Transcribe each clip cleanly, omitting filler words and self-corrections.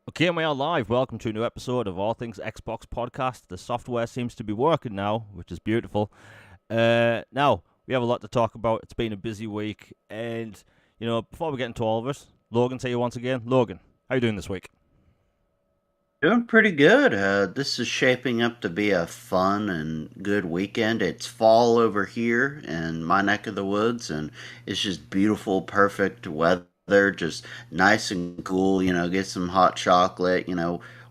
Okay, we are live. Welcome to a new episode of All Things Xbox Podcast. The software seems to be working now, which is beautiful. Now, we have a lot to talk about. It's been a busy week. And, before we get into all of it, Logan's here once again. Logan, how you doing this week? Doing pretty good. This is shaping up to be a fun and good weekend. It's fall over here in my neck of the woods, and it's just beautiful, perfect weather, just nice and cool. Get some hot chocolate.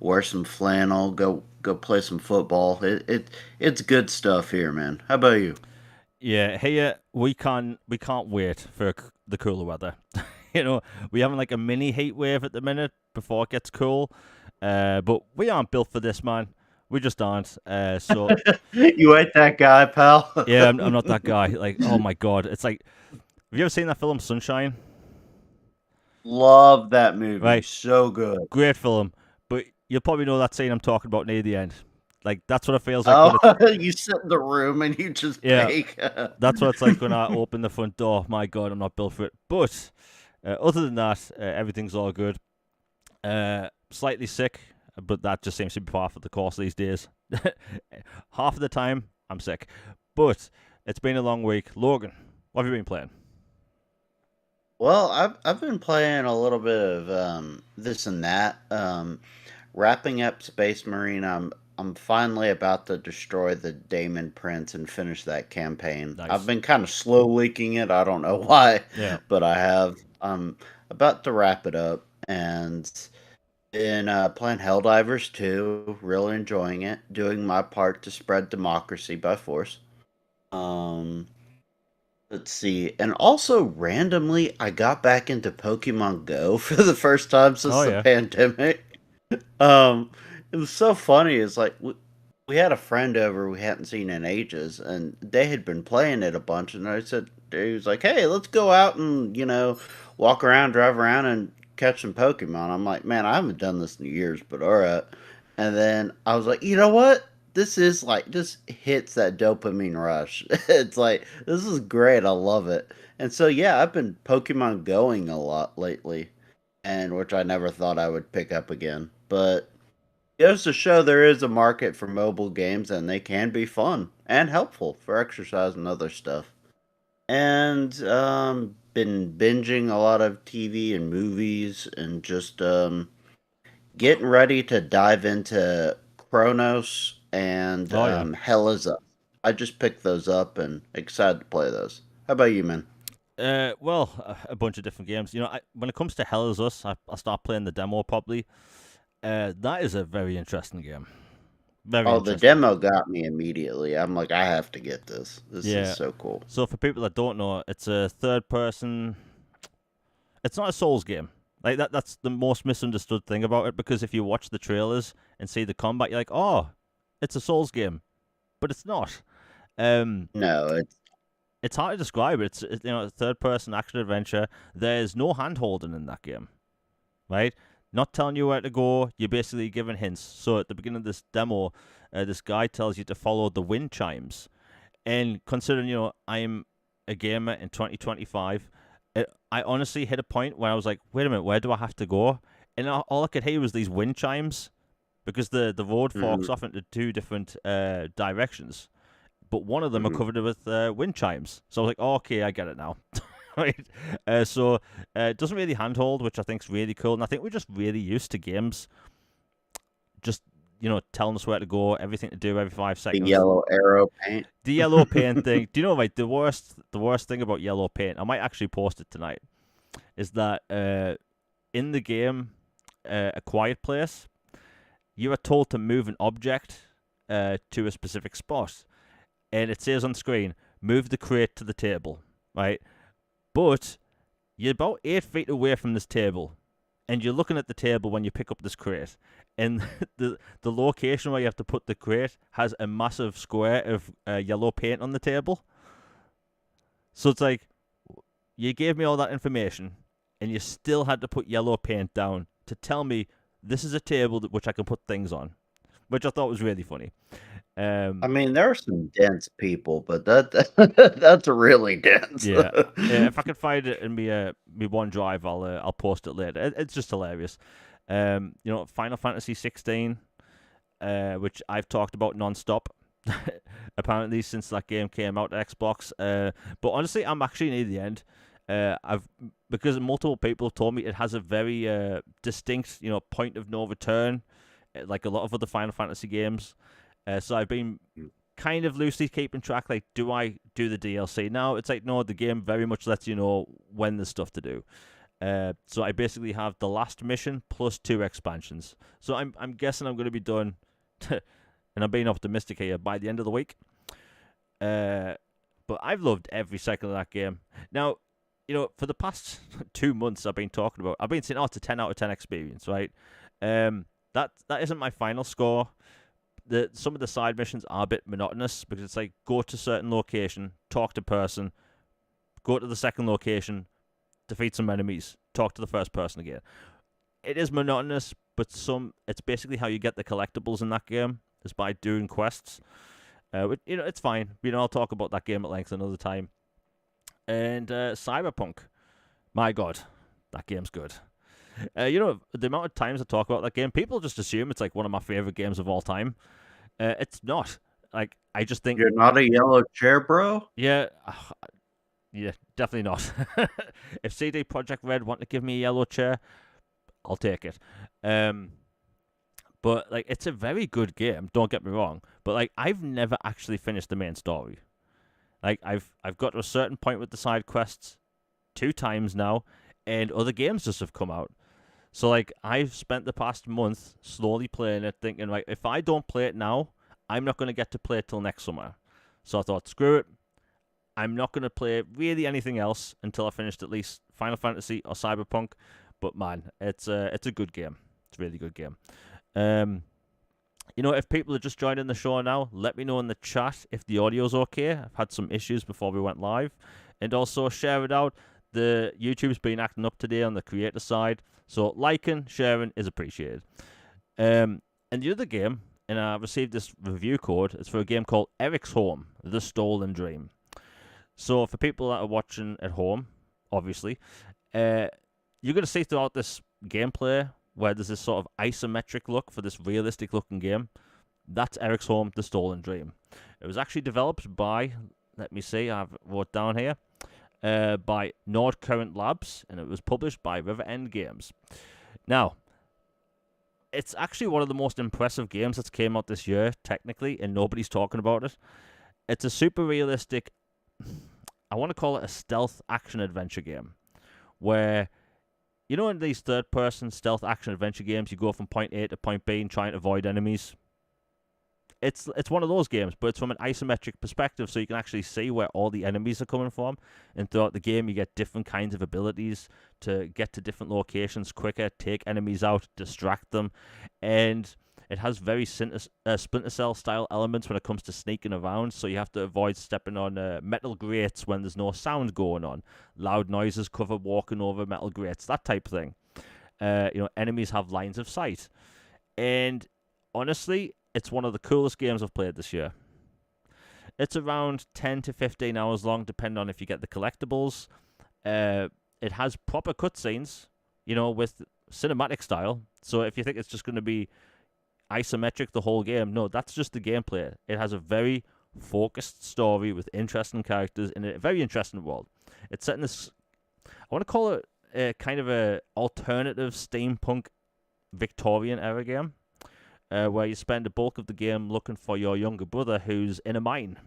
Wear some flannel. Go play some football. It's good stuff here, man. How about you? Yeah, here we can't wait for the cooler weather. We're having like a mini heat wave at the minute before it gets cool. But we aren't built for this, man. We just aren't. So You ain't that guy, pal. yeah, I'm not that guy. Like, oh my god, it's like, have you ever seen that film Sunshine? Love that movie. Right, So good. great film, but you'll probably know that scene I'm talking about near the end. Like that's what it feels like when Oh, it's you sit in the room and you just yeah, bake. that's what it's like when I open the front door. My God, I'm not built for it. But other than that, everything's all good. Slightly sick, but that just seems to be part of the course these days. Half of the time, I'm sick. But it's been a long week. Logan, what have you been playing? Well, I've been playing a little bit of this and that. Wrapping up Space Marine, I'm finally about to destroy the Daemon Prince and finish that campaign. I've Nice. been kind of slow leaking it. I don't know why, Yeah. but I have. I'm about to wrap it up and been playing Helldivers too. Really enjoying it. Doing my part to spread democracy by force. Um, Let's see. And also randomly I got back into Pokemon Go for the first time Oh since the yeah. pandemic. Um it was so funny. It's like we had a friend over we hadn't seen in ages and they had been playing it a bunch and I said he was like, "Hey, let's go out and, walk around, drive around and catch some Pokemon." I'm like, "Man, I haven't done this in years, but all right." And then I was like, "You know what? This hits that dopamine rush." It's like this is great. I love it. And so yeah, I've been Pokemon going a lot lately, and which I never thought I would pick up again. But it goes to show there is a market for mobile games, and they can be fun and helpful for exercise and other stuff. And been binging a lot of TV and movies, and just getting ready to dive into Chronos and Oh yeah. Hell is Up. I just picked those up and excited to play those. How about you, man? Well, a bunch of different games. When it comes to Hell is Us, I start playing the demo probably. That is a very interesting game. Very Oh, the interesting. demo got me immediately. I'm like, I have to get this. This is Yeah. so cool. So for people that don't know, it's a third person. It's not a Souls game. Like that's the most misunderstood thing about it because if you watch the trailers and see the combat, you're like, "Oh, it's a Souls game." But it's not. Um No, it's it's hard to describe. It's a third person action adventure. There's no hand holding in that game, right? Not telling you where to go. You're basically given hints. So at the beginning of this demo, this guy tells you to follow the wind chimes. And considering, I'm a gamer in 2025, I honestly hit a point where I was like, wait a minute, where do I have to go? And all I could hear was these wind chimes because the road forks mhm. off into two different directions. But one of them are Mhm. covered with wind chimes. So I was like, oh, okay, I get it now. Right? So it doesn't really handhold, which I think is really cool. And I think we're just really used to games just, telling us where to go, everything to do every five The seconds. yellow arrow paint. The yellow paint thing. Do you know, like the worst thing about yellow paint? I might actually post it tonight. Is that in the game, A Quiet Place, you are told to move an object to a specific spot, and it says on screen, "Move the crate to the table." Right, but you're about 8 feet away from this table, and you're looking at the table when you pick up this crate, and the location where you have to put the crate has a massive square of yellow paint on the table. So it's like you gave me all that information, and you still had to put yellow paint down to tell me this is a table which I can put things on, which I thought was really funny. I Um, mean, there are some dense people, but that's really dense. yeah, if I could find it in me OneDrive, I'll post it later. It's just hilarious. Final Fantasy 16, which I've talked about non-stop, apparently since that game came out to Xbox. But honestly, I'm actually near the end. Because multiple people have told me it has a very distinct, point of no return, like a lot of other Final Fantasy games. So I've been kind of loosely keeping track. Like, do I do the DLC now? It's like, no, the game very much lets you know when there's stuff to do. So I basically have the last mission plus 2 expansions. So I'm guessing I'm going to be done, and I'm being optimistic here, by the end of the week. But I've loved every second of that game. Now, for the past 2 months I've been saying, it's a 10 out of 10 experience, right? That isn't my final score. Some of the side missions are a bit monotonous because it's like, go to certain location, talk to person, go to the second location, defeat some enemies, talk to the first person again. It is monotonous, but it's basically how you get the collectibles in that game, is by doing quests. It's fine. I'll talk about that game at length another time. And Cyberpunk, my God, that game's good. The amount of times I talk about that game, people just assume it's like one of my favorite games of all time. It's not. Like, I just think You're not a yellow chair, bro? Yeah, definitely not. If CD Projekt Red want to give me a yellow chair, I'll take it. But like, it's a very good game. Don't get me wrong. But like, I've never actually finished the main story. Like, I've got to a certain point with the side quests 2 times now, and other games just have come out. So like, I've spent the past month slowly playing it, thinking, like, if I don't play it now, I'm not going to get to play it till next summer. So I thought, screw it. I'm not going to play really anything else until I finished at least Final Fantasy or Cyberpunk. But man, it's a good game. It's a really good game. If people are just joining the show now, let me know in the chat if the audio's okay. I've had some issues before we went live. And also share it out. The YouTube's been acting up today on the creator side. So liking, sharing is appreciated. And the other game, and I received this review code, it's for a game called Ericsholm, The Stolen Dream. So for people that are watching at home, obviously, you're going to see throughout this gameplay where there's this sort of isometric look for this realistic looking game. That's Ericsholm, The Stolen Dream. It was actually developed by, let me see, I've wrote down here, by Nord Current Labs, and it was published by River End Games. Now, it's actually one of the most impressive games that's came out this year, technically, and nobody's talking about it. It's a super realistic, I want to call it a stealth action-adventure game, where, in these third-person stealth action-adventure games, you go from point A to point B and try and avoid enemies. It's one of those games, but it's from an isometric perspective, so you can actually see where all the enemies are coming from. And throughout the game, you get different kinds of abilities to get to different locations quicker, take enemies out, distract them. And it has very Splinter Cell style elements when it comes to sneaking around, so you have to avoid stepping on metal grates when there's no sound going on. Loud noises cover walking over metal grates, that type of thing. Enemies have lines of sight. And honestly, it's one of the coolest games I've played this year. It's around 10 to 15 hours long, depending on if you get the collectibles. It has proper cutscenes, with cinematic style. So if you think it's just going to be isometric the whole game, no, that's just the gameplay. It has a very focused story with interesting characters in a very interesting world. It's set in this, I want to call it a kind of a alternative steampunk Victorian era game. Where you spend the bulk of the game looking for your younger brother who's in a mine.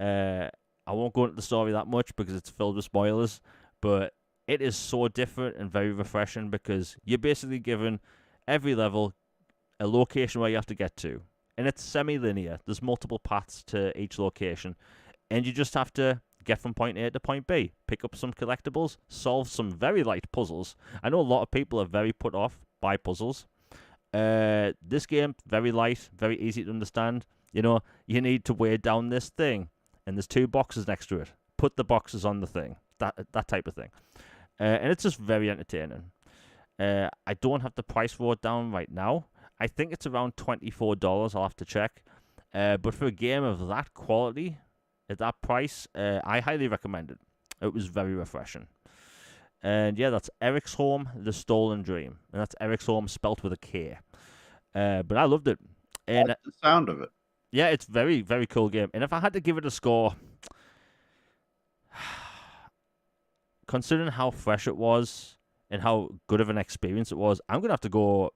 I won't go into the story that much because it's filled with spoilers, but it is so different and very refreshing because you're basically given every level a location where you have to get to. And it's semi-linear. There's multiple paths to each location. And you just have to get from point A to point B, pick up some collectibles, solve some very light puzzles. I know a lot of people are very put off by puzzles. This game, very light, very easy to understand. You need to weigh down this thing, and there's 2 boxes next to it. Put the boxes on the thing, that type of thing. And it's just very entertaining. I don't have the price wrote down right now. I think it's around $24. I'll have to check. But for a game of that quality, at that price, I highly recommend it. It was very refreshing. And yeah, that's Ericsholm, The Stolen Dream. And that's Ericsholm spelt with a K. But I loved it. I And like the sound of it. yeah, it's very, very cool game. And if I had to give it a score, considering how fresh it was and how good of an experience it was, I'm going to have to go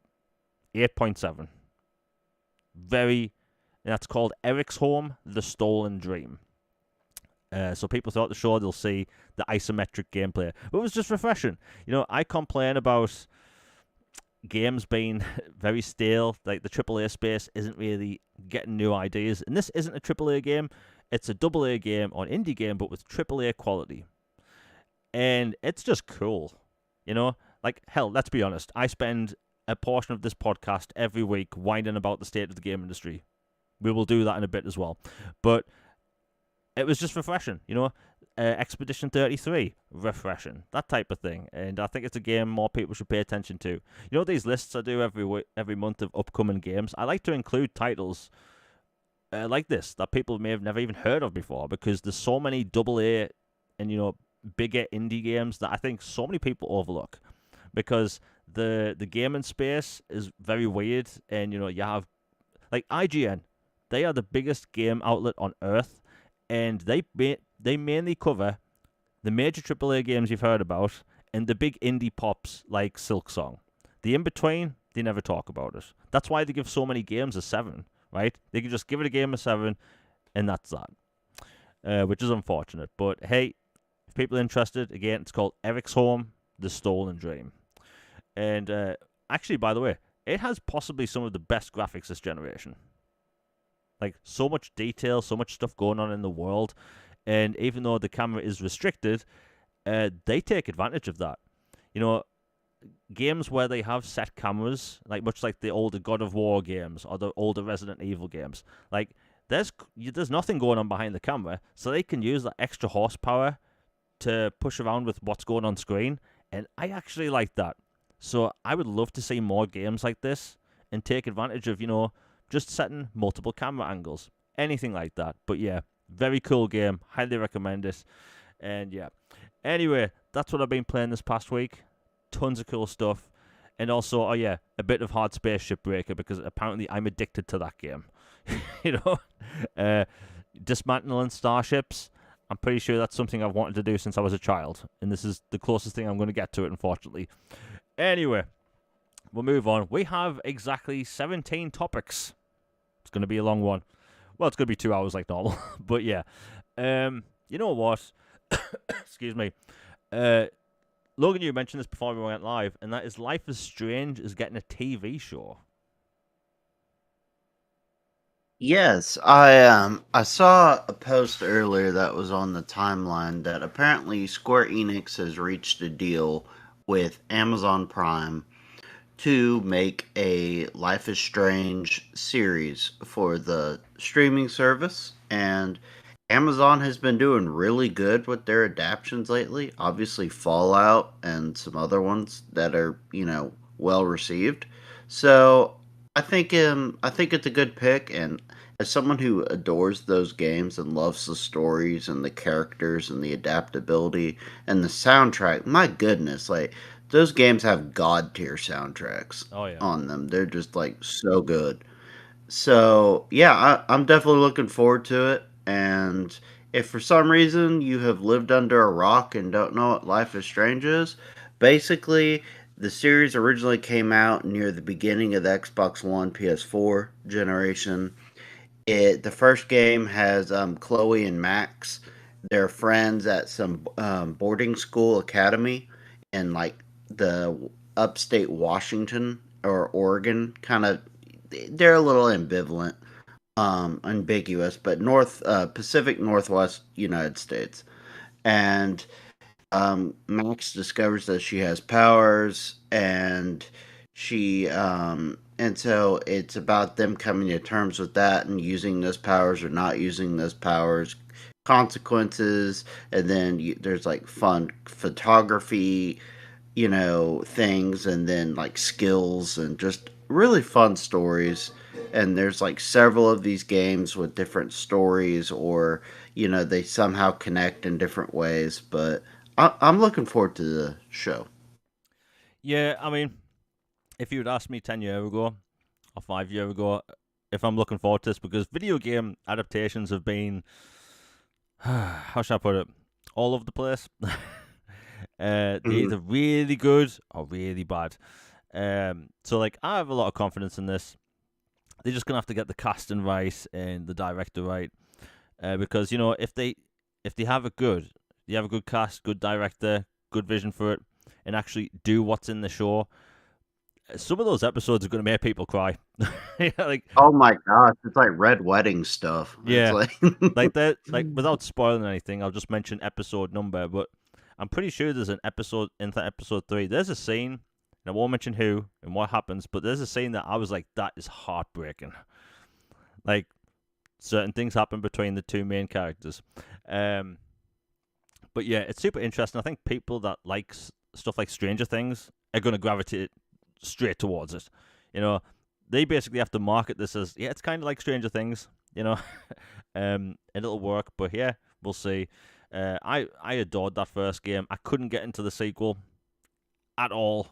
8.7. And that's called Ericsholm, The Stolen Dream. So people throughout the show, they'll see the isometric gameplay. But it was just refreshing. I complain about games being very stale. Like the AAA space isn't really getting new ideas. And this isn't a AAA game. It's a AA game or an indie game, but with AAA quality. And it's just cool. Like, hell, let's be honest. I spend a portion of this podcast every week whining about the state of the game industry. We will do that in a bit as well. But it was just refreshing, Expedition 33, refreshing, that type of thing. And I think it's a game more people should pay attention to. These lists I do every month of upcoming games, I like to include titles like this that people may have never even heard of before, because there's so many AA and, bigger indie games that I think so many people overlook. Because the gaming space is very weird, and, you have, like, IGN, they are the biggest game outlet on Earth, and they mainly cover the major AAA games you've heard about and the big indie pops like Silksong. The in-between, they never talk about it. That's why they give so many games a 7, right? They can just give it a game a 7, and that's that. Which is unfortunate. But hey, if people are interested, again, it's called Ericsholm, The Stolen Dream. And actually, by the way, it has possibly some of the best graphics this generation. Like, so much detail, so much stuff going on in the world. And even though the camera is restricted, they take advantage of that. Games where they have set cameras, like much like the older God of War games or the older Resident Evil games, like, there's nothing going on behind the camera, so they can use that extra horsepower to push around with what's going on screen. And I actually like that. So I would love to see more games like this and take advantage of, just setting multiple camera angles, anything like that. But yeah, very cool game. Highly recommend it. And yeah. Anyway, that's what I've been playing this past week. Tons of cool stuff. And also, a bit of Hard Space Shipbreaker, because apparently I'm addicted to that game. Dismantling starships. I'm pretty sure that's something I've wanted to do since I was a child. And this is the closest thing I'm going to get to it, unfortunately. Anyway, we'll move on. We have exactly 17 topics. It's going to be a long one. Well, it's going to be 2 hours like normal. But yeah. You know what? Excuse me. Logan, you mentioned this before we went live, and that is Life is Strange is getting a TV show. Yes, I saw a post earlier that was on the timeline that apparently Square Enix has reached a deal with Amazon Prime to make a Life is Strange series for the streaming service, and Amazon has been doing really good with their adaptations lately. Obviously, Fallout and some other ones that are, well received. So I think it's a good pick, and as someone who adores those games and loves the stories and the characters and the adaptability and the soundtrack, my goodness, like those games have god tier soundtracks Oh, yeah. on them. They're just like so good. So yeah, I'm definitely looking forward to it. And if for some reason you have lived under a rock and don't know what Life is Strange is, basically the series originally came out near the beginning of the Xbox One PS4 generation. The first game has Chloe and Max. They're friends at some boarding school academy in like the upstate Washington or Oregon kind of. They're a little ambivalent, ambiguous, but North Pacific Northwest United States. And Max discovers that she has powers, and and so it's about them coming to terms with that and using those powers or not using those powers, consequences, and then there's like fun photography, things, and then like skills and just really fun stories. And there's like several of these games with different stories, or they somehow connect in different ways. But I'm looking forward to the show. Yeah, I mean, if you had asked me 10 years ago or 5 years ago if I'm looking forward to this, because video game adaptations have been, how should I put it, all over the place. They're Mhm. either really good or really bad. So like I have a lot of confidence in this. They're just gonna have to get the casting right and the director right, because if they have you have a good cast, good director, good vision for it, and actually do what's in the show. Some of those episodes are gonna make people cry. Yeah, Oh my gosh, it's like red wedding stuff. It's yeah, like like that. Like without spoiling anything, I'll just mention episode number. But I'm pretty sure there's an episode in episode 3. There's a scene, and I won't mention who and what happens, but there's a scene that I was like, that is heartbreaking. Like certain things happen between the two main characters. Um, but yeah, it's super interesting. I think people that like stuff like Stranger Things are going to gravitate straight towards it. You know, they basically have to market this as, yeah, it's kind of like Stranger Things. You know, and it'll work. But yeah, we'll see. I adored that first game. I couldn't get into the sequel at all.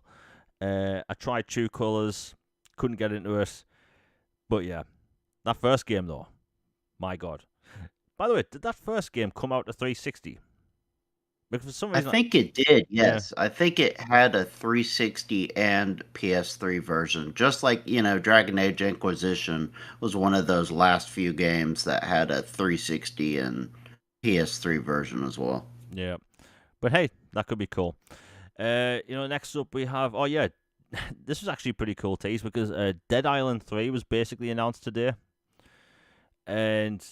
I tried True Colors, couldn't get into it. But yeah, that first game though, my god. By the way, did that first game come out to 360? Because for some I reason, think it did, yeah, yes. I think it had a 360 and PS3 version. Just like, Dragon Age Inquisition was one of those last few games that had a 360 and PS3 version as well. yeah. But hey, that could be cool. Next up we have, oh yeah, this was actually pretty cool tease because Dead Island 3 was basically announced today. And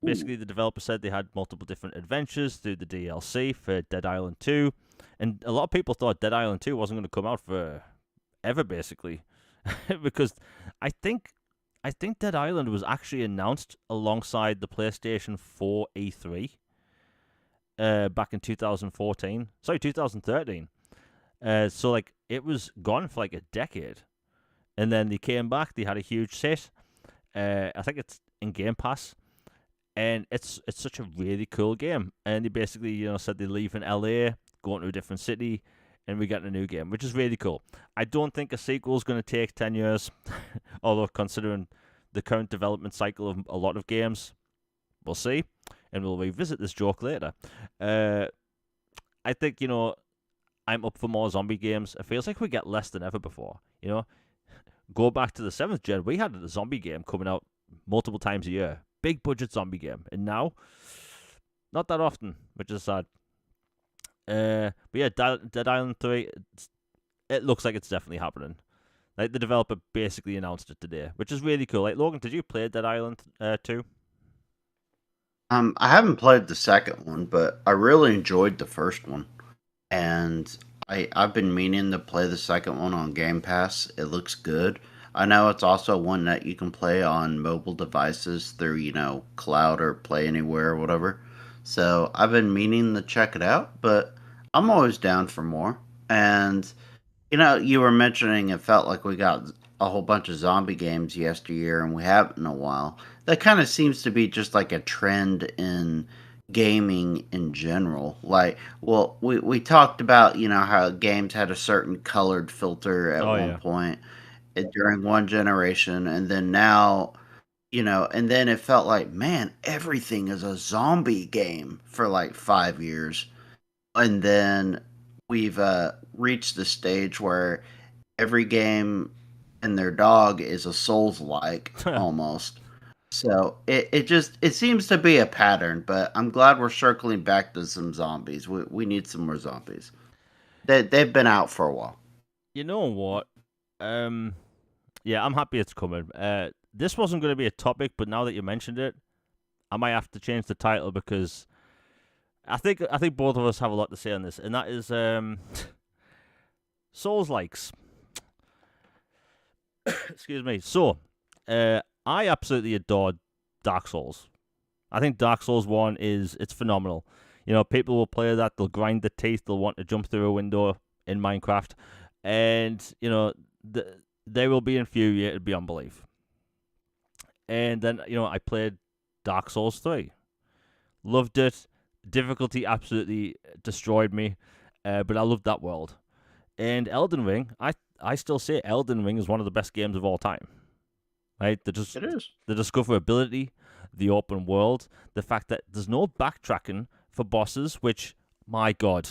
Ooh. basically the developer said they had multiple different adventures through the DLC for Dead Island 2. And a lot of people thought Dead Island 2 wasn't going to come out for ever, basically. Because I think Dead Island was actually announced alongside the PlayStation 4 E3 back in 2014. Sorry, 2013. So like it was gone for like a decade, and then they came back. They had a huge set. I think it's in Game Pass, and it's such a really cool game. And they basically said they leave in LA, going to a different city, and we get a new game, which is really cool. I don't think a sequel is going to take 10 years, although considering the current development cycle of a lot of games, we'll see, and we'll revisit this joke later. I think I'm up for more zombie games. It feels like we get less than ever before. Go back to the 7th gen, we had a zombie game coming out multiple times a year. Big budget zombie game. And now, not that often, which is sad. But yeah, Dead Island 3, it looks like it's definitely happening. Like, the developer basically announced it today, which is really cool. Like, Logan, did you play Dead Island 2? I haven't played the second one, but I really enjoyed the first one. And I've been meaning to play the second one on Game Pass. It looks good. I know it's also one that you can play on mobile devices through, cloud or Play Anywhere or whatever. So I've been meaning to check it out, but I'm always down for more. And you were mentioning it felt like we got a whole bunch of zombie games yesteryear, and we haven't in a while. That kind of seems to be just like a trend in gaming in general. Like, well, we talked about, how games had a certain colored filter at Oh, one yeah. point during one generation, and then now, and then it felt like, man, everything is a zombie game for like 5 years. And then we've reached the stage where every game and their dog is a Souls-like almost. So it seems to be a pattern, but I'm glad we're circling back to some zombies. We need some more zombies. They've been out for a while. You know what? Um, yeah, I'm happy it's coming. This wasn't going to be a topic, but now that you mentioned it, I might have to change the title because I think both of us have a lot to say on this, and that is Souls likes. Excuse me. So, I absolutely adored Dark Souls. I think Dark Souls 1 it's phenomenal. People will play that, they'll grind their teeth, they'll want to jump through a window in Minecraft, and they will be infuriated beyond belief. And then I played Dark Souls 3, loved it. Difficulty absolutely destroyed me, but I loved that world. And Elden Ring, I still say Elden Ring is one of the best games of all time. Right? It is. The discoverability, the open world, the fact that there's no backtracking for bosses, which, my God,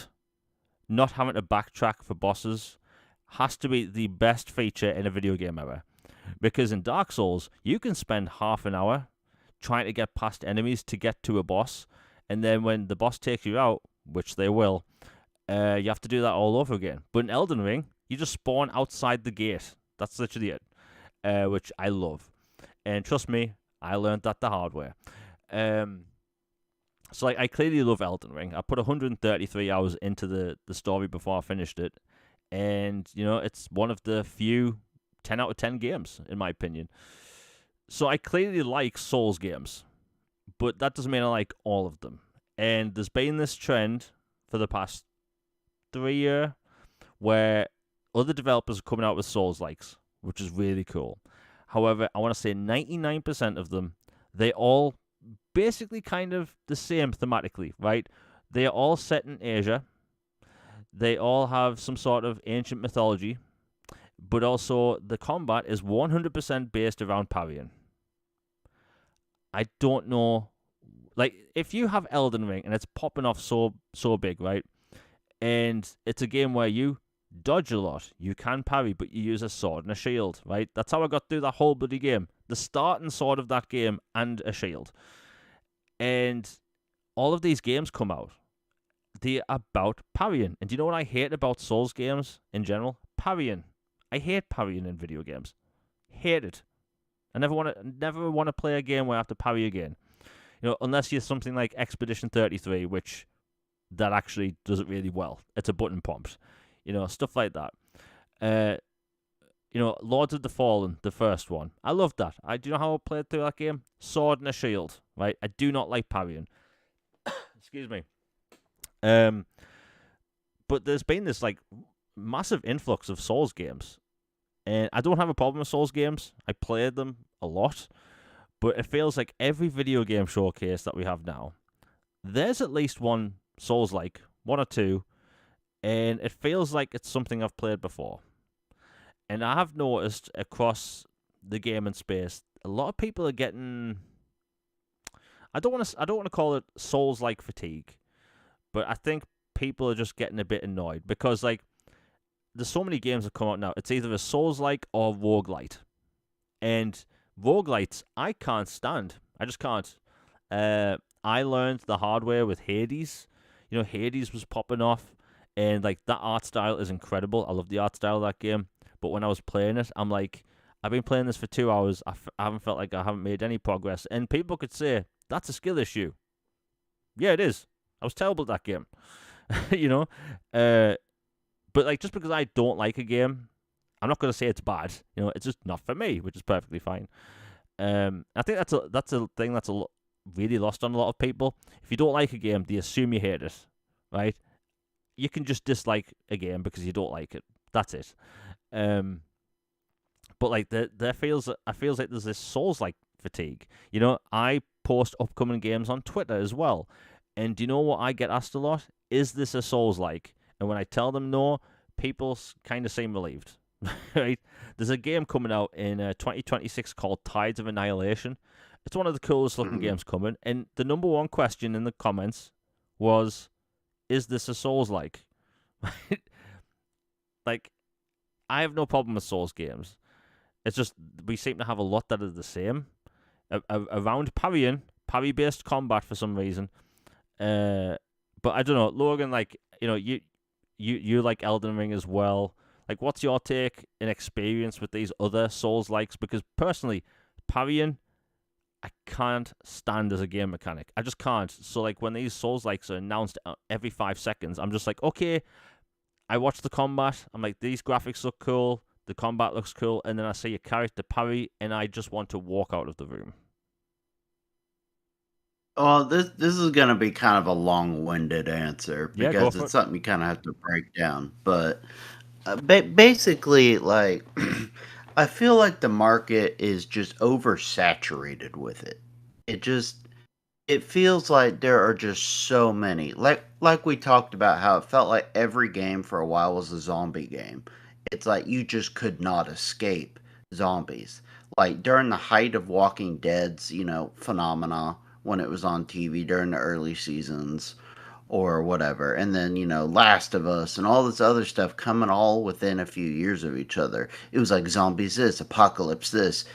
not having to backtrack for bosses has to be the best feature in a video game ever. Because in Dark Souls, you can spend half an hour trying to get past enemies to get to a boss, and then when the boss takes you out, which they will, you have to do that all over again. But in Elden Ring, you just spawn outside the gate. That's literally it, which I love. And trust me, I learned that the hard way. So I clearly love Elden Ring. I put 133 hours into the story before I finished it. And, it's one of the few 10 out of 10 games, in my opinion. So I clearly like Souls games, but that doesn't mean I like all of them. And there's been this trend for the past 3 years where other developers are coming out with Souls-likes, which is really cool. However, I want to say 99% of them, they all basically kind of the same thematically, right? They are all set in Asia. They all have some sort of ancient mythology, but also the combat is 100% based around parrying. I don't know, like, if you have Elden Ring and it's popping off so big, right? And it's a game where you dodge a lot, you can parry, but you use a sword and a shield, right? That's how I got through that whole bloody game. The starting sword of that game and a shield. And all of these games come out. They're about parrying. And do you know what I hate about Souls games in general? Parrying. I hate parrying in video games. Hate it. I never want to play a game where I have to parry again. Unless you're something like Expedition 33, which that actually does it really well. It's a button prompt. Stuff like that. Lords of the Fallen, the first one. I loved that. Do you know how I played through that game? Sword and a shield, right? I do not like parrying. Excuse me. But there's been this massive influx of Souls games, and I don't have a problem with Souls games. I played them a lot, but it feels like every video game showcase that we have now, there's at least one Souls-like, one or two, and it feels like it's something I've played before. And I have noticed across the gaming space, a lot of people are getting. I don't want to call it Souls-like fatigue, but I think people are just getting a bit annoyed because there's so many games that come out now. It's either a Souls-like or roguelite, and roguelites I can't stand. I just can't. I learned the hard way with Hades. Hades was popping off, and that art style is incredible. I love the art style of that game. But when I was playing it, I'm like, I've been playing this for 2 hours. I haven't felt like I haven't made any progress. And people could say, that's a skill issue. Yeah, it is. I was terrible at that game. But just because I don't like a game, I'm not going to say it's bad. It's just not for me, which is perfectly fine. I think that's a thing that's really lost on a lot of people. If you don't like a game, they assume you hate it, right? You can just dislike a game because you don't like it. That's it. But I feels like there's this Souls-like fatigue. I post upcoming games on Twitter as well, and do you know what I get asked a lot? Is this a Souls-like? And when I tell them no, people kind of seem relieved. Right? There's a game coming out in 2026 called Tides of Annihilation. It's one of the coolest looking games coming, and the number one question in the comments was, "Is this a Souls-like?" I have no problem with Souls games. It's just we seem to have a lot that are the same around parry-based combat for some reason. But I don't know, Logan. You like Elden Ring as well. What's your take and experience with these other Souls-likes? Because personally, parrying, I can't stand as a game mechanic. I just can't. So when these Souls-likes are announced every 5 seconds, I'm just like, okay. I watch the combat. I'm like, these graphics look cool. The combat looks cool. And then I see a character parry, and I just want to walk out of the room. Well, this is going to be kind of a long-winded answer because it's something you kind of have to break down. But basically, I feel like the market is just oversaturated with it. It feels like there are just so many. Like we talked about how it felt like every game for a while was a zombie game. It's like you just could not escape zombies. Like during the height of Walking Dead's, phenomena when it was on TV during the early seasons or whatever. And then, Last of Us and all this other stuff coming all within a few years of each other. It was like zombies this, apocalypse this,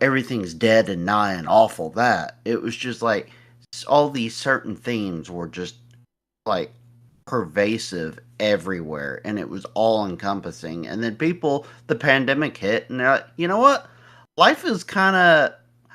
everything's dead and nigh and awful that. It was just like all these certain themes were just like pervasive everywhere and it was all encompassing. And then the pandemic hit and they're like, you know what? Life is kind of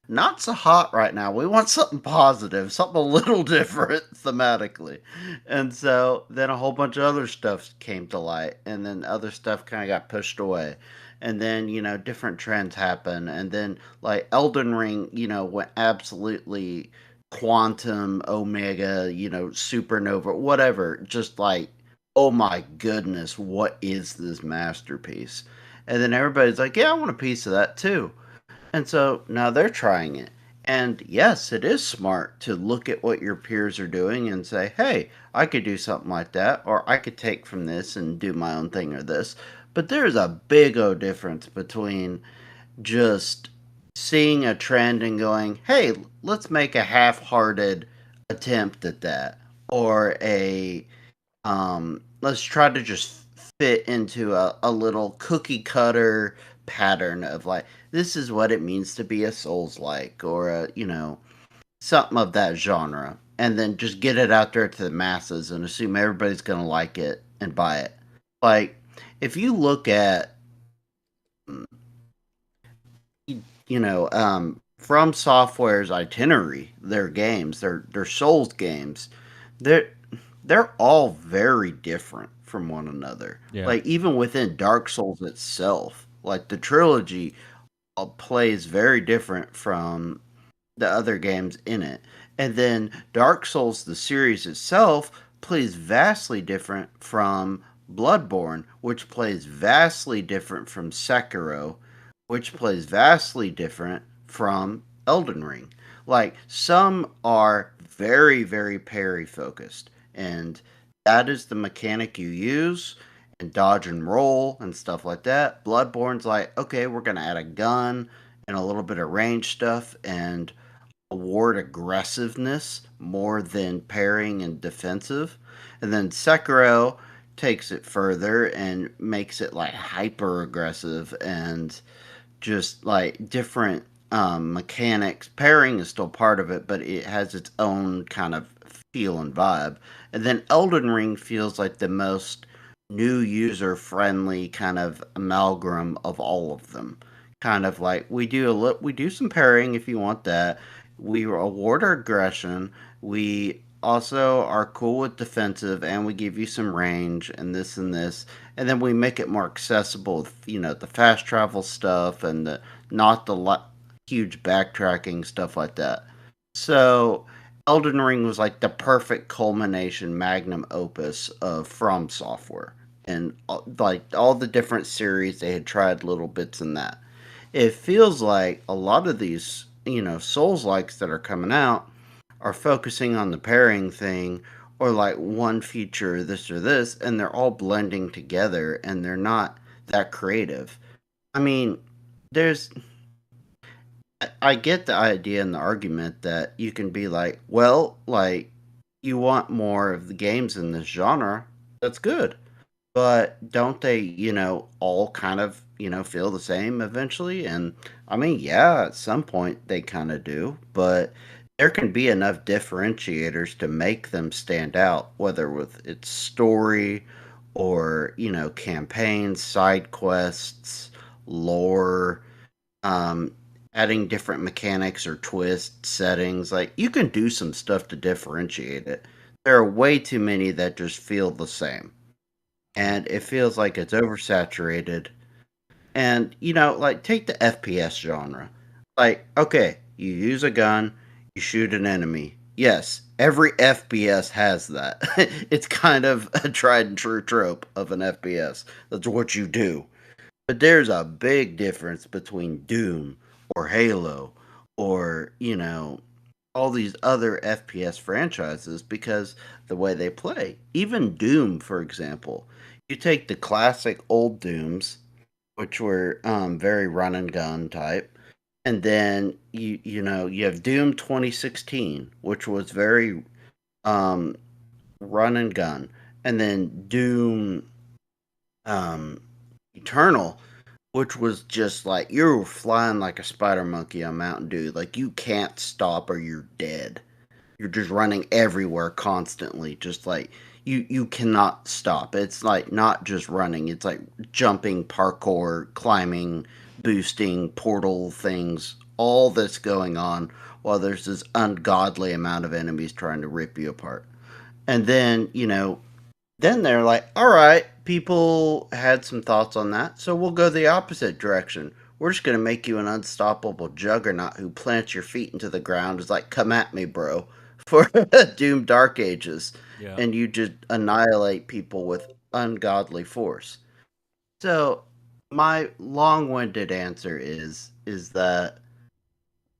not so hot right now. We want something positive, something a little different thematically. And so then a whole bunch of other stuff came to light, and then other stuff kind of got pushed away. And then, different trends happen. And then, like, Elden Ring, went absolutely quantum, omega, supernova, whatever. Just like, oh my goodness, what is this masterpiece? And then everybody's like, yeah, I want a piece of that too. And so now they're trying it. And yes, it is smart to look at what your peers are doing and say, hey, I could do something like that, or I could take from this and do my own thing or this. But there's a big O difference between just seeing a trend and going, hey, let's make a half hearted attempt at that, or let's try to just fit into a little cookie cutter pattern of like, this is what it means to be a Souls-like, or something of that genre, and then just get it out there to the masses and assume everybody's gonna like it and buy it. Like, if you look at, From Software's itinerary, their games, their Souls games, they're they're all very different from one another. Yeah. Like even within Dark Souls itself, like the trilogy plays very different from the other games in it. And then Dark Souls, the series itself, plays vastly different from Bloodborne, which plays vastly different from Sekiro, which plays vastly different from Elden Ring. Like, some are very, very parry focused, and that is the mechanic you use, and dodge and roll and stuff like that. Bloodborne's like, okay, we're going to add a gun and a little bit of range stuff and award aggressiveness more than parrying and defensive. And then Sekiro takes it further and makes it like hyper aggressive and just like different mechanics. Parrying is still part of it, but it has its own kind of feel and vibe. And then Elden Ring feels like the most new user friendly kind of amalgam of all of them. Kind of like we do some parrying if you want that. We award our aggression. We also are cool with defensive, and we give you some range and this and this, and then we make it more accessible with the fast travel stuff and the not the huge backtracking stuff like that. So Elden Ring was like the perfect culmination, magnum opus of From Software, and like all the different series they had tried little bits in that. It feels like a lot of these Souls likes that are coming out are focusing on the pairing thing, or like one feature this or this, and they're all blending together and they're not that creative. I mean, there's I get the idea and the argument that you can be like, well, like, you want more of the games in this genre, that's good. But don't they, all kind of, feel the same eventually? And I mean, yeah, at some point they kind of do, but there can be enough differentiators to make them stand out, whether with its story or, campaigns, side quests, lore, um, adding different mechanics or twist settings. Like, you can do some stuff to differentiate it. There are way too many that just feel the same, and it feels like it's oversaturated. And like, take the FPS genre. Like, okay, you use a gun, you shoot an enemy. Yes, every FPS has that. It's kind of a tried and true trope of an FPS. That's what you do. But there's a big difference between Doom or Halo or, all these other FPS franchises because the way they play. Even Doom, for example. You take the classic old Dooms, which were very run and gun type, and then you have Doom 2016, which was very um, run and gun, and then Doom um, Eternal, which was just like you were flying like a spider monkey on Mountain Dew. Like you can't stop or you're dead. You're just running everywhere constantly, just like you cannot stop. It's like not just running, it's like jumping, parkour, climbing, boosting, portal things, all this going on while there's this ungodly amount of enemies trying to rip you apart. And then, then they're like, all right, people had some thoughts on that, so we'll go the opposite direction. We're just going to make you an unstoppable juggernaut who plants your feet into the ground. Is like, come at me, bro, for Doom Dark Ages. Yeah. And you just annihilate people with ungodly force. So, my long winded answer is that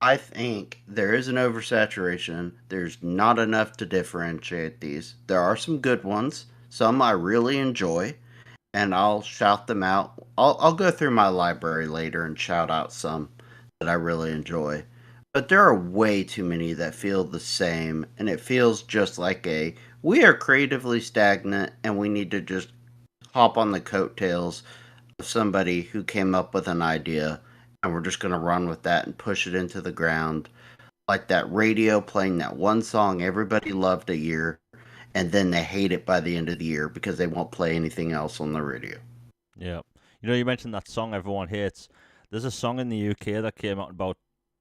I think there is an oversaturation. There's not enough to differentiate these. There are some good ones, some I really enjoy, and I'll shout them out. I'll go through my library later and shout out some that I really enjoy. But there are way too many that feel the same, and it feels just like we are creatively stagnant and we need to just hop on the coattails of somebody who came up with an idea and we're just going to run with that and push it into the ground. Like that radio playing that one song everybody loved a year, and then they hate it by the end of the year because they won't play anything else on the radio. Yeah. You mentioned that song everyone hates. There's a song in the UK that came out in about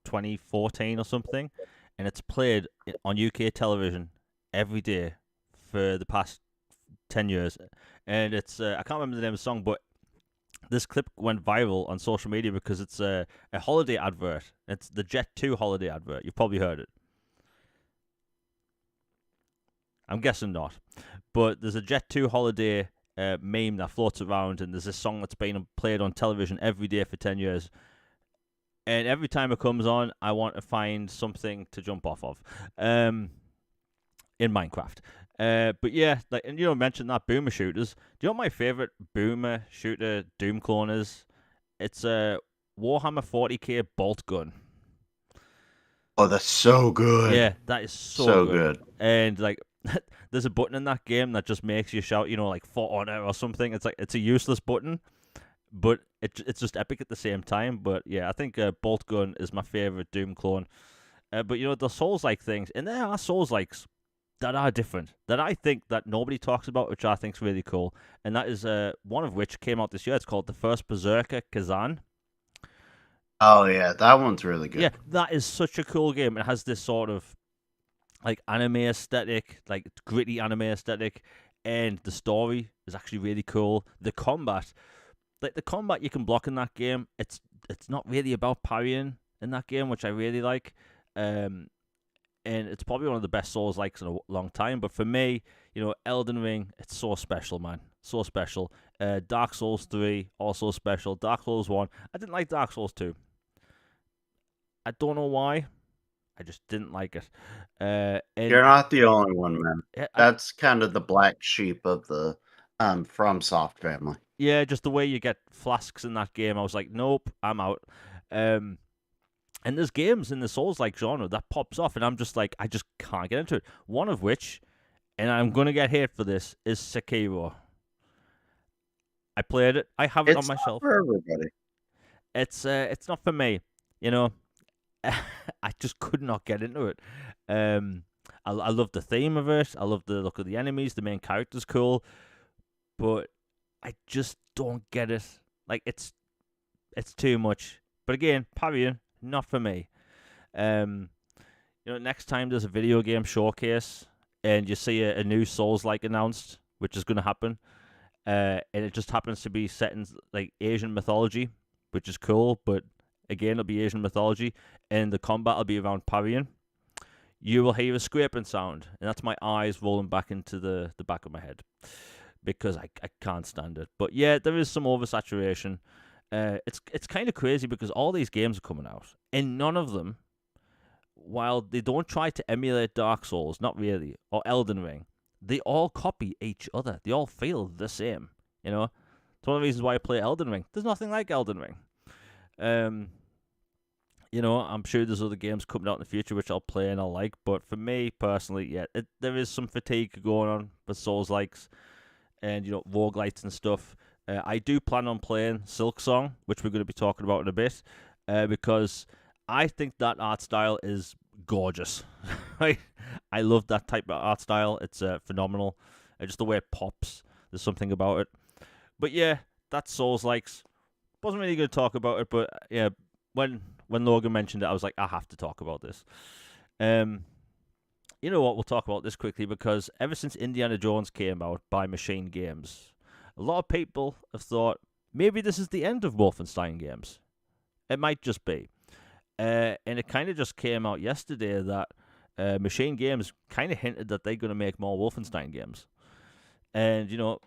2014 or something, and it's played on UK television every day for the past 10 years. And it's, I can't remember the name of the song, but this clip went viral on social media because it's a holiday advert. It's the Jet 2 holiday advert. You've probably heard it. I'm guessing not. But there's a Jet 2 holiday meme that floats around, and there's this song that's been played on television every day for 10 years. And every time it comes on, I want to find something to jump off of in Minecraft. But yeah, and mentioned that boomer shooters. Do you know what my favorite boomer shooter Doom clone is? It's a Warhammer 40k bolt gun. Oh, that's so good. Yeah, that is so good. And like, there's a button in that game that just makes you shout, like for honor or something. It's like it's a useless button, but it's just epic at the same time. But yeah, I think bolt gun is my favorite Doom clone. But the Souls-like things, and there are Souls-likes that are different, that I think that nobody talks about, which I think is really cool. And that is one of which came out this year. It's called The First Berserker Kazan. Oh, yeah, that one's really good. Yeah, that is such a cool game. It has this sort of like anime aesthetic, like gritty anime aesthetic, and the story is actually really cool. The combat you can block in that game, it's not really about parrying in that game, which I really like. And it's probably one of the best Souls-likes in a long time. But for me, Elden Ring, it's so special, man. So special. Dark Souls 3, also special. Dark Souls 1, I didn't like Dark Souls 2. I don't know why. I just didn't like it. You're not the only one, man. That's kind of the black sheep of the FromSoft family. Yeah, just the way you get flasks in that game. I was like, nope, I'm out. And there's games in the Souls-like genre that pops off, and I'm just like, I just can't get into it. One of which, and I'm going to get hate for this, is Sekiro. I played it. I have it on my shelf. It's not for everybody. It's not for me. I just could not get into it. I love the theme of it. I love the look of the enemies. The main character's cool. But I just don't get it. Like, it's too much. But again, parrying, not for me. Next time there's a video game showcase and you see a new Souls-like announced, which is going to happen, and it just happens to be set in like Asian mythology, which is cool, but again, it'll be Asian mythology, and the combat will be around parrying, you will hear a scraping sound, and that's my eyes rolling back into the back of my head, because I can't stand it. But yeah, there is some oversaturation. It's kind of crazy because all these games are coming out, and none of them while they don't try to emulate Dark Souls, not really, or Elden Ring, they all copy each other. They all feel the same. You know, it's one of the reasons why I play Elden Ring. There's nothing like Elden Ring. You know, I'm sure there's other games coming out in the future which I'll play and I'll like, but for me personally, yeah, there is some fatigue going on with Souls likes and roguelites and stuff. I do plan on playing Silksong, which we're going to be talking about in a bit, because I think that art style is gorgeous. I love that type of art style. It's phenomenal. Just the way it pops, there's something about it. But yeah, that's Souls likes. Wasn't really going to talk about it, but yeah, when Logan mentioned it, I was like, I have to talk about this. You know what? We'll talk about this quickly because ever since Indiana Jones came out by Machine Games, a lot of people have thought maybe this is the end of Wolfenstein games. It might just be. And it kind of just came out yesterday that Machine Games kind of hinted that they're going to make more Wolfenstein games. And,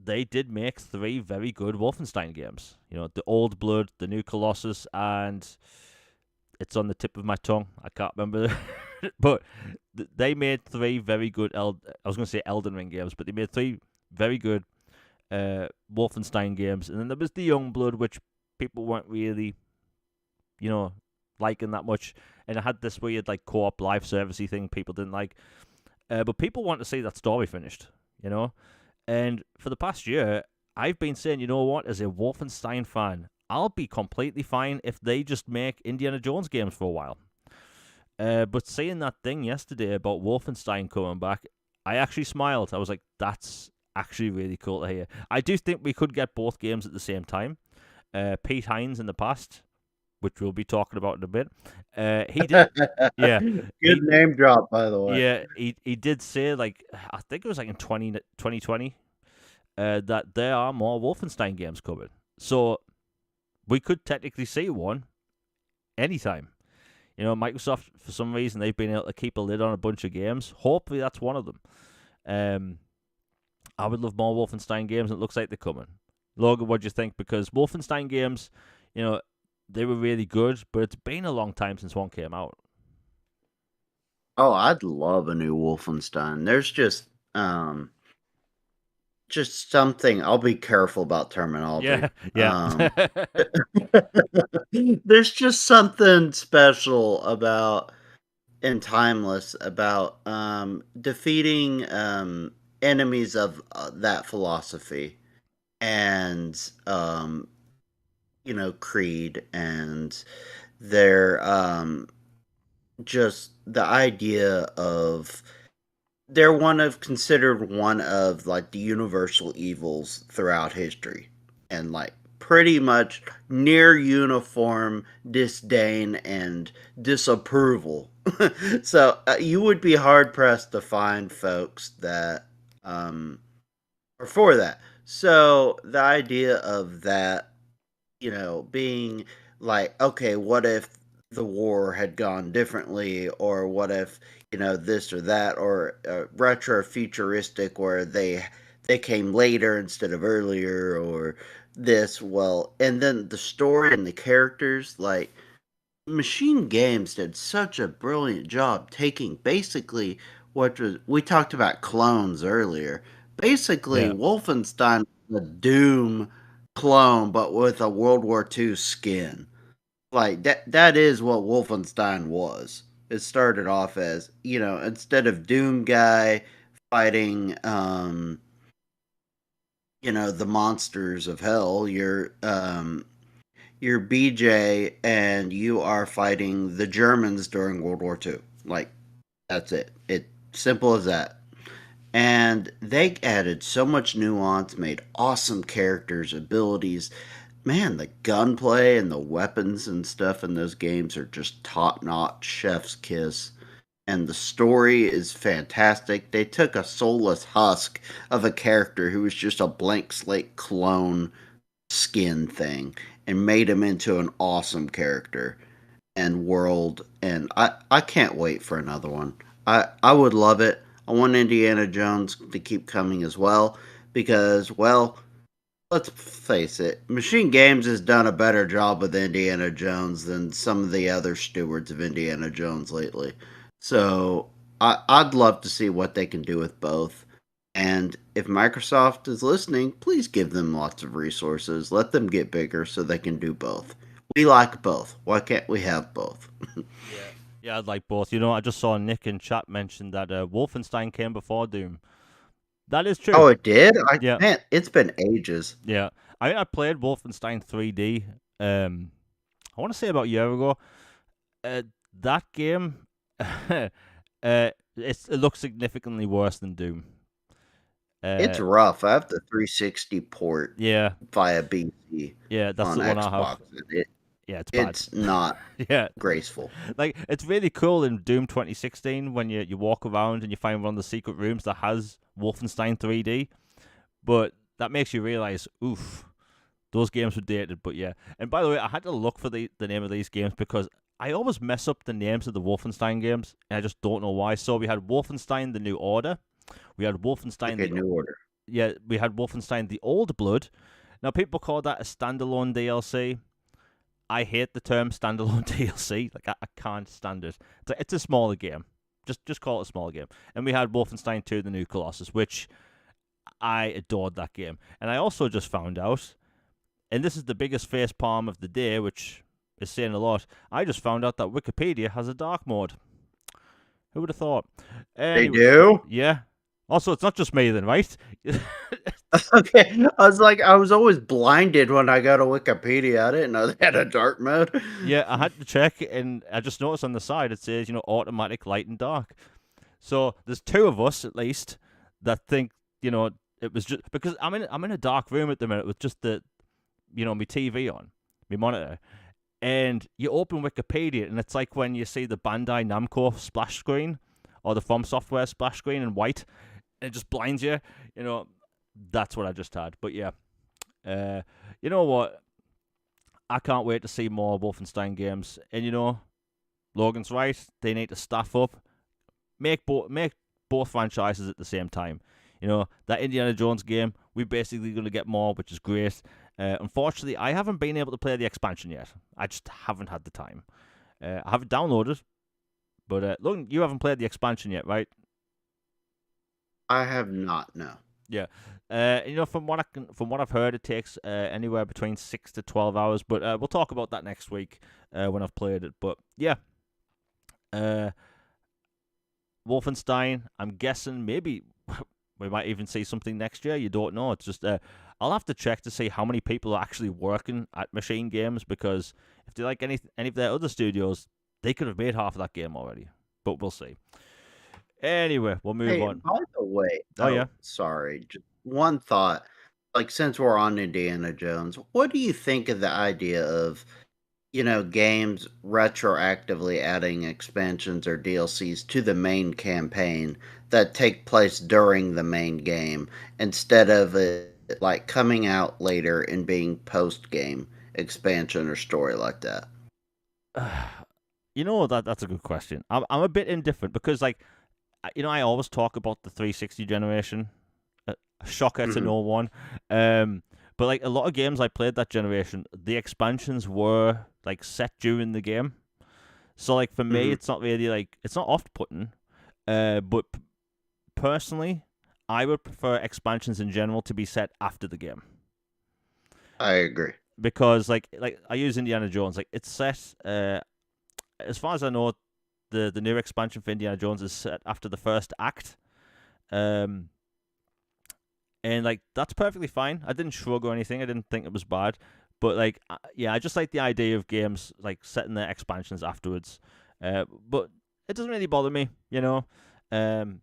they did make 3 very good Wolfenstein games. The Old Blood, the New Colossus, and it's on the tip of my tongue. I can't remember. But they made 3 very good, I was going to say Elden Ring games, but they made 3 very good Wolfenstein games. And then there was the Young Blood, which people weren't really, liking that much. And it had this weird, co-op live servicey thing people didn't like. But people want to see that story finished, And for the past year, I've been saying, you know what, as a Wolfenstein fan, I'll be completely fine if they just make Indiana Jones games for a while. But seeing that thing yesterday about Wolfenstein coming back, I actually smiled. I was like, that's actually really cool to hear. I do think we could get both games at the same time. Pete Hines in the past, which we'll be talking about in a bit, he did, yeah. Good name drop, by the way. Yeah, he did say, I think it was in 2020, that there are more Wolfenstein games coming. So we could technically see one anytime. Microsoft, for some reason, they've been able to keep a lid on a bunch of games. Hopefully that's one of them. I would love more Wolfenstein games, and it looks like they're coming. Logan, what do you think? Because Wolfenstein games, they were really good, but it's been a long time since one came out. Oh, I'd love a new Wolfenstein. There's just something. I'll be careful about terminology. Yeah. There's just something special about and timeless about defeating enemies of that philosophy and creed and their just the idea of they're considered one of the universal evils throughout history, and pretty much near uniform disdain and disapproval. So you would be hard pressed to find folks that are for that. So the idea of that, being okay, what if the war had gone differently, or what if this or that, or retro futuristic where they came later instead of earlier, or this. Well, and then the story and the characters, Machine Games did such a brilliant job taking basically we talked about clones earlier. Basically, Yeah. Wolfenstein, the Doom clone, but with a World War II skin. That is what Wolfenstein was. It started off as, instead of Doom guy fighting the monsters of hell, you're BJ and you are fighting the Germans during World War II. That's it. It's simple as that. And they added so much nuance, made awesome characters, abilities. Man, the gunplay and the weapons and stuff in those games are just top notch, chef's kiss. And the story is fantastic. They took a soulless husk of a character who was just a blank slate clone skin thing and made him into an awesome character and world. And I can't wait for another one. I would love it. I want Indiana Jones to keep coming as well because, well, let's face it, Machine Games has done a better job with Indiana Jones than some of the other stewards of Indiana Jones lately. So I'd love to see what they can do with both. And if Microsoft is listening, please give them lots of resources. Let them get bigger so they can do both. We like both. Why can't we have both? Yeah. Yeah, I'd like both. You know, I just saw Nick in chat mention that Wolfenstein came before Doom. That is true. Oh, it did? Yeah, Man, it's been ages. yeah. I played Wolfenstein 3D. I want to say about a year ago. Uh, that game, it looks significantly worse than Doom. It's rough. I have the 360 port Yeah, via BC yeah, that's on the one I have. Xbox. Yeah, it's bad. It's not Yeah, graceful. like it's really cool in Doom 2016 when you walk around and you find one of the secret rooms that has Wolfenstein 3D, but that makes you realize, oof, those games were dated. But yeah, and by the way, I had to look for the name of these games because I always mess up the names of the Wolfenstein games, and I just don't know why. So we had Wolfenstein: The New Order, we had Wolfenstein Okay, New Order. we had Wolfenstein: The Old Blood. Now people call that a standalone DLC. I hate the term standalone DLC. Like I can't stand it. It's a smaller game. Just call it a smaller game. And we had Wolfenstein 2: The New Colossus, which I adored that game. And I also just found out, and this is the biggest face palm of the day, which is saying a lot. I just found out that Wikipedia has a dark mode. Who would have thought? They Anyway, do? yeah. Also, it's not just me then, right? Okay. I was always blinded when I go to Wikipedia. I didn't know they had a dark mode. Yeah, I had to check, and I just noticed on the side it says, automatic light and dark. So there's two of us at least that think, it was just because I'm in a dark room at the minute with just my TV on, my monitor, and you open Wikipedia and it's like when you see the Bandai Namco splash screen or the From Software splash screen in white, and it just blinds you. That's what I just had. But yeah, you know what? I can't wait to see more Wolfenstein games. And Logan's right. They need to staff up, make both franchises at the same time. That Indiana Jones game, we're basically going to get more, which is great. Unfortunately, I haven't been able to play the expansion yet. I just haven't had the time. I have it downloaded, but Logan, you haven't played the expansion yet, right? I have not, no. Yeah. From what I've heard, it takes anywhere between 6 to 12 hours. But we'll talk about that next week when I've played it. But yeah, Wolfenstein. I'm guessing maybe we might even see something next year. You don't know. It's just I'll have to check to see how many people are actually working at Machine Games, because if they like any of their other studios, they could have made half of that game already. But we'll see. Anyway, we'll move on. By the way, Yeah. Sorry, just one thought. Like, since we're on Indiana Jones, what do you think of the idea of, games retroactively adding expansions or DLCs to the main campaign that take place during the main game instead of it like coming out later and being post-game expansion or story like that? That's a good question. I'm a bit indifferent because I always talk about the 360 generation. Shocker to no one. But like a lot of games I played that generation, the expansions were like set during the game. So like for me, it's not really it's not off-putting. But personally, I would prefer expansions in general to be set after the game. I agree. Because like I use Indiana Jones, it's set. As far as I know, the new expansion for Indiana Jones is set after the first act. And that's perfectly fine. I didn't shrug or anything. I didn't think it was bad. But I just like the idea of games setting their expansions afterwards. But it doesn't really bother me, hell, I'm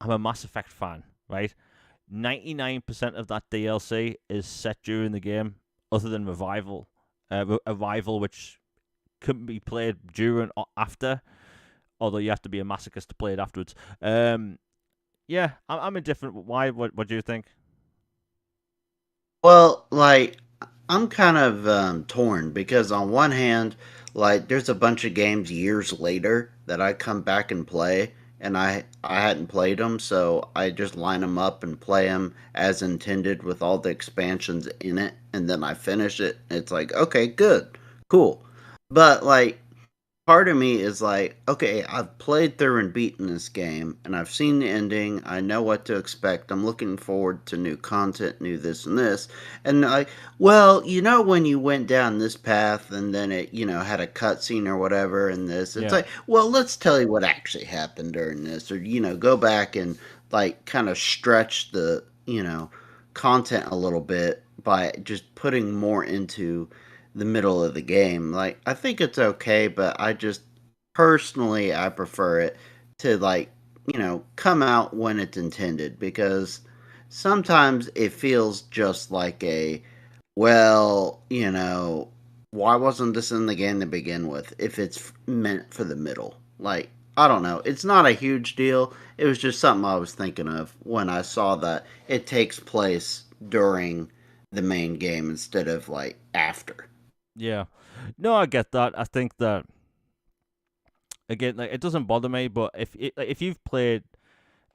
a Mass Effect fan, right? 99% of that DLC is set during the game, other than Revival. Arrival, which couldn't be played during or after, although you have to be a masochist to play it afterwards. Yeah, I'm indifferent. Why? What do you think? Well, I'm kind of torn because on one hand, there's a bunch of games years later that I come back and play, and I hadn't played them, so I just line them up and play them as intended with all the expansions in it, and then I finish it. It's like, okay, good, cool. But like part of me is like, okay, I've played through and beaten this game, and I've seen the ending. I know what to expect. I'm looking forward to new content, new this and this. And well, when you went down this path and then it, had a cutscene or whatever and this, it's Yeah. like, well, let's tell you what actually happened during this, or go back and like kind of stretch the, content a little bit by just putting more into the middle of the game. Like I think it's okay, but I just personally I prefer it to like, come out when it's intended because sometimes it feels just like a well, why wasn't this in the game to begin with if it's meant for the middle? Like I don't know. It's not a huge deal. It was just something I was thinking of when I saw that it takes place during the main game instead of like after. Yeah. No, I get that. I think that again, like it doesn't bother me, but if you've played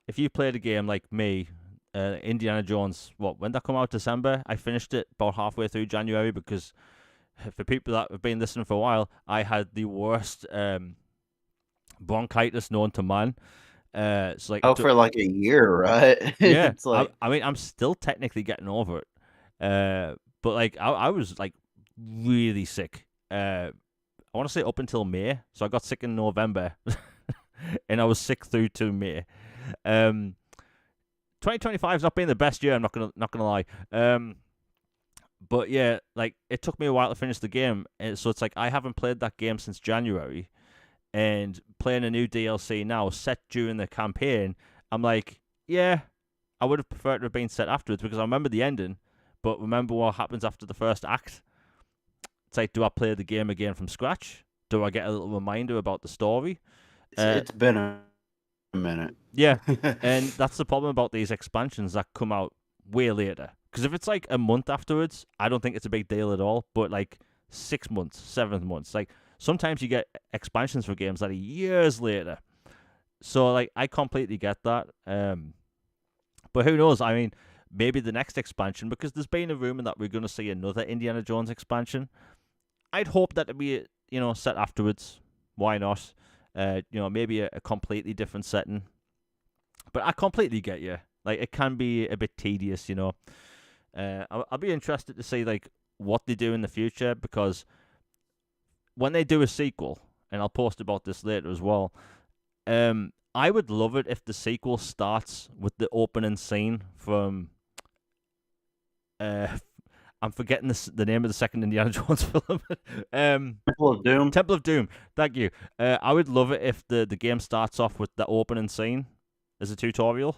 a game like me, Indiana Jones, when did that come out? December. I finished it about halfway through January because for people that have been listening for a while, I had the worst bronchitis known to man. So like, Oh, for like a year, right? yeah, It's like, I mean, I'm still technically getting over it. But like, I was like really sick. I want to say up until May. So I got sick in November, and I was sick through to May. 2025 has not been the best year. I'm not gonna lie. But yeah, like it took me a while to finish the game, and so it's like I haven't played that game since January, and playing a new DLC now set during the campaign. I'm like, yeah, I would have preferred to have been set afterwards because I remember the ending, but remember what happens after the first act. It's like, do I play the game again from scratch? Do I get a little reminder about the story? it's been a minute. Yeah, and that's the problem about these expansions that come out way later. Because if it's like a month afterwards, I don't think it's a big deal at all. But like 6 months, 7 months, like sometimes you get expansions for games that are years later. So like I completely get that. But who knows? I mean, maybe the next expansion, because there's been a rumor that we're going to see another Indiana Jones expansion. I'd hope that to be set afterwards. Why not? Maybe a completely different setting. But I completely get you. Like it can be a bit tedious. I'll be interested to see like what they do in the future because when they do a sequel, and I'll post about this later as well. I would love it if the sequel starts with the opening scene from I'm forgetting the name of the second Indiana Jones film. Temple of Doom. Temple of Doom. Thank you. I would love it if the game starts off with the opening scene as a tutorial.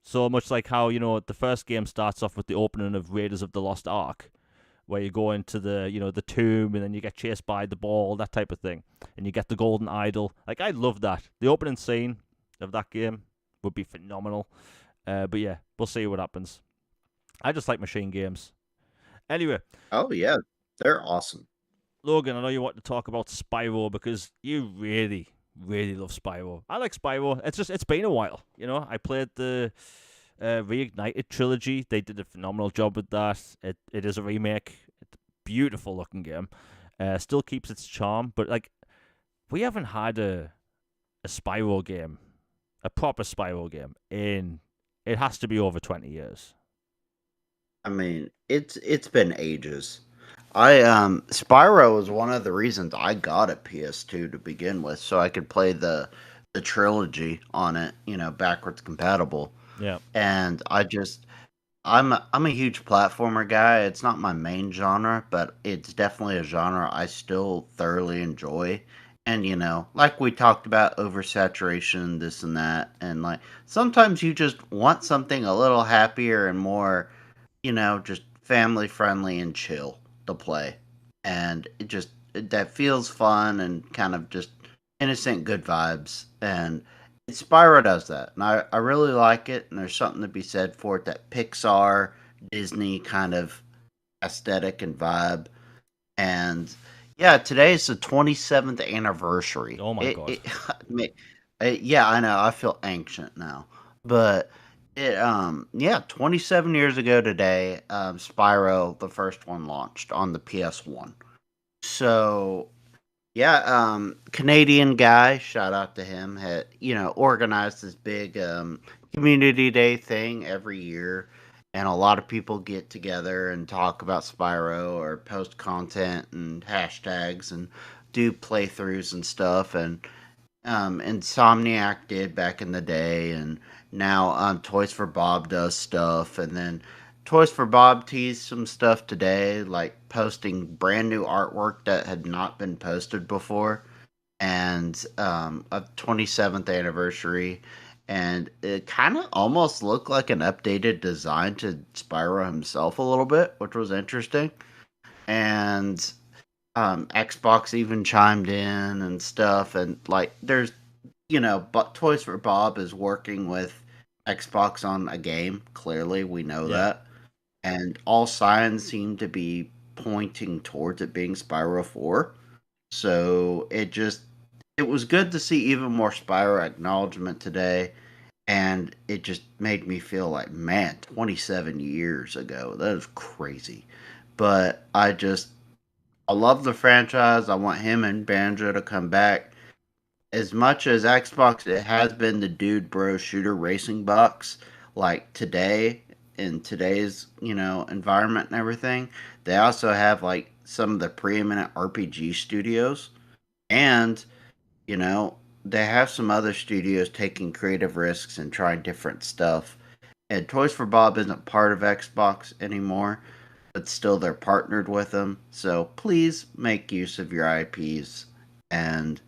So much like how the first game starts off with the opening of Raiders of the Lost Ark, where you go into the the tomb and then you get chased by the ball, that type of thing, and you get the golden idol. Like I love that. The opening scene of that game would be phenomenal. But yeah, we'll see what happens. I just like machine games. Anyway, Oh yeah, they're awesome. Logan, I know you want to talk about Spyro because you really, really love Spyro. I like Spyro. It's been a while. I played the Reignited trilogy. They did a phenomenal job with that. It is a remake. It's a beautiful looking game. Still keeps its charm, but like we haven't had a Spyro game, a proper Spyro game in it has to be over 20 years. I mean, it's been ages. I Spyro was one of the reasons I got a PS2 to begin with, so I could play the trilogy on it, backwards compatible. Yeah. And I'm a huge platformer guy. It's not my main genre, but it's definitely a genre I still thoroughly enjoy. And like we talked about oversaturation, this and that, and like sometimes you just want something a little happier and more, just family friendly and chill to play. And that feels fun and kind of just innocent good vibes. And Spyro does that, and I really like it. And there's something to be said for it, that Pixar, Disney kind of aesthetic and vibe. And yeah, today is the 27th anniversary. Oh my God. Yeah, I know. I feel ancient now, but yeah, 27 years ago today, Spyro, the first one, launched on the PS1. So yeah, Canadian guy, shout out to him, had organized this big community day thing every year, and a lot of people get together and talk about Spyro or post content and hashtags and do playthroughs and stuff. And Insomniac did back in the day, and now Toys for Bob does stuff, and then Toys for Bob teased some stuff today, like posting brand new artwork that had not been posted before, and a 27th anniversary, and it kind of almost looked like an updated design to Spyro himself a little bit, which was interesting, and Xbox even chimed in and stuff, and like there's but Toys for Bob is working with Xbox on a game. Clearly, we know Yeah. that, and all signs seem to be pointing towards it being Spyro 4. So it was good to see even more Spyro acknowledgement today, and it just made me feel like, man, 27 years ago, that is crazy. But I love the franchise. I want him and Banjo to come back. As much as Xbox, it has been the dude bro shooter racing box. Like today, in today's environment and everything, they also have like some of the preeminent RPG studios, and you know they have some other studios taking creative risks and trying different stuff. And Toys for Bob isn't part of Xbox anymore, but still they're partnered with them. So please make use of your IPs and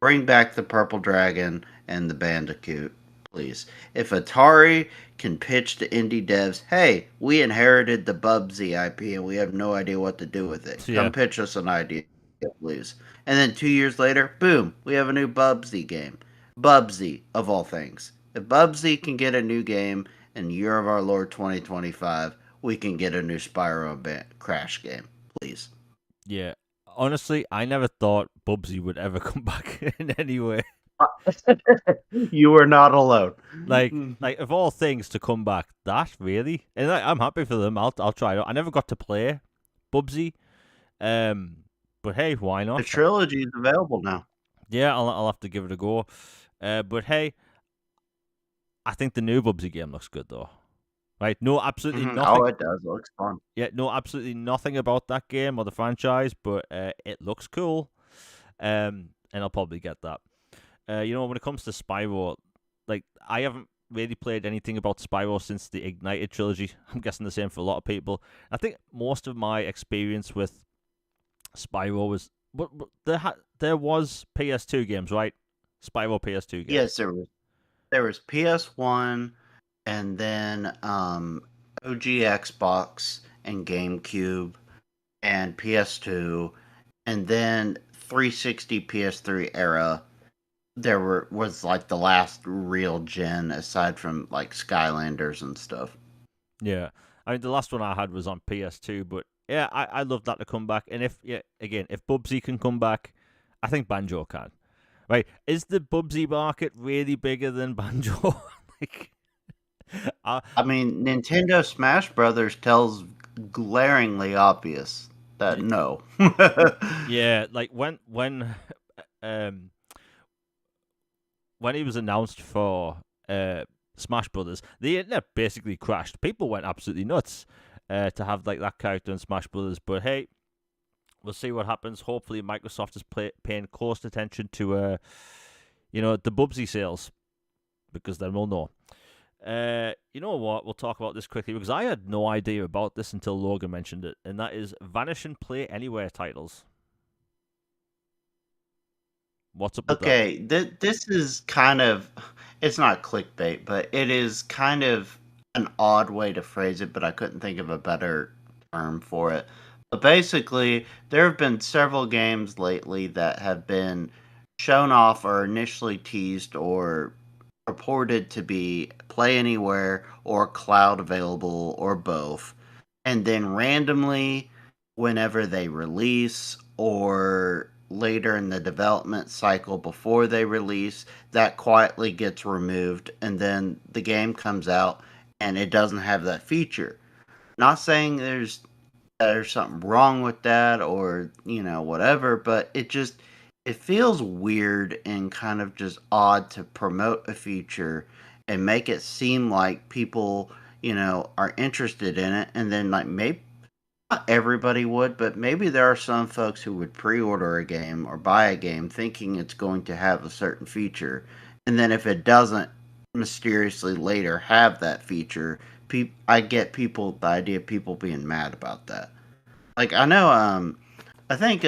bring back the Purple Dragon and the Bandicoot, please. If Atari can pitch to indie devs, hey, we inherited the Bubsy IP and we have no idea what to do with it. Yeah. Come pitch us an idea, please. And then 2 years later, boom, we have a new Bubsy game. Bubsy, of all things. If Bubsy can get a new game in Year of Our Lord 2025, we can get a new Spyro Crash game, please. Yeah. Honestly, I never thought Bubsy would ever come back in any way. You are not alone. Like of all things to come back, that really, and I'm happy for them. I'll try it out. I never got to play Bubsy, but hey, why The not? trilogy is available now. Yeah, I'll have to give it a go. But hey, I think the new Bubsy game looks good though. Right? No, absolutely nothing. Oh, it does. It looks fun. Yeah, no, absolutely nothing about that game or the franchise, but it looks cool. And I'll probably get that. When it comes to Spyro, like I haven't really played anything about Spyro since the Ignited trilogy. I'm guessing the same for a lot of people. I think most of my experience with Spyro was, but there was PS2 games, right? Spyro PS2 games. Yes, there was PS1, and then OG Xbox and GameCube and PS2, and then 360 PS3 era. Was like the last real gen aside from like Skylanders and stuff. Yeah, I mean the last one I had was on PS2, but yeah, I love that to come back. And if Bubsy can come back, I think Banjo can. Right? Is the Bubsy market really bigger than Banjo? like, I mean, Nintendo Smash Brothers tells glaringly obvious that no. yeah, like um when he was announced for Smash Brothers, the internet basically crashed. People went absolutely nuts to have like that character in Smash Brothers. But hey, we'll see what happens. Hopefully, Microsoft is paying close attention to the Bubsy sales, because then we'll know. You know what? We'll talk about this quickly because I had no idea about this until Logan mentioned it, and that is Vanishing Play Anywhere titles. What's up with that? Okay, this is kind of, it's not clickbait, but it is kind of an odd way to phrase it, but I couldn't think of a better term for it. But basically, there have been several games lately that have been shown off or initially teased or purported to be Play Anywhere or cloud available or both. And then randomly, whenever they release or later in the development cycle before they release, that quietly gets removed, and then the game comes out and it doesn't have that feature. Not saying there's something wrong with that or whatever, but it feels weird and kind of just odd to promote a feature and make it seem like people are interested in it, and then like maybe not everybody would, but maybe there are some folks who would pre-order a game or buy a game thinking it's going to have a certain feature, and then if it doesn't mysteriously later have that feature, I get the idea of people being mad about that. Like I know, I think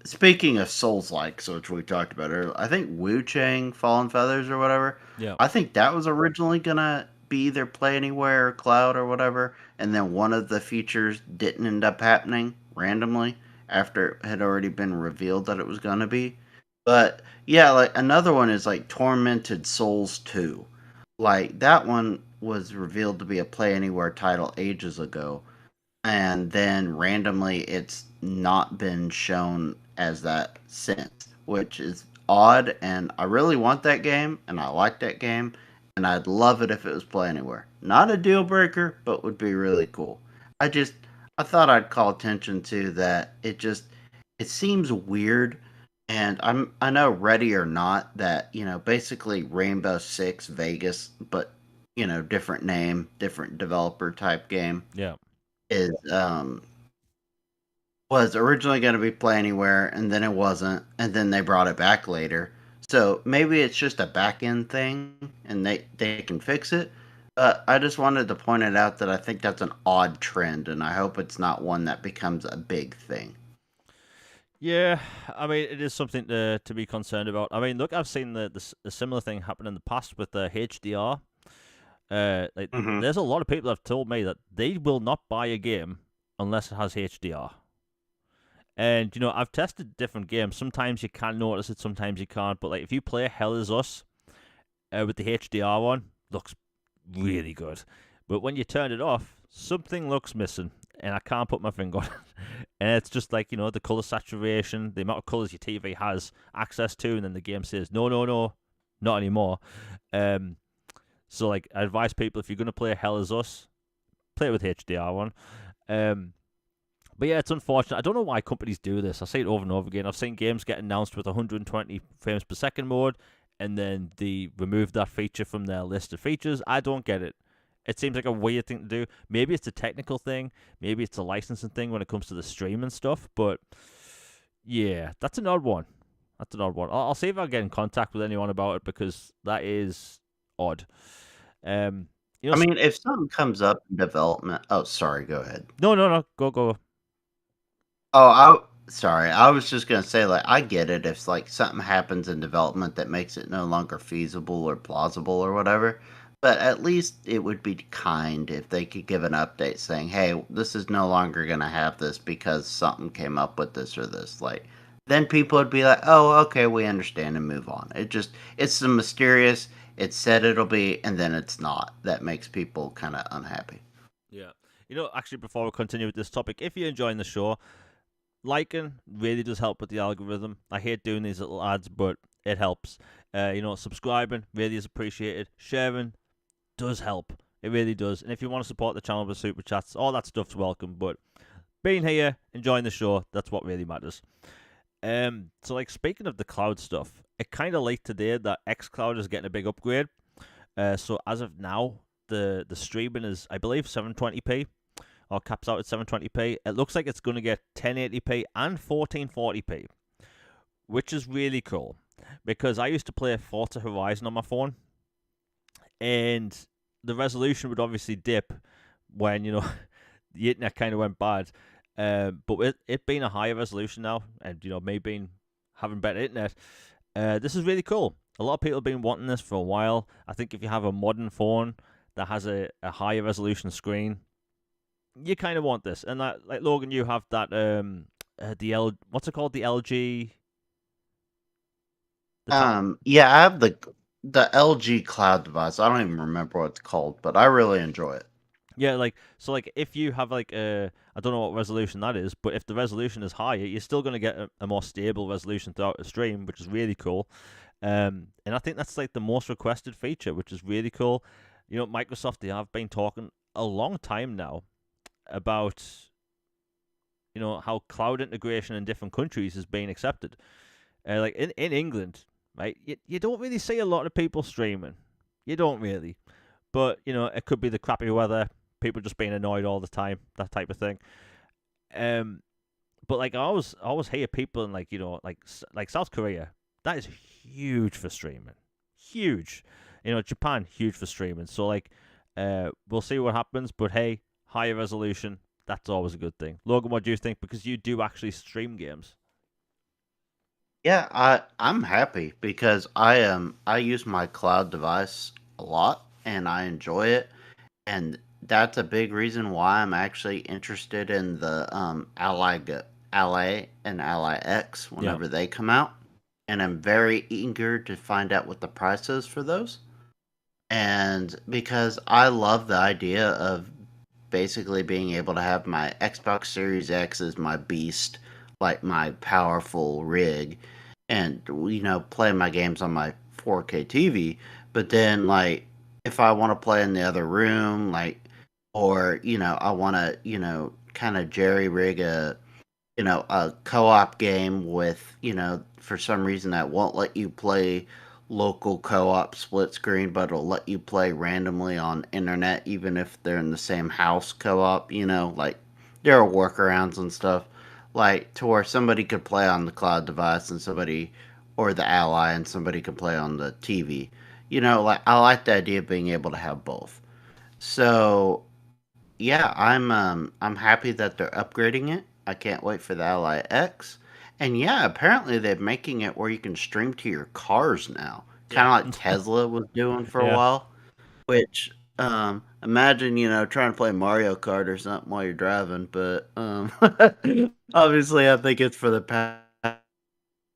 speaking of Souls-like, which we talked about earlier, I think Wu Chang Fallen Feathers or whatever. Yeah. I think that was originally gonna be either Play Anywhere or Cloud or whatever, and then one of the features didn't end up happening randomly after it had already been revealed that it was gonna be. But yeah, like another one is like Tormented Souls 2. Like that one was revealed to be a Play Anywhere title ages ago, and then randomly it's not been shown as that since, which is odd. And I really want that game, and I like that game, and I'd love it if it was Play Anywhere. Not a deal breaker, but would be really cool. I just I thought I'd call attention to that. It seems weird, and I know Ready or Not that basically Rainbow Six Vegas, but different name, different developer type game Yeah. is was originally going to be Play Anywhere, and then it wasn't, and then they brought it back later. So maybe it's just a back end thing, and they can fix it. But I just wanted to point it out that I think that's an odd trend, and I hope it's not one that becomes a big thing. Yeah, I mean, it is something to be concerned about. I mean, look, I've seen the similar thing happen in the past with the HDR. Like, Hmm. there's a lot of people that have told me that they will not buy a game unless it has HDR. And I've tested different games. Sometimes you can notice it, sometimes you can't. But like, if you play Hell Is Us with the HDR one, looks really good. But when you turn it off, something looks missing, and I can't put my finger on it. And it's just like the color saturation, the amount of colors your TV has access to, and then the game says no, no, no, not anymore. Um, so like, I advise people, if you're gonna play Hell Is Us, play it with HDR one. Um, but yeah, it's unfortunate. I don't know why companies do this. I say it over and over again. I've seen games get announced with 120 frames per second mode, and then they remove that feature from their list of features. I don't get it. It seems like a weird thing to do. Maybe it's a technical thing. Maybe it's a licensing thing when it comes to the streaming stuff. But yeah, that's an odd one. That's an odd one. I'll see if I can get in contact with anyone about it, because that is odd. Um, I mean, if something comes up in development, oh, sorry, go ahead. no, no, no, go. Oh, I sorry. I was just gonna say, like, I get it if like something happens in development that makes it no longer feasible or plausible or whatever. But at least it would be kind if they could give an update saying, "Hey, this is no longer gonna have this because something came up with this or this." Like, then people would be like, "Oh, okay, we understand," and move on. It's the mysterious. It said it'll be, and then it's not. That makes people kind of unhappy. Yeah. Actually, before we continue with this topic, if you're enjoying the show, liking really does help with the algorithm. I hate doing these little ads, but it helps. Subscribing really is appreciated. Sharing does help. It really does. And if you want to support the channel with super chats, all that stuff's welcome. But being here, enjoying the show, that's what really matters. So like, speaking of the cloud stuff, it kind of leaked today that xCloud is getting a big upgrade. So as of now, the streaming is, I believe, 720p, or caps out at 720p. It looks like it's going to get 1080p and 1440p, which is really cool, because I used to play Forza Horizon on my phone, and the resolution would obviously dip when the internet kind of went bad. But with it being a higher resolution now, and me being having better internet, this is really cool. A lot of people have been wanting this for a while. I think if you have a modern phone that has a higher resolution screen, you kind of want this. And that, like Logan, you have that what's it called, the LG, the Yeah, I have the LG Cloud device. I don't even remember what it's called, but I really enjoy it. Yeah, like so, like if you have like I don't know what resolution that is, but if the resolution is higher, you're still going to get a more stable resolution throughout the stream, which is really cool. And I think that's like the most requested feature, which is really cool. You know, Microsoft, they have been talking a long time now about, you know, how cloud integration in different countries is being accepted. Like in England, right? You don't really see a lot of people streaming. You don't really. But, you know, it could be the crappy weather, people just being annoyed all the time, that type of thing. Um, but like I always hear people in like, you know, like South Korea, that is huge for streaming. Huge. You know, Japan, huge for streaming. So like we'll see what happens, but hey, higher resolution, that's always a good thing. Logan, what do you think? Because you do actually stream games. Yeah, I'm happy because I use my cloud device a lot and I enjoy it, and that's a big reason why I'm actually interested in the Ally and Ally X Yeah. whenever they come out, and I'm very eager to find out what the price is for those. And because I love the idea of basically being able to have my Xbox Series X as my beast, like my powerful rig, and play my games on my 4K TV. But then, like, if I want to play in the other room, like, or I want to, kind of jerry rig a co-op game with, for some reason that won't let you play local co-op split screen, but it'll let you play randomly on internet even if they're in the same house co-op, like there are workarounds and stuff, like to where somebody could play on the cloud device and somebody, or the ally, and somebody could play on the TV. Like I like the idea of being able to have both. So yeah, I'm happy that they're upgrading it. I can't wait for the Ally X. And yeah, apparently they're making it where you can stream to your cars now. Kind Yeah. of like Tesla was doing for a Yeah. while, which imagine, trying to play Mario Kart or something while you're driving, but obviously I think it's for the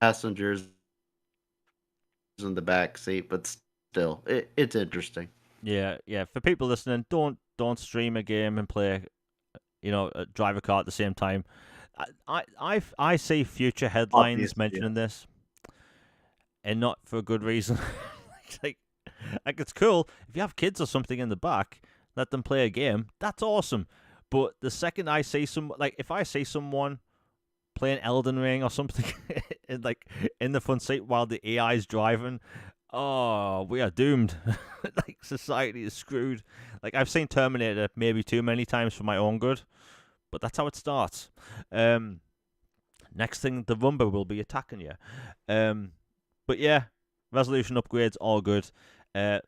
passengers in the back seat, but still it's interesting. Yeah, yeah. For people listening, don't stream a game and play, you know, drive a car at the same time. I see future headlines Obviously, yeah. mentioning this, and not for a good reason. like, like it's cool if you have kids or something in the back, let them play a game. That's awesome. But the second I see like if I see someone playing Elden Ring or something, in, like in the front seat while the AI is driving, oh, we are doomed. Like society is screwed. Like I've seen Terminator maybe too many times for my own good, but that's how it starts. Um, Next thing, the Rumba will be attacking you. But yeah, resolution upgrades, all good. I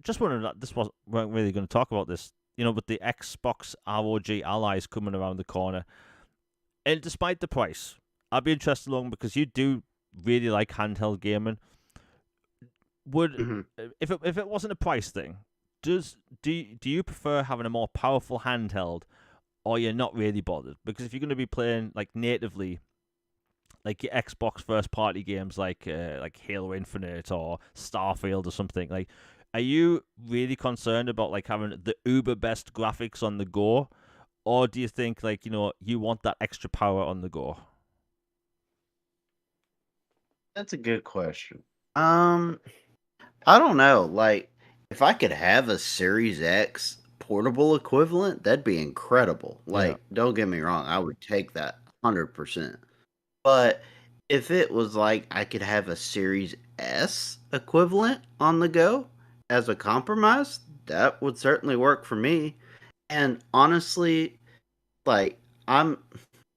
just wanted to, this was weren't really going to talk about this. You know, with the Xbox ROG Allies coming around the corner, and despite the price, I'd be interested along because you do really like handheld gaming. Would Mhm. if it wasn't a price thing, do you prefer having a more powerful handheld, or you're not really bothered? Because if you're going to be playing like natively, like your Xbox first party games like Halo Infinite or Starfield or something, like are you really concerned about like having the uber best graphics on the go, or do you think like you want that extra power on the go? That's a good question. Um, I don't know. Like, if I could have a Series X portable equivalent, that'd be incredible. Yeah. Like, don't get me wrong, I would take that 100%. But if it was like I could have a Series S equivalent on the go as a compromise, that would certainly work for me. And honestly, like I'm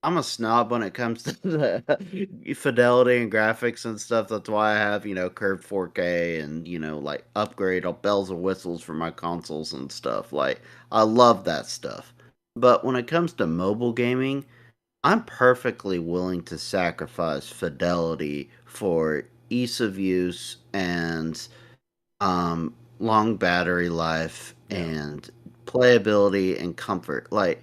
I'm a snob when it comes to the fidelity and graphics and stuff. That's why I have, curved 4K and, like upgrade all bells and whistles for my consoles and stuff. Like I love that stuff. But when it comes to mobile gaming, I'm perfectly willing to sacrifice fidelity for ease of use and long battery life Yeah. and playability and comfort. Like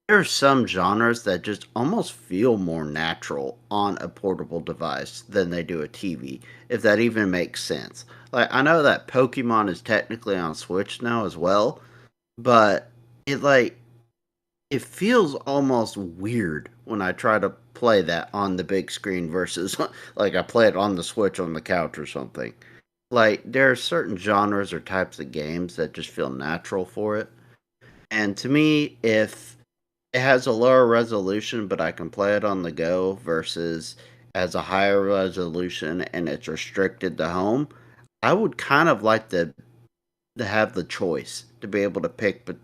there are some genres that just almost feel more natural on a portable device than they do a TV, if that even makes sense. Like I know that Pokemon is technically on Switch now as well, but it like it feels almost weird when I try to play that on the big screen versus like I play it on the Switch on the couch or something. Like there are certain genres or types of games that just feel natural for it. And to me, if it has a lower resolution but I can play it on the go versus as a higher resolution and it's restricted to home, I would kind of like to have the choice to be able to pick, but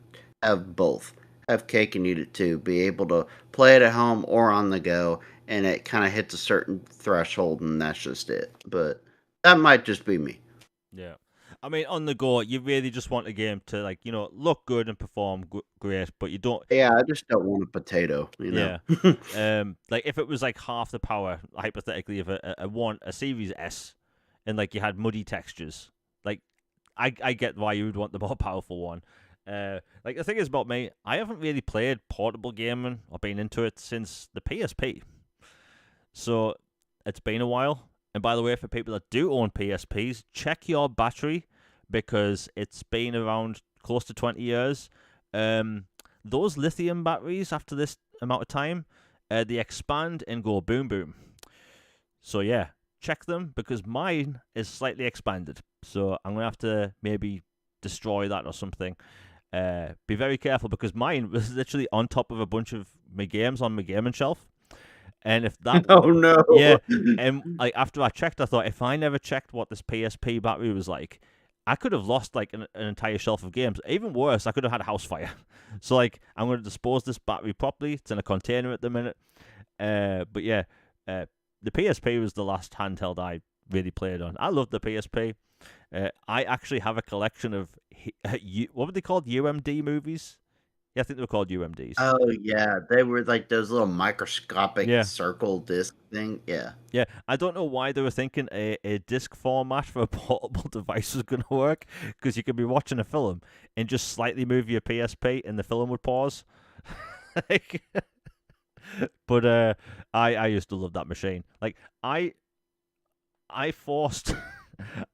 have both, have cake and eat it too. Be able to play it at home or on the go, and it kind of hits a certain threshold, and that's just it. But that might just be me. Yeah. I mean, on the go, you really just want a game to, like, look good and perform great, but you don't. Yeah, I just don't want a potato, you know. Yeah. Like if it was like half the power, hypothetically, of a Series S, and like you had muddy textures, like I get why you would want the more powerful one. Like the thing is about me, I haven't really played portable gaming or been into it since the PSP, so it's been a while. And by the way, for people that do own PSPs, check your battery because it's been around close to 20 years. Those lithium batteries, after this amount of time, they expand and go boom boom. So yeah, check them because mine is slightly expanded. So I'm gonna have to maybe destroy that or something. Be very careful because mine was literally on top of a bunch of my games on my gaming shelf. And if that, Oh no. yeah, and like after I checked, I thought if I never checked what this PSP battery was like, I could have lost like an entire shelf of games. Even worse, I could have had a house fire. So like, I'm going to dispose this battery properly. It's in a container at the minute. But yeah, the PSP was the last handheld I really played on. I loved the PSP. I actually have a collection of what were they called? UMD movies. Yeah, I think they were called UMDs. Oh yeah, they were like those little microscopic Yeah. circle disc thing. Yeah. Yeah, I don't know why they were thinking a disc format for a portable device was going to work, because you could be watching a film and just slightly move your PSP and the film would pause. Like, but I used to love that machine. Like I forced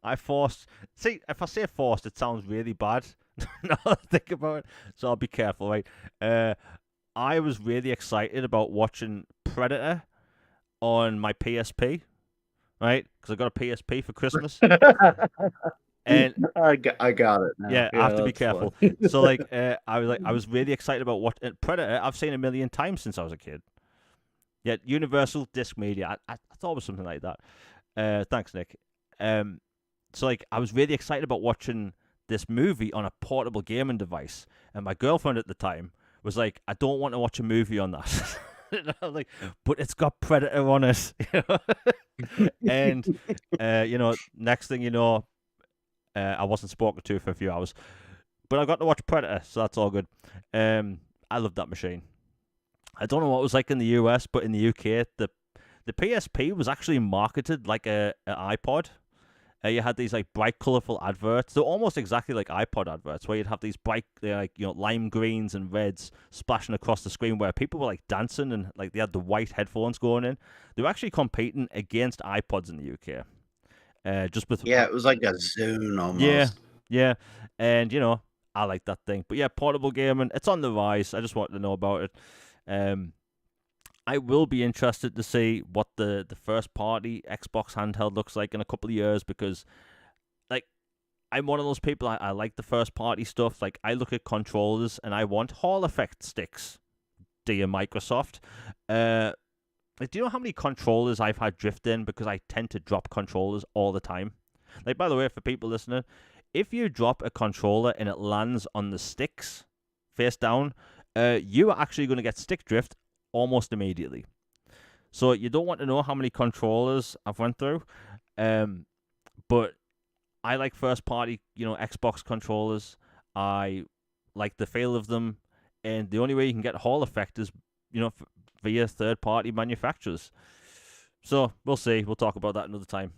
I forced. See, if I say forced, it sounds really bad. Now that I think about it, so I'll be careful, right? I was really excited about watching Predator on my PSP, right? Because I got a PSP for Christmas, and I got it now. yeah, I have to be that's careful. fun. So like, I was really excited about what Predator. I've seen a million times since I was a kid. Yeah, Universal Disc Media. I thought it was something like that. Thanks, Nick. So like, I was really excited about watching this movie on a portable gaming device, and my girlfriend at the time was like, "I don't want to watch a movie on that." And I was like, "But it's got Predator on it," and next thing you know, I wasn't spoken to for a few hours, but I got to watch Predator, so that's all good. I love that machine. I don't know what it was like in the US, but in the UK, the PSP was actually marketed like a iPod. You had these like bright, colorful adverts. They're almost exactly like iPod adverts, where you'd have these bright, like lime greens and reds splashing across the screen, where people were like dancing and like they had the white headphones going in. They were actually competing against iPods in the UK. Just with Yeah, it was like a Zune yeah, almost. yeah, and I like that thing. But yeah, portable gaming, it's on the rise. I just wanted to know about it. I will be interested to see what the first party Xbox handheld looks like in a couple of years, because like I'm one of those people, I like the first party stuff. Like I look at controllers and I want Hall effect sticks, dear Microsoft. Like, do you know how many controllers I've had drift in because I tend to drop controllers all the time? Like, by the way, for people listening, if you drop a controller and it lands on the sticks face down, you are actually going to get stick drift almost immediately. So you don't want to know how many controllers I've went through. But I like first party, Xbox controllers. I like the feel of them, and the only way you can get Hall effect is, via third party manufacturers. So we'll see. We'll talk about that another time.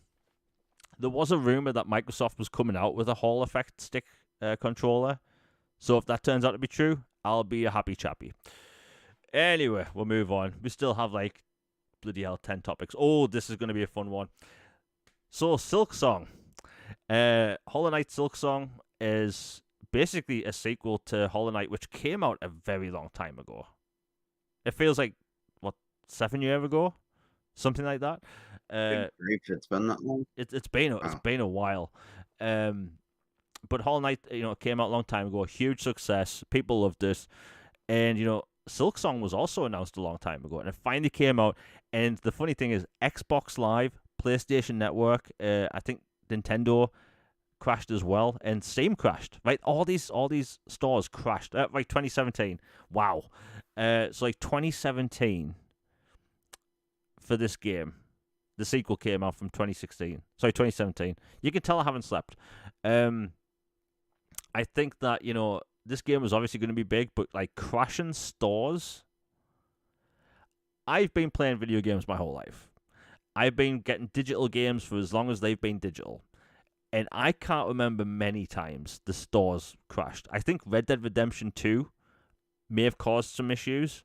There was a rumor that Microsoft was coming out with a Hall effect stick controller. So if that turns out to be true, I'll be a happy chappy. Anyway, we'll move on. We still have like bloody hell 10 topics. Oh, this is going to be a fun one. So Silksong. Hollow Knight Silksong is basically a sequel to Hollow Knight, which came out a very long time ago. It feels like, what, 7 years ago? Something like that. Good grief, it's been that long. It's been a while. But Hollow Knight, came out a long time ago. Huge success. People loved it. And, Silksong was also announced a long time ago. And it finally came out. And the funny thing is, Xbox Live, PlayStation Network, I think Nintendo crashed as well. And Steam crashed. Right? All these stores crashed. Right, 2017. Wow. So, like, 2017 for this game. The sequel came out from 2017. You can tell I haven't slept. I think that, this game was obviously going to be big, but like crashing stores. I've been playing video games my whole life. I've been getting digital games for as long as they've been digital. And I can't remember many times the stores crashed. I think Red Dead Redemption 2 may have caused some issues.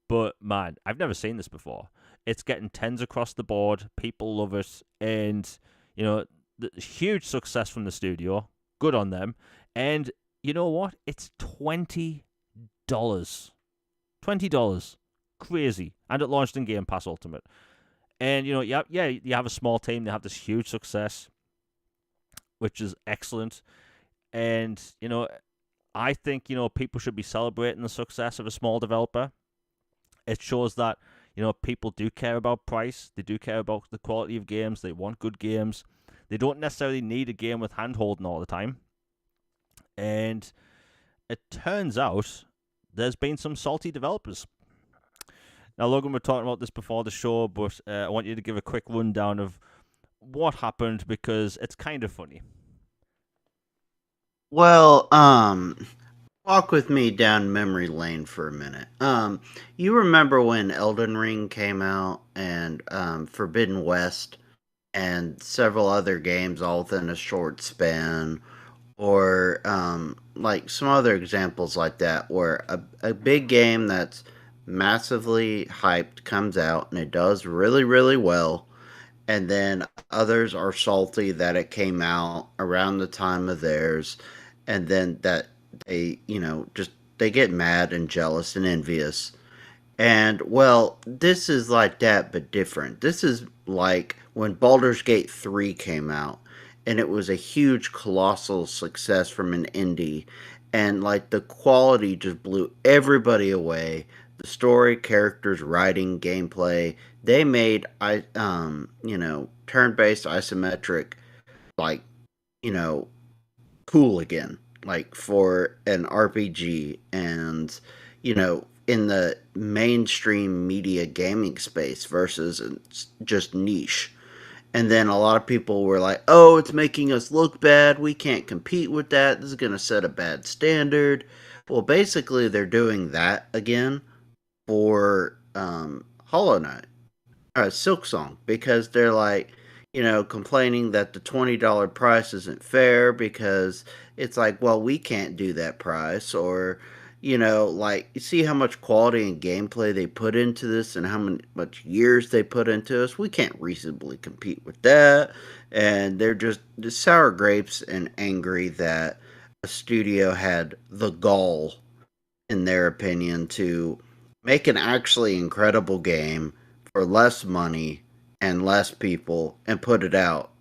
But man, I've never seen this before. It's getting tens across the board. People love it. And, the huge success from the studio. Good on them. And you know what? It's $20. $20. Crazy. And it launched in Game Pass Ultimate. And, you have a small team. They have this huge success, which is excellent. And, I think, people should be celebrating the success of a small developer. It shows that, people do care about price. They do care about the quality of games. They want good games. They don't necessarily need a game with hand-holding all the time. And it turns out there's been some salty developers. Now, Logan, we're talking about this before the show, but I want you to give a quick rundown of what happened because it's kind of funny. Well, walk with me down memory lane for a minute. You remember when Elden Ring came out and Forbidden West and several other games all within a short span, or like some other examples like that, where a big game that's massively hyped comes out and it does really, really well, and then others are salty that it came out around the time of theirs, and then that they, they get mad and jealous and envious. And, well, this is like that, but different. This is like when Baldur's Gate 3 came out, and it was a huge, colossal success from an indie, and, like, the quality just blew everybody away. The story, characters, writing, gameplay, they made, turn-based isometric, like, cool again, like, for an RPG, and, in the mainstream media gaming space versus just niche. And then a lot of people were like, oh, it's making us look bad. We can't compete with that. This is going to set a bad standard. Well, basically, they're doing that again for Hollow Knight, Silksong, because they're like, complaining that the $20 price isn't fair because it's like, well, we can't do that price, or like, you see how much quality and gameplay they put into this and how much years they put into us. We can't reasonably compete with that. And they're just sour grapes and angry that a studio had the gall, in their opinion, to make an actually incredible game for less money and less people and put it out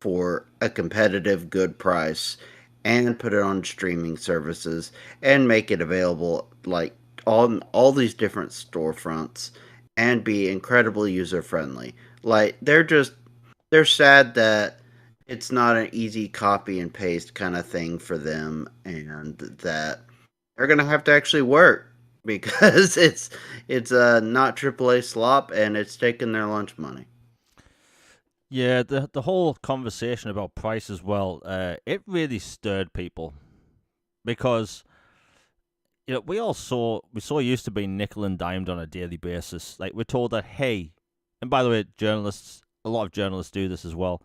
for a competitive, good price, and put it on streaming services and make it available like on all these different storefronts and be incredibly user friendly. Like, they're sad that it's not an easy copy and paste kind of thing for them, and that they're gonna have to actually work because it's not AAA slop and it's taking their lunch money. Yeah, the whole conversation about price as well, it really stirred people because we're so used to being nickel and dimed on a daily basis. Like, we're told that, hey, and by the way, a lot of journalists do this as well.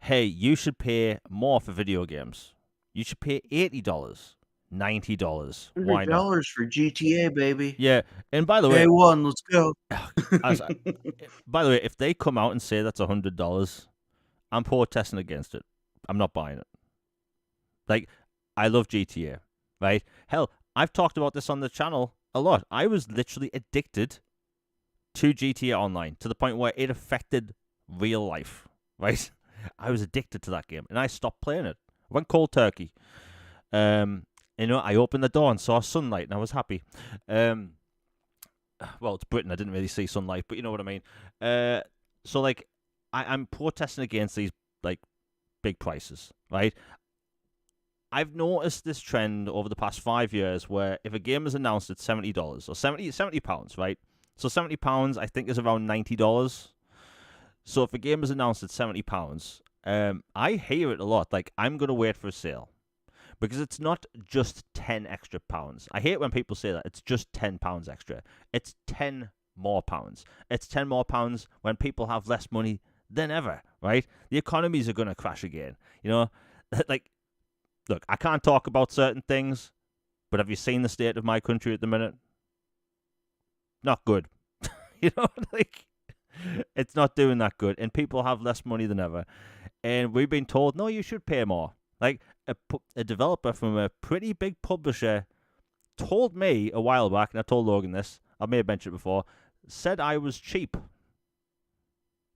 Hey, you should pay more for video games. You should pay $80, $90. Why not? $100 for GTA, baby. Yeah, and by the way, Day one, let's go. By the way, if they come out and say that's $100, I'm protesting against it. I'm not buying it. Like, I love GTA, right? Hell, I've talked about this on the channel a lot. I was literally addicted to GTA Online to the point where it affected real life, right? I was addicted to that game, and I stopped playing it. I went cold turkey. I opened the door and saw sunlight, and I was happy. Well, it's Britain. I didn't really see sunlight, but you know what I mean. So like, I'm protesting against these like big prices, right? I've noticed this trend over the past 5 years where if a game is announced at $70 or 70 pounds, right? So £70 I think is around $90. So if a game is announced at £70, I hear it a lot. Like, I'm gonna wait for a sale. Because it's not just 10 extra pounds. I hate when people say that. It's just £10 extra. It's 10 more pounds. It's 10 more pounds when people have less money than ever, right? The economies are going to crash again. You know, like, look, I can't talk about certain things, but have you seen the state of my country at the minute? Not good. You know, like, it's not doing that good. And people have less money than ever. And we've been told, no, you should pay more. Like, a developer from a pretty big publisher told me a while back, and I told Logan this, I may have mentioned it before, said I was cheap.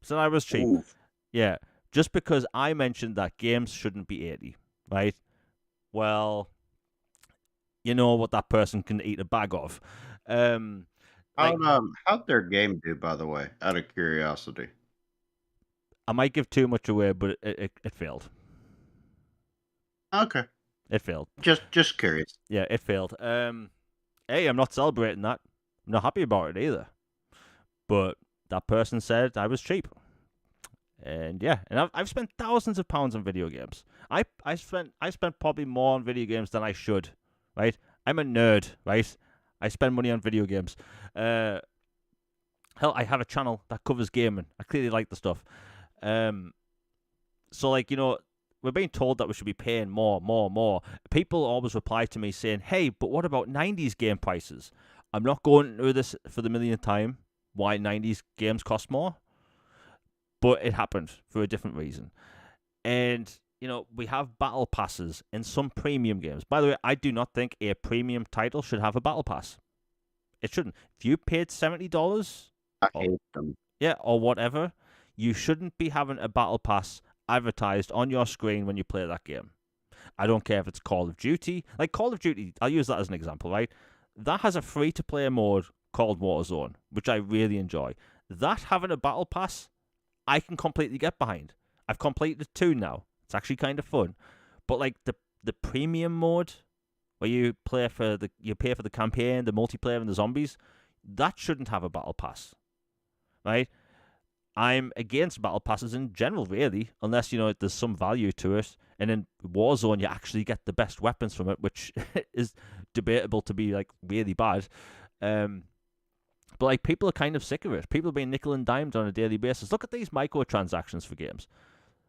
Said I was cheap. Ooh. Yeah, just because I mentioned that games shouldn't be 80, right? Well, you know what that person can eat a bag of. How'd their game do, by the way? Out of curiosity. I might give too much away, but it failed. Okay. It failed. Just curious. Yeah, it failed. Hey, I'm not celebrating that. I'm not happy about it either. But that person said I was cheap. And yeah, and I've spent thousands of pounds on video games. I spent probably more on video games than I should, right? I'm a nerd, right? I spend money on video games. Hell, I have a channel that covers gaming. I clearly like the stuff. So like, you know, we're being told that we should be paying more. People always reply to me saying, hey, but what about 90s game prices? I'm not going into this for the millionth time, why 90s games cost more. But it happened for a different reason. And, you know, we have battle passes in some premium games. By the way, I do not think a premium title should have a battle pass. It shouldn't. If you paid $70... I hate them. Yeah, or whatever, you shouldn't be having a battle pass advertised on your screen when you play that game. I don't care if it's Call of Duty. Like Call of Duty, I'll use that as an example, right? That has a free-to-play mode called Warzone, which I really enjoy. That having a battle pass, I can completely get behind. I've completed 2 now. It's actually kind of fun. But like the premium mode, where you pay for the campaign, the multiplayer, and the zombies, that shouldn't have a battle pass, right? I'm against battle passes in general, really, unless, you know, there's some value to it. And in Warzone, you actually get the best weapons from it, which is debatable to be, like, really bad. But, like, people are kind of sick of it. People are being nickel and dimed on a daily basis. Look at these microtransactions for games,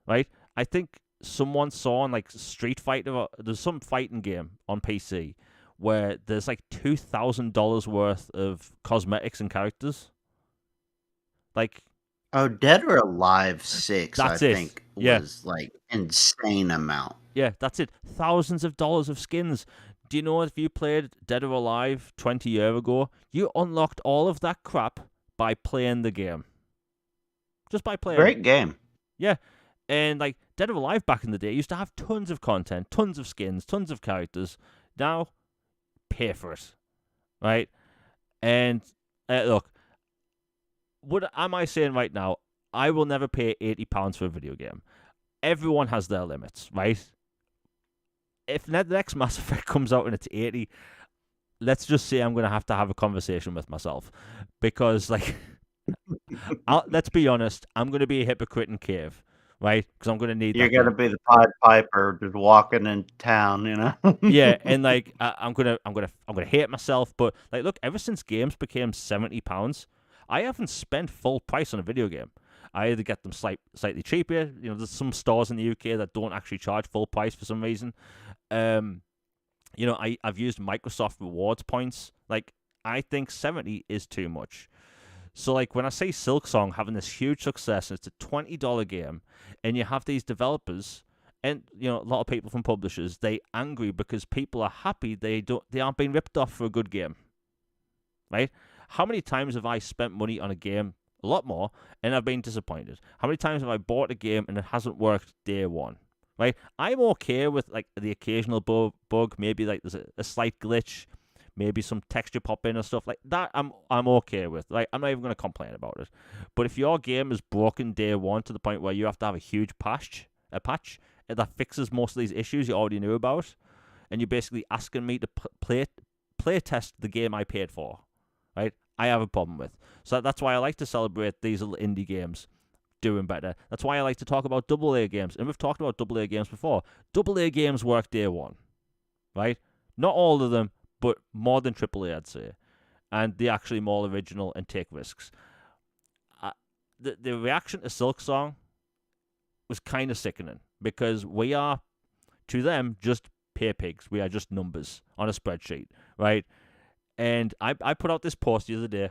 right? I think someone saw on, like, Street Fighter, there's some fighting game on PC where there's, like, $2,000 worth of cosmetics and characters. Like... Oh, Dead or Alive 6, That's I it. think, Yeah. was like insane amount. Yeah, that's it. Thousands of dollars of skins. Do you know if you played Dead or Alive 20 years ago, you unlocked all of that crap by playing the game. Just by playing. Great game. Yeah. And like Dead or Alive back in the day used to have tons of content, tons of skins, tons of characters. Now, pay for it. Right? And look, what am I saying right now? I will never pay £80 for a video game. Everyone has their limits, right? If the next Mass Effect comes out and it's 80, let's just say I'm going to have a conversation with myself. Because, like, let's be honest, I'm going to be a hypocrite in cave, right? Because I'm going to need You're going to be the Pied Piper just walking in town, you know? Yeah, and, like, I'm gonna hate myself. But, like, look, ever since games became £70, I haven't spent full price on a video game. I either get them slightly cheaper. You know, there's some stores in the UK that don't actually charge full price for some reason. You know, I've used Microsoft rewards points. Like, I think 70 is too much. So, like, when I say Silksong having this huge success, and it's a $20 game, and you have these developers, And a lot of people from publishers, they angry because people are happy they aren't being ripped off for a good game, right? How many times have I spent money on a game? A lot more, and I've been disappointed. How many times have I bought a game and it hasn't worked day one? Right? I'm okay with like the occasional bug, maybe like there's a slight glitch, maybe some texture pop in or stuff like that. I'm okay with. Like, I'm not even going to complain about it. But if your game is broken day one to the point where you have to have a huge patch that fixes most of these issues you already knew about, and you're basically asking me to play test the game I paid for, right? I have a problem with. So that's why I like to celebrate these little indie games doing better. That's why I like to talk about AA games. And we've talked about AA games before. AA games work day one, right? Not all of them, but more than AAA, I'd say. And they're actually more original and take risks. The reaction to Silksong was kind of sickening because we are, to them, just pay pigs. We are just numbers on a spreadsheet, right? And I put out this post the other day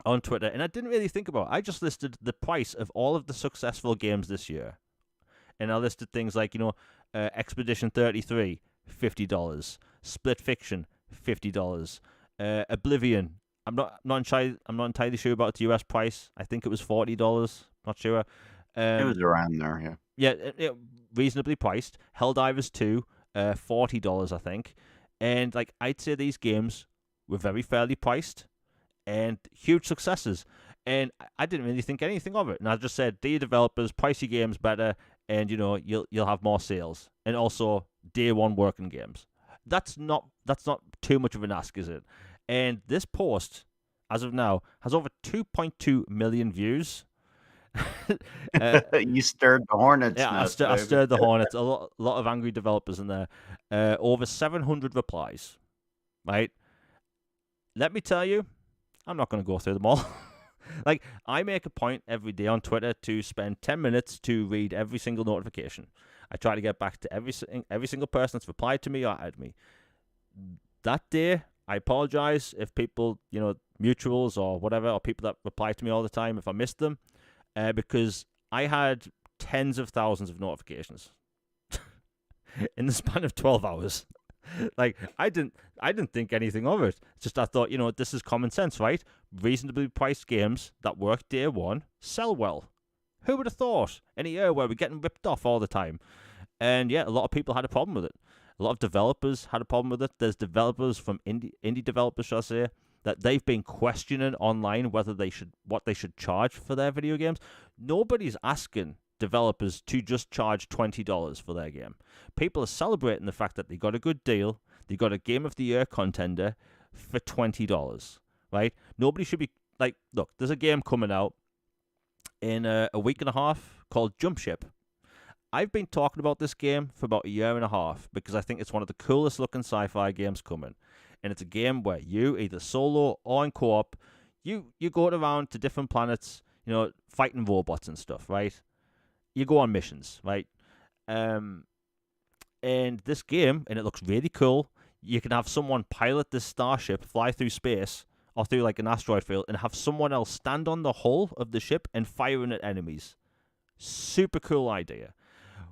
on Twitter, and I didn't really think about it. I just listed the price of all of the successful games this year. And I listed things like, Expedition 33, $50. Split Fiction, $50. Oblivion, I'm not entirely sure about the US price. I think it was $40. Not sure. It was around there, yeah. Yeah, reasonably priced. Helldivers 2, $40, I think. And like I'd say these games were very fairly priced and huge successes. And I didn't really think anything of it. And I just said, dear developers, price your games better, and you'll have more sales. And also day one working games. That's not too much of an ask, is it? And this post, as of now, has over 2.2 million views. You stirred the hornets. Yeah, I stirred the hornets. A lot of angry developers in there. Over 700 replies. Right? Let me tell you, I'm not going to go through them all. Like, I make a point every day on Twitter to spend 10 minutes to read every single notification. I try to get back to every single person that's replied to me or added me. That day, I apologize if people, mutuals or whatever, or people that reply to me all the time, if I missed them, because I had tens of thousands of notifications in the span of 12 hours. Like, I didn't think anything of it. It's just I thought, this is common sense, right? Reasonably priced games that work day one sell well. Who would have thought? In a year where we're getting ripped off all the time. And yeah, a lot of people had a problem with it. A lot of developers had a problem with it. There's developers from indie developers, shall I say, that they've been questioning online what they should charge for their video games. Nobody's asking developers to just charge $20 for their game. People are celebrating the fact that they got a good deal. They got a Game of the Year contender for $20, right? Nobody should be like, look, there's a game coming out in a week and a half called Jump Ship. I've been talking about this game for about a year and a half because I think it's one of the coolest looking sci-fi games coming. And it's a game where you, either solo or in co-op, you go around to different planets, fighting robots and stuff, right? You go on missions, right? And this game, and it looks really cool, you can have someone pilot this starship, fly through space, or through like an asteroid field, and have someone else stand on the hull of the ship and firing at enemies. Super cool idea.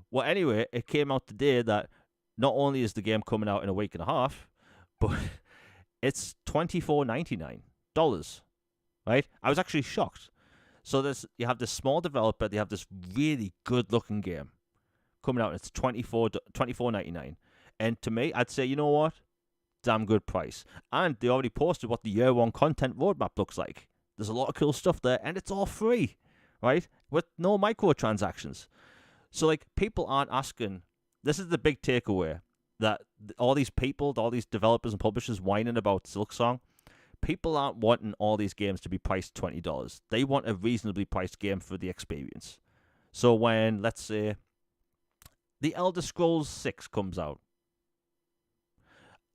Well, anyway, it came out today that not only is the game coming out in a week and a half, but it's $24.99, right? I was actually shocked. So you have this small developer, they have this really good-looking game coming out, and it's $24.99. And to me, I'd say, you know what? Damn good price. And they already posted what the year one content roadmap looks like. There's a lot of cool stuff there, and it's all free, right? With no microtransactions. So, like, people aren't asking. This is the big takeaway, that all these people, all these developers and publishers whining about Silksong, people aren't wanting all these games to be priced $20. They want a reasonably priced game for the experience. So when, let's say, The Elder Scrolls 6 comes out,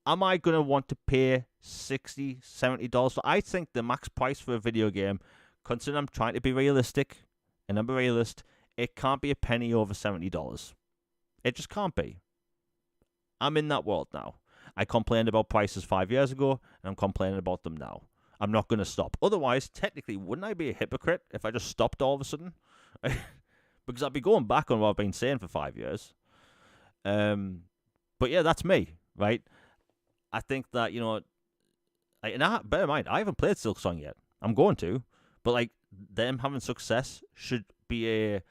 am I going to want to pay $60, $70? So I think the max price for a video game, considering I'm trying to be realistic, and I'm a realist, it can't be a penny over $70. It just can't be. I'm in that world now. I complained about prices 5 years ago, and I'm complaining about them now. I'm not going to stop. Otherwise, technically, wouldn't I be a hypocrite if I just stopped all of a sudden? because I'd be going back on what I've been saying for 5 years. But yeah, that's me, right? I think that, bear in mind, I haven't played Silksong yet. I'm going to, but like them having success should be a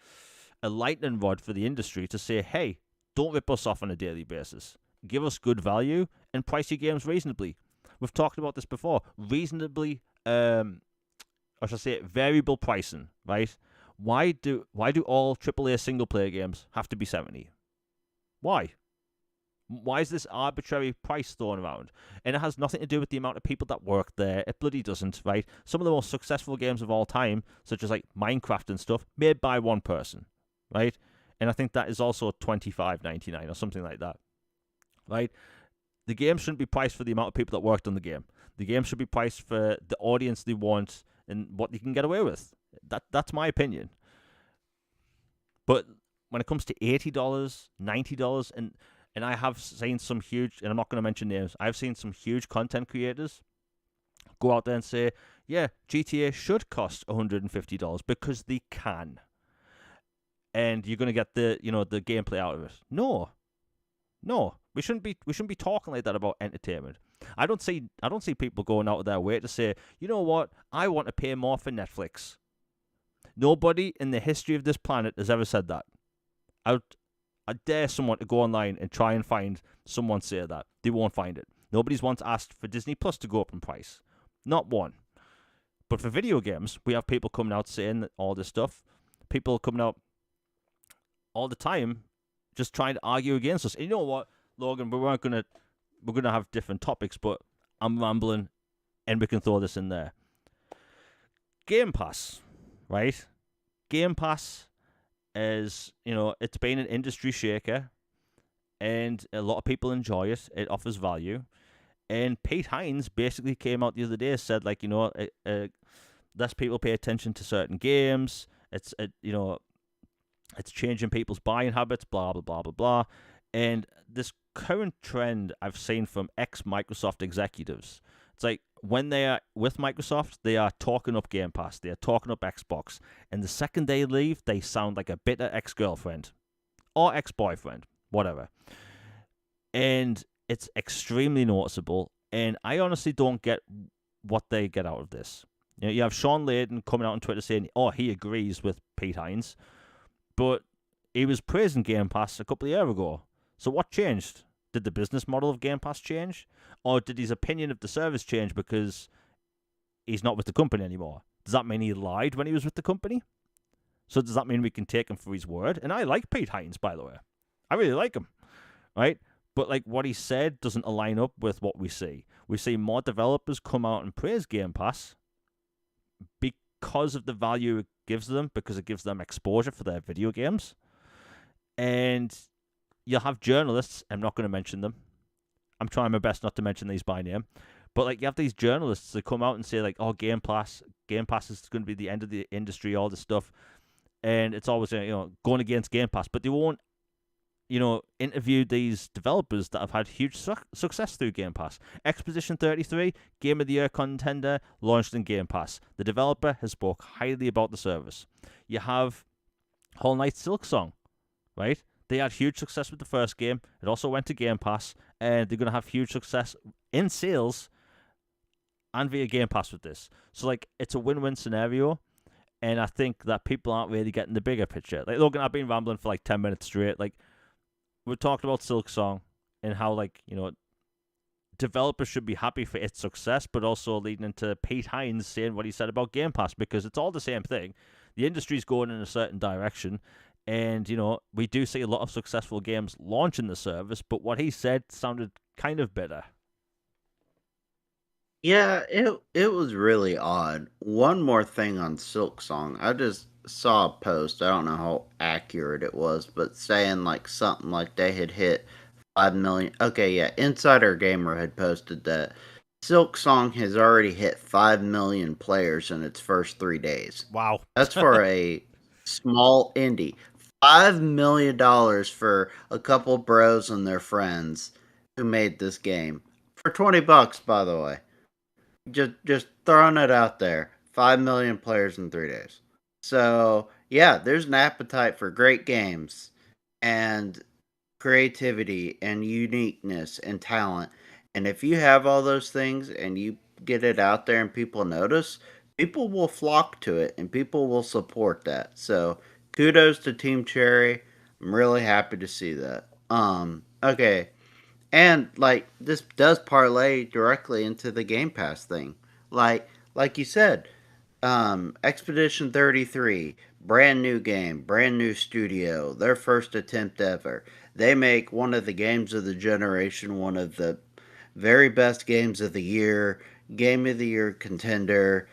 lightning rod for the industry to say, hey, don't rip us off on a daily basis. Give us good value and price your games reasonably. We've talked about this before. Reasonably, or should I say, variable pricing, right? Why do all AAA single player games have to be $70? Why? Why is this arbitrary price thrown around? And it has nothing to do with the amount of people that work there. It bloody doesn't, right? Some of the most successful games of all time, such as like Minecraft and stuff, made by one person, right? And I think that is also $25.99 or something like that, right? The game shouldn't be priced for the amount of people that worked on the game. The game should be priced for the audience they want and what they can get away with. That's my opinion. But when it comes to $80, $90, and I have seen some huge, and I'm not going to mention names, I've seen some huge content creators go out there and say, yeah, GTA should cost $150 because they can. And you're going to get the gameplay out of it. No. We shouldn't be talking like that about entertainment. I don't see people going out of their way to say, you know what, I want to pay more for Netflix. Nobody in the history of this planet has ever said that. I dare someone to go online and try and find someone say that. They won't find it. Nobody's once asked for Disney Plus to go up in price. Not one. But for video games, we have people coming out saying all this stuff. People coming out all the time just trying to argue against us. And you know what, Logan, we're gonna have different topics, but I'm rambling and we can throw this in there. Game Pass, right? Game Pass is, it's been an industry shaker, and a lot of people enjoy it. It offers value. And Pete Hines basically came out the other day and said, like, less people pay attention to certain games. It's changing people's buying habits, blah, blah, blah, blah, blah. And this current trend I've seen from ex-Microsoft executives, it's like when they are with Microsoft, they are talking up Game Pass. They are talking up Xbox. And the second they leave, they sound like a bitter ex-girlfriend or ex-boyfriend, whatever. And it's extremely noticeable. And I honestly don't get what they get out of this. You have Sean Layden coming out on Twitter saying, he agrees with Pete Hines. But he was praising Game Pass a couple of years ago. So what changed? Did the business model of Game Pass change? Or did his opinion of the service change because he's not with the company anymore? Does that mean he lied when he was with the company? So does that mean we can take him for his word? And I like Pete Hines, by the way. I really like him, right? But like what he said doesn't align up with what we see. We see more developers come out and praise Game Pass because of the value it gives them, because it gives them exposure for their video games. And you'll have journalists, I'm not going to mention them. I'm trying my best not to mention these by name. But like you have these journalists that come out and say like, Game Pass is going to be the end of the industry, all this stuff. And it's always, going against Game Pass. But they won't, interview these developers that have had huge success through Game Pass. Exposition 33, Game of the Year contender, launched in Game Pass. The developer has spoke highly about the service. You have Whole Night Silksong, right? They had huge success with the first game. It also went to Game Pass, and they're going to have huge success in sales and via Game Pass with this. So, like, it's a win-win scenario, and I think that people aren't really getting the bigger picture. Like, Logan, I've been rambling for, 10 minutes straight. Like, we talked about Silksong and how, developers should be happy for its success, but also leading into Pete Hines saying what he said about Game Pass, because it's all the same thing. The industry's going in a certain direction, and, we do see a lot of successful games launching the service, but what he said sounded kind of bitter. Yeah, it was really odd. One more thing on Silksong. I just saw a post. I don't know how accurate it was, but saying something like they had hit 5 million. Okay, yeah, Insider Gamer had posted that Silksong has already hit 5 million players in its first 3 days. Wow. That's for a small indie. $5 million for a couple bros and their friends who made this game. For $20, by the way. Just throwing it out there. 5 million players in 3 days. So, yeah, there's an appetite for great games and creativity and uniqueness and talent. And if you have all those things and you get it out there and people notice, people will flock to it and people will support that. So kudos to Team Cherry. I'm really happy to see that. Okay. And like this does parlay directly into the Game Pass thing. Like you said, Expedition 33, brand new game, brand new studio, their first attempt ever. They make one of the games of the generation, one of the very best games of the year, game of the year contender.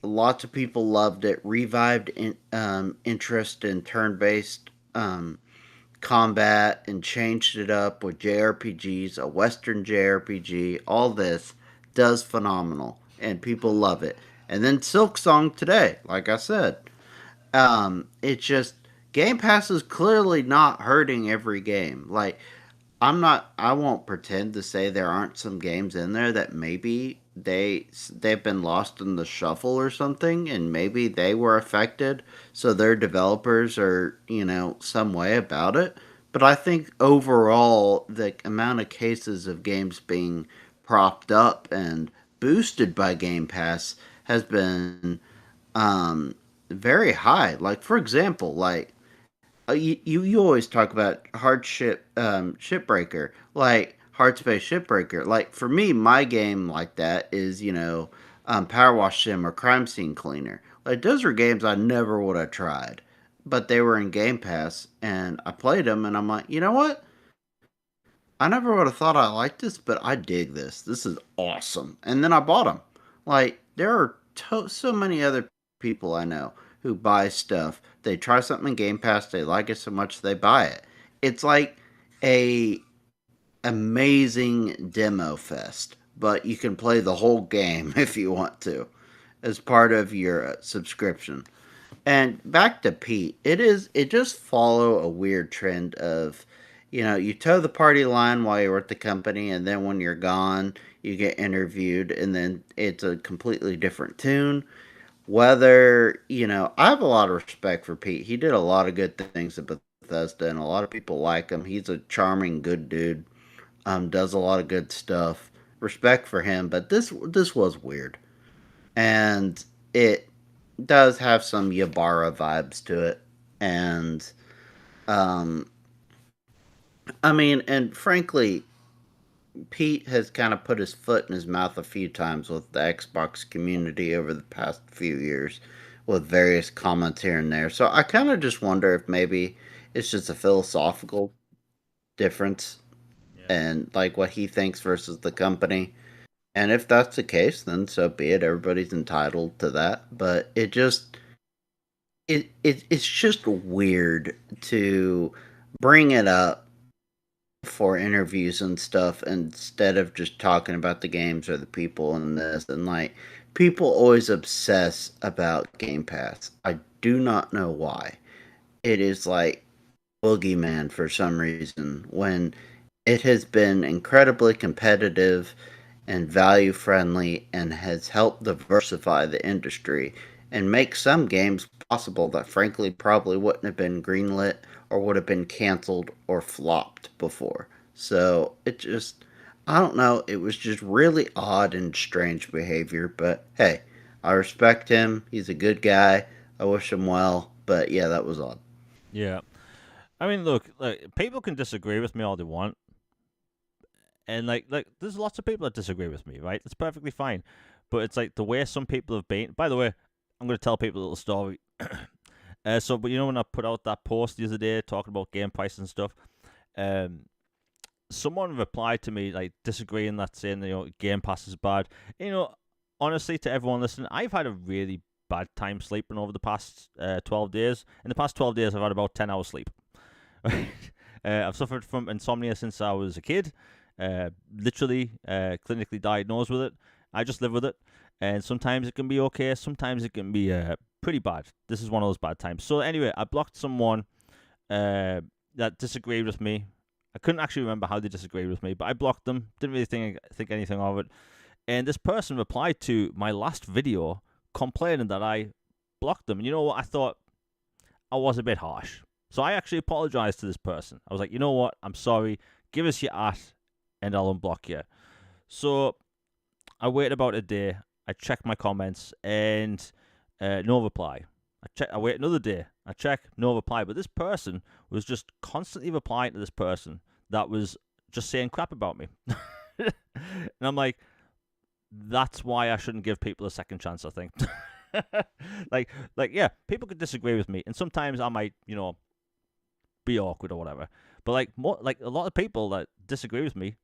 Lots of people loved it. Revived interest in turn-based combat and changed it up with JRPGs, a Western JRPG. All this does phenomenal, and people love it. And then Silksong today, like I said, it's just Game Pass is clearly not hurting every game. Like I won't pretend to say there aren't some games in there that maybe they've been lost in the shuffle or something, and maybe they were affected, so their developers are some way about it. But I think overall, the amount of cases of games being propped up and boosted by Game Pass has been um, very high. Like for example, like you always talk about hardship shipbreaker, like hard space shipbreaker. Like for me, my game like that is Power Wash Sim or Crime Scene Cleaner. Like those are games I never would have tried, but they were in Game Pass and I played them and I'm like, you know what? I never would have thought I liked this, but I dig this. This is awesome. And then I bought them. Like there are so many other people I know who buy stuff. They try something in Game Pass, they like it so much they buy it. It's like a amazing demo fest, but you can play the whole game if you want to as part of your subscription. And back to Pete, it just follow a weird trend of, you toe the party line while you're with the company, and then when you're gone, you get interviewed, and then it's a completely different tune. Whether I have a lot of respect for Pete. He did a lot of good things at Bethesda, and a lot of people like him. He's a charming, good dude. Does a lot of good stuff. Respect for him, but this was weird, and it does have some Yabara vibes to it. And um, I mean, and frankly, Pete has kind of put his foot in his mouth a few times with the Xbox community over the past few years with various comments here and there. So I kind of just wonder if maybe it's just a philosophical difference Yeah. and like what he thinks versus the company. And if that's the case, then so be it. Everybody's entitled to that. But it's just weird to bring it up for interviews and stuff instead of just talking about the games or the people and this. And like people always obsess about Game Pass. I do not know why. It is like boogeyman for some reason when it has been incredibly competitive and value friendly and has helped diversify the industry and make some games possible that frankly probably wouldn't have been greenlit or would have been canceled or flopped before. So it just, I don't know, it was just really odd and strange behavior, but hey, I respect him. He's a good guy. I wish him well, but yeah, that was odd. Yeah. I mean, look, like people can disagree with me all they want, and like there's lots of people that disagree with me, right? It's perfectly fine, but it's like the way some people have been. By the way, I'm going to tell people a little story. But when I put out that post the other day talking about game price and stuff, um, someone replied to me like disagreeing that saying Game Pass is bad. Honestly, to everyone listening, I've had a really bad time sleeping over the past 12 days. In the past 12 days, I've had about 10 hours sleep. I've suffered from insomnia since I was a kid. Literally, clinically diagnosed with it. I just live with it, and sometimes it can be okay. Sometimes it can be pretty bad. This is one of those bad times. So anyway, I blocked someone that disagreed with me. I couldn't actually remember how they disagreed with me, but I blocked them. Didn't really think anything of it. And this person replied to my last video complaining that I blocked them. And you know what? I thought I was a bit harsh. So I actually apologized to this person. I was like, you know what? I'm sorry. Give us your @ and I'll unblock you. So I waited about a day. I checked my comments and no reply. I wait another day. I check, no reply. But this person was just constantly replying to this person that was just saying crap about me. And I'm like, that's why I shouldn't give people a second chance, I think. like, yeah, people could disagree with me, and sometimes I might, be awkward or whatever. But like a lot of people that disagree with me,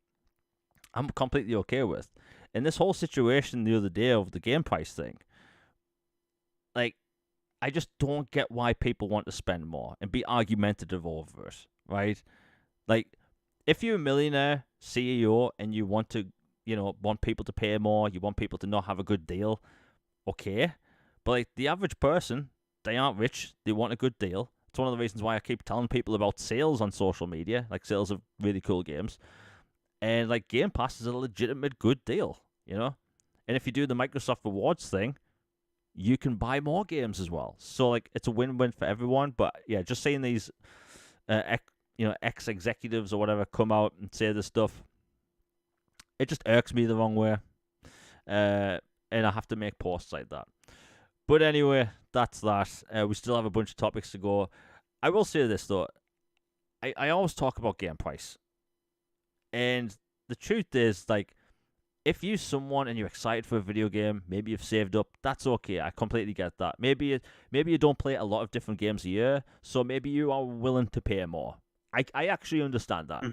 I'm completely okay with. And this whole situation the other day of the game price thing, like, I just don't get why people want to spend more and be argumentative over it, right? Like, if you're a millionaire CEO and you want to, want people to pay more, you want people to not have a good deal, okay. But like the average person, they aren't rich, they want a good deal. It's one of the reasons why I keep telling people about sales on social media, like sales of really cool games. And like Game Pass is a legitimate good deal, And if you do the Microsoft Rewards thing, you can buy more games as well. So like it's a win-win for everyone. But yeah, just seeing these, ex-executives or whatever come out and say this stuff, it just irks me the wrong way. And I have to make posts like that. But anyway, that's that. We still have a bunch of topics to go. I will say this, though. I always talk about game price. And the truth is, like, if you're someone and you're excited for a video game, maybe you've saved up, that's okay. I completely get that. Maybe you don't play a lot of different games a year, so maybe you are willing to pay more. I actually understand that.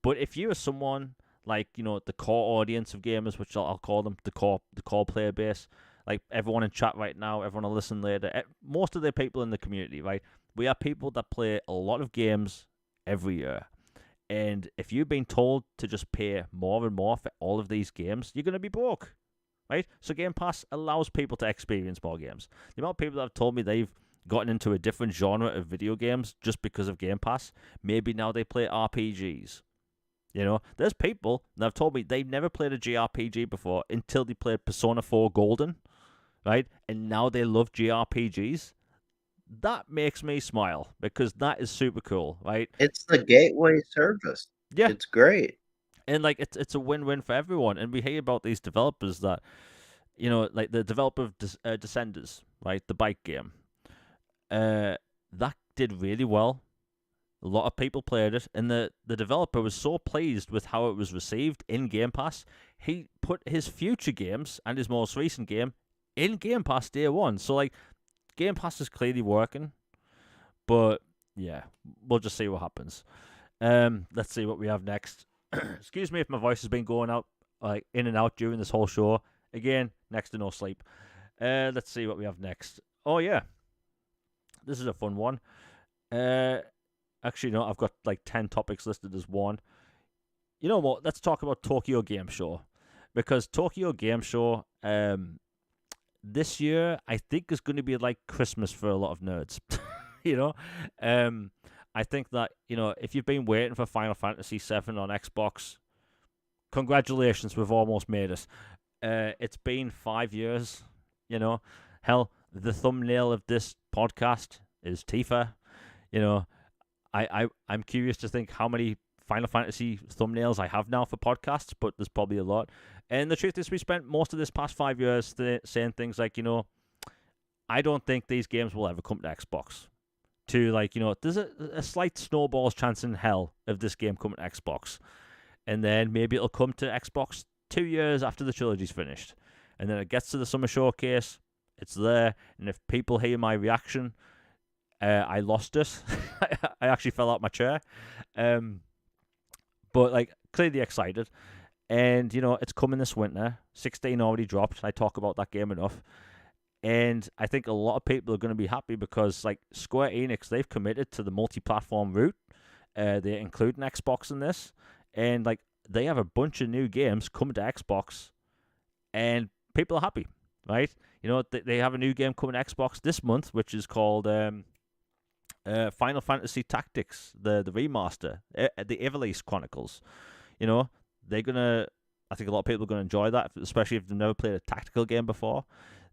But if you are someone like, the core audience of gamers, which I'll call them, the core player base, like everyone in chat right now, everyone will listen later, most of the people in the community, right? We are people that play a lot of games every year. And if you've been told to just pay more and more for all of these games, you're going to be broke, right? So Game Pass allows people to experience more games. The amount of people that have told me they've gotten into a different genre of video games just because of Game Pass, maybe now they play RPGs. There's people that have told me they've never played a JRPG before until they played Persona 4 Golden, right? And now they love JRPGs. That makes me smile because that is super cool, right? It's the gateway service. Yeah. It's great. And like it's a win-win for everyone. And we hear about these developers that, like the developer of Descenders, right? The bike game. That did really well. A lot of people played it, and the developer was so pleased with how it was received in Game Pass, he put his future games and his most recent game in Game Pass day one. So like, Game Pass is clearly working, but yeah, we'll just see what happens. Let's see what we have next. Excuse me if my voice has been going out, like in and out during this whole show. Again, next to no sleep. Let's see what we have next. Oh yeah, this is a fun one. Actually, no, I've got like 10 topics listed as one. You know what? Let's talk about Tokyo Game Show, because Tokyo Game Show, this year, I think is going to be like Christmas for a lot of nerds. I think that, if you've been waiting for Final Fantasy VII on Xbox, congratulations, we've almost made it. It's been 5 years, Hell, the thumbnail of this podcast is Tifa. I'm curious to think how many Final Fantasy thumbnails I have now for podcasts, but there's probably a lot. And the truth is, we spent most of this past 5 years saying things like, I don't think these games will ever come to Xbox. To like, there's a slight snowball's chance in hell of this game coming to Xbox. And then maybe it'll come to Xbox 2 years after the trilogy's finished. And then it gets to the summer showcase, it's there, and if people hear my reaction, I lost it. I actually fell out my chair. But like, clearly excited. And, it's coming this winter. 16 already dropped. I talk about that game enough. And I think a lot of people are going to be happy because, like, Square Enix, they've committed to the multi-platform route. They're including Xbox in this. And, like, they have a bunch of new games coming to Xbox. And people are happy, right? They have a new game coming to Xbox this month, which is called Final Fantasy Tactics, the remaster, the Ivalice Chronicles. They're going to... I think a lot of people are going to enjoy that, especially if they've never played a tactical game before.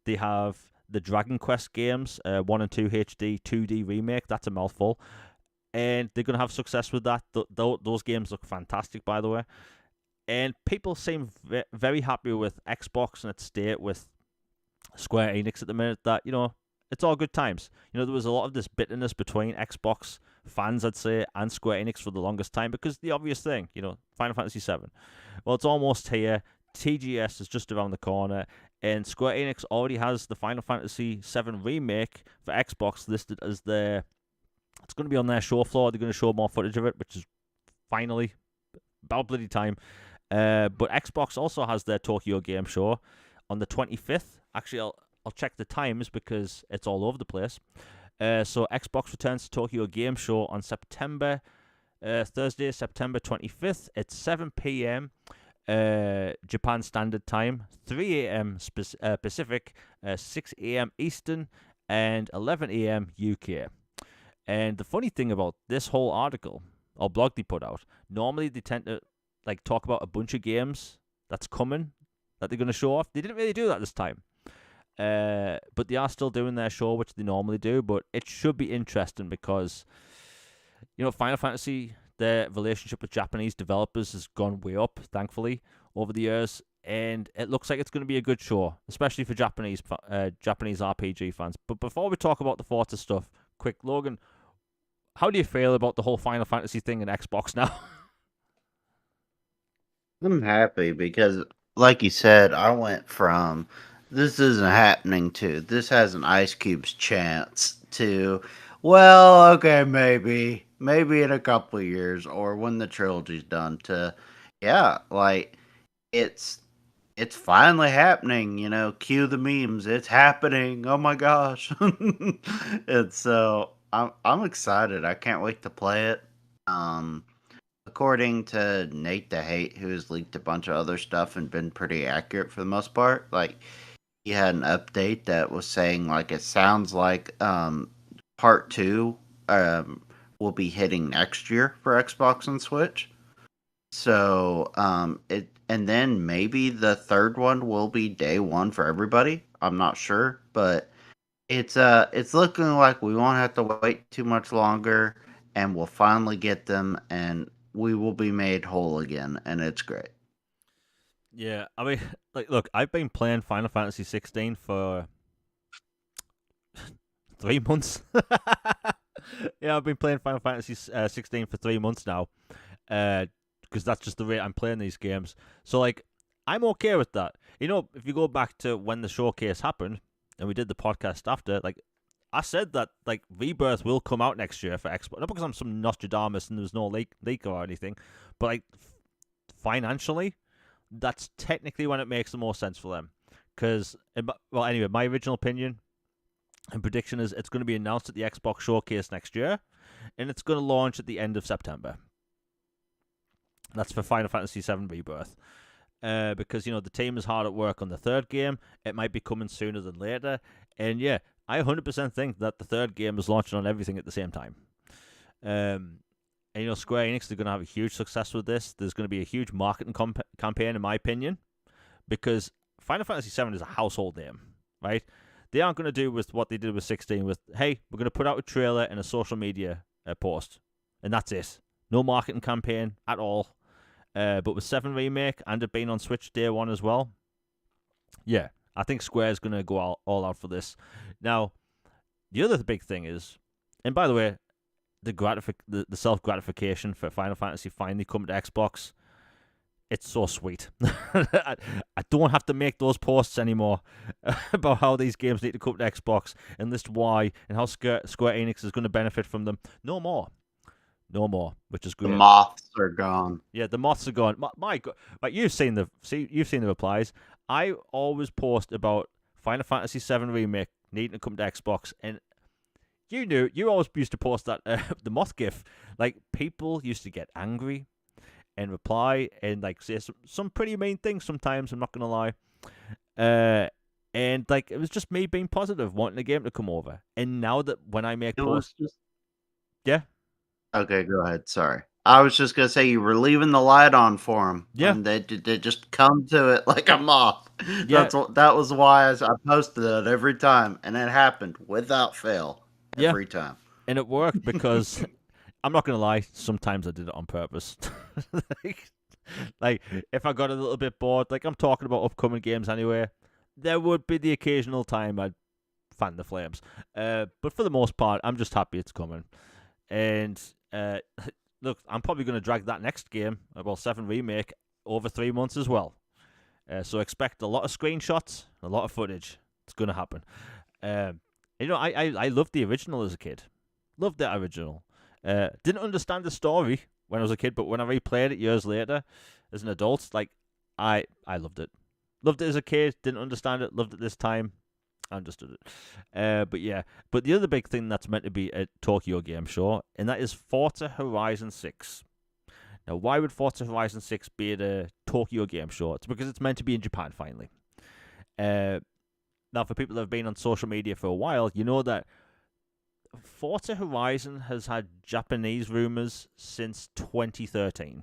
They have the Dragon Quest games, 1 and 2 HD 2D remake. That's a mouthful. And they're going to have success with that. Those games look fantastic, by the way. And people seem very happy with Xbox and its state with Square Enix at the minute, that, it's all good times. There was a lot of this bitterness between Xbox fans, I'd say, and Square Enix for the longest time, because the obvious thing, Final Fantasy VII. Well, it's almost here. TGS is just around the corner, and Square Enix already has the Final Fantasy VII Remake for Xbox listed as it's going to be on their show floor. They're going to show more footage of it, which is finally about bloody time. But Xbox also has their Tokyo Game Show on the 25th. Actually, I'll check the times because it's all over the place. So Xbox returns to Tokyo Game Show on Thursday, September 25th at 7 p.m. Japan Standard Time, 3 a.m. Pacific, 6 a.m. Eastern, and 11 a.m. UK. And the funny thing about this whole article or blog they put out, normally they tend to talk about a bunch of games that's coming that they're going to show off. They didn't really do that this time. But they are still doing their show, which they normally do. But it should be interesting because, Final Fantasy, their relationship with Japanese developers has gone way up, thankfully, over the years. And it looks like it's going to be a good show, especially for Japanese RPG fans. But before we talk about the Forza stuff, quick, Logan, how do you feel about the whole Final Fantasy thing in Xbox now? I'm happy because, like you said, I went from this isn't happening to this has an Ice Cube's chance to, well, okay, maybe in a couple of years or when the trilogy's done, to, yeah, it's finally happening, cue the memes. It's happening. Oh my gosh. And so I'm excited. I can't wait to play it. According to Nate the Hate, who's leaked a bunch of other stuff and been pretty accurate for the most part, he had an update that was saying it sounds like part 2 will be hitting next year for Xbox and Switch. So and then maybe the third one will be day 1 for everybody. I'm not sure, but it's looking like we won't have to wait too much longer, and we'll finally get them, and we will be made whole again, and it's great. Yeah, I mean, look, I've been playing Final Fantasy 16 for 3 months. Yeah, I've been playing Final Fantasy 16 for 3 months now, because that's just the rate I'm playing these games. So, I'm okay with that. If you go back to when the showcase happened, and we did the podcast after, I said that, Rebirth will come out next year for Xbox. Not because I'm some Nostradamus and there's no leak or anything, but, financially, that's technically when it makes the most sense for them. Because, well, anyway, my original opinion and prediction is it's going to be announced at the Xbox Showcase next year, and it's going to launch at the end of September. That's for Final Fantasy VII Rebirth. Because, the team is hard at work on the third game. It might be coming sooner than later. And, yeah, I 100% think that the third game is launching on everything at the same time. And, Square Enix, they're going to have a huge success with this. There's going to be a huge marketing campaign, in my opinion, because Final Fantasy VII is a household name, right? They aren't going to do with what they did with 16 with, hey, we're going to put out a trailer and a social media post, and that's it. No marketing campaign at all. But with 7 Remake and it being on Switch day 1 as well, yeah, I think Square's going to go all out for this. Now, the other big thing is, and by the way, the self-gratification for Final Fantasy finally coming to Xbox, it's so sweet. I don't have to make those posts anymore about how these games need to come to Xbox and list why and how Square Enix is going to benefit from them. No more, which is great. The moths are gone. Yeah, the moths are gone. My God, you've seen the replies. I always post about Final Fantasy VII Remake needing to come to Xbox, and you always used to post that the moth gif. People used to get angry and reply and say some pretty mean things sometimes. I'm not gonna lie. And it was just me being positive, wanting the game to come over. And now that when I make posts, just... yeah. Okay, go ahead. Sorry. I was just gonna say you were leaving the light on for them, Yeah, and they just come to it like a moth. yeah, That was why I posted it every time, and it happened without fail yeah. every time. And it worked because I'm not gonna lie. Sometimes I did it on purpose. like, like if I got a little bit bored, like I'm talking about upcoming games anyway, there would be the occasional time I'd fan the flames. But for the most part, I'm just happy it's coming. And look, I'm probably going to drag that next game, about 7 Remake, over 3 months as well. So expect a lot of screenshots, a lot of footage. It's going to happen. I loved the original as a kid. Loved the original. Didn't understand the story when I was a kid, but when I replayed it years later as an adult, like I loved it. Loved it as a kid. Didn't understand it. Loved it this time. I understood it. But yeah. But the other big thing that's meant to be a Tokyo Game Show, and that is Forza Horizon 6. Now, why would Forza Horizon 6 be at a Tokyo Game Show? It's because it's meant to be in Japan finally. Now, for people that have been on social media for a while, you know that Forza Horizon has had Japanese rumors since 2013.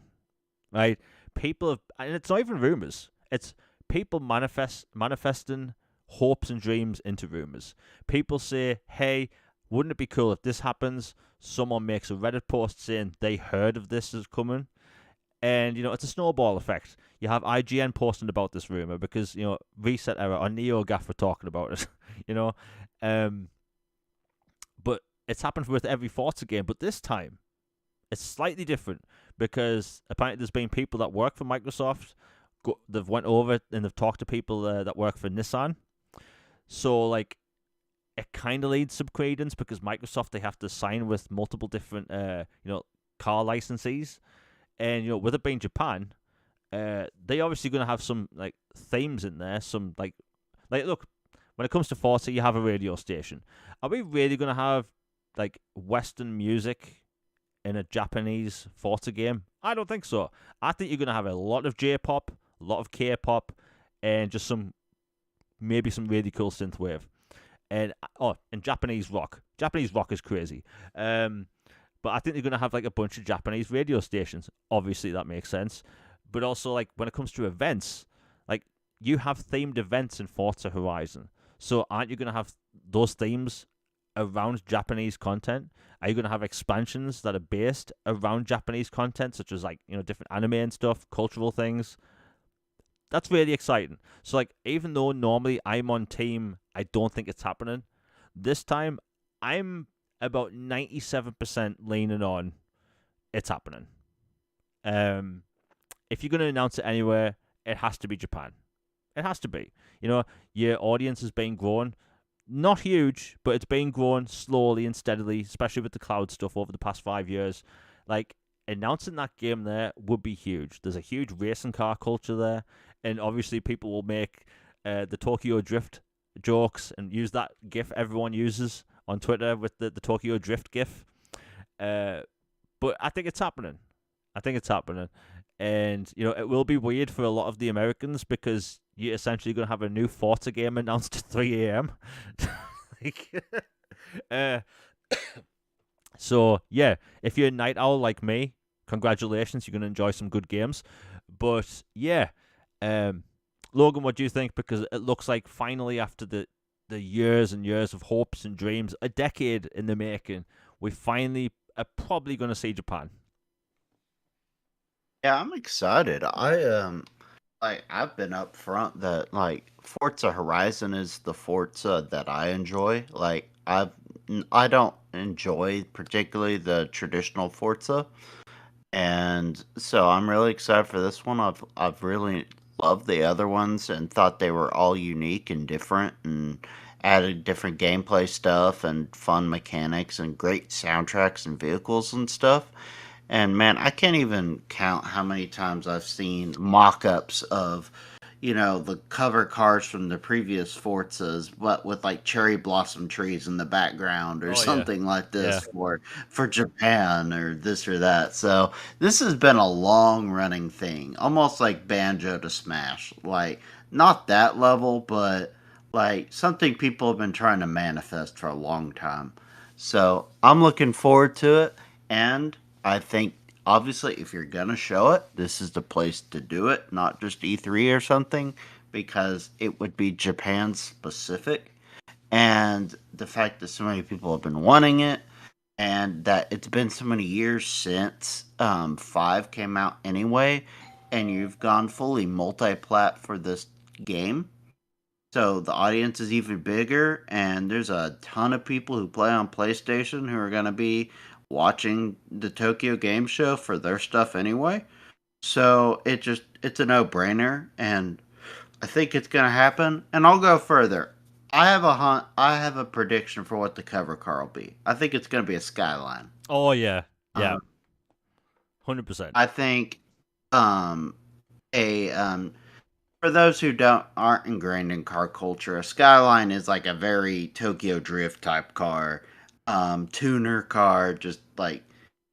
Right? People have, and it's not even rumors. It's people manifesting hopes and dreams into rumors. People say, "Hey, wouldn't it be cool if this happens?" Someone makes a Reddit post saying they heard of this is coming, and it's a snowball effect. You have IGN posting about this rumor because Reset Era or NeoGaf were talking about it. But it's happened with every Forza game. But this time, it's slightly different because apparently there's been people that work for Microsoft. They've went over and they've talked to people that work for Nissan. So like, it kind of leads some credence because Microsoft, they have to sign with multiple different car licensees, and with it being Japan, they obviously going to have some like themes in there. Some like look, when it comes to Forza, you have a radio station. Are we really going to have like Western music in a Japanese Forza game? I don't think so. I think you're going to have a lot of J-pop, a lot of K-pop, and just maybe some really cool synthwave. And Japanese rock. Japanese rock is crazy. But I think they're going to have like a bunch of Japanese radio stations. Obviously, that makes sense. But also, like, when it comes to events, like, you have themed events in Forza Horizon. So aren't you going to have those themes around Japanese content? Are you going to have expansions that are based around Japanese content, such as, like, different anime and stuff, cultural things? That's really exciting. So, like, even though normally I'm on team, I don't think it's happening, this time I'm about 97% leaning on it's happening. If you're going to announce it anywhere, it has to be Japan. It has to be. Your audience has been growing. Not huge, but it's been growing slowly and steadily, especially with the cloud stuff over the past 5 years. Like, announcing that game there would be huge. There's a huge racing car culture there, and obviously people will make the Tokyo Drift jokes and use that GIF everyone uses on Twitter with the Tokyo Drift GIF. But I think it's happening. And, it will be weird for a lot of the Americans because you're essentially going to have a new Forza game announced at 3 a.m. So, yeah, if you're a night owl like me, congratulations, you're going to enjoy some good games. But, yeah, Logan, what do you think? Because it looks like finally after the years and years of hopes and dreams, a decade in the making, we finally are probably going to see Japan. Yeah, I'm excited. I've been up front that like Forza Horizon is the Forza that I enjoy. I don't enjoy particularly the traditional Forza, and so I'm really excited for this one. I've really loved the other ones and thought they were all unique and different and added different gameplay stuff and fun mechanics and great soundtracks and vehicles and stuff. And man, I can't even count how many times I've seen mock-ups of, the cover cars from the previous Forzas, but with like cherry blossom trees in the background or Oh yeah, something like yeah. this for Japan or this or that. So this has been a long running thing, almost like Banjo to Smash. Like not that level, but like something people have been trying to manifest for a long time. So I'm looking forward to it, and I think obviously, if you're gonna show it, this is the place to do it, not just E3 or something, because it would be Japan specific. And the fact that so many people have been wanting it, and that it's been so many years since 5 came out anyway, and you've gone fully multi-plat for this game. So the audience is even bigger, and there's a ton of people who play on PlayStation who are going to be watching the Tokyo Game Show for their stuff anyway. So it's a no-brainer, and I think it's going to happen. And I'll go further. I have a prediction for what the cover car will be. I think it's going to be a Skyline. Oh yeah, yeah, Um, 100%. I think a for those who aren't ingrained in car culture, a Skyline is like a very Tokyo Drift type car, tuner car, just like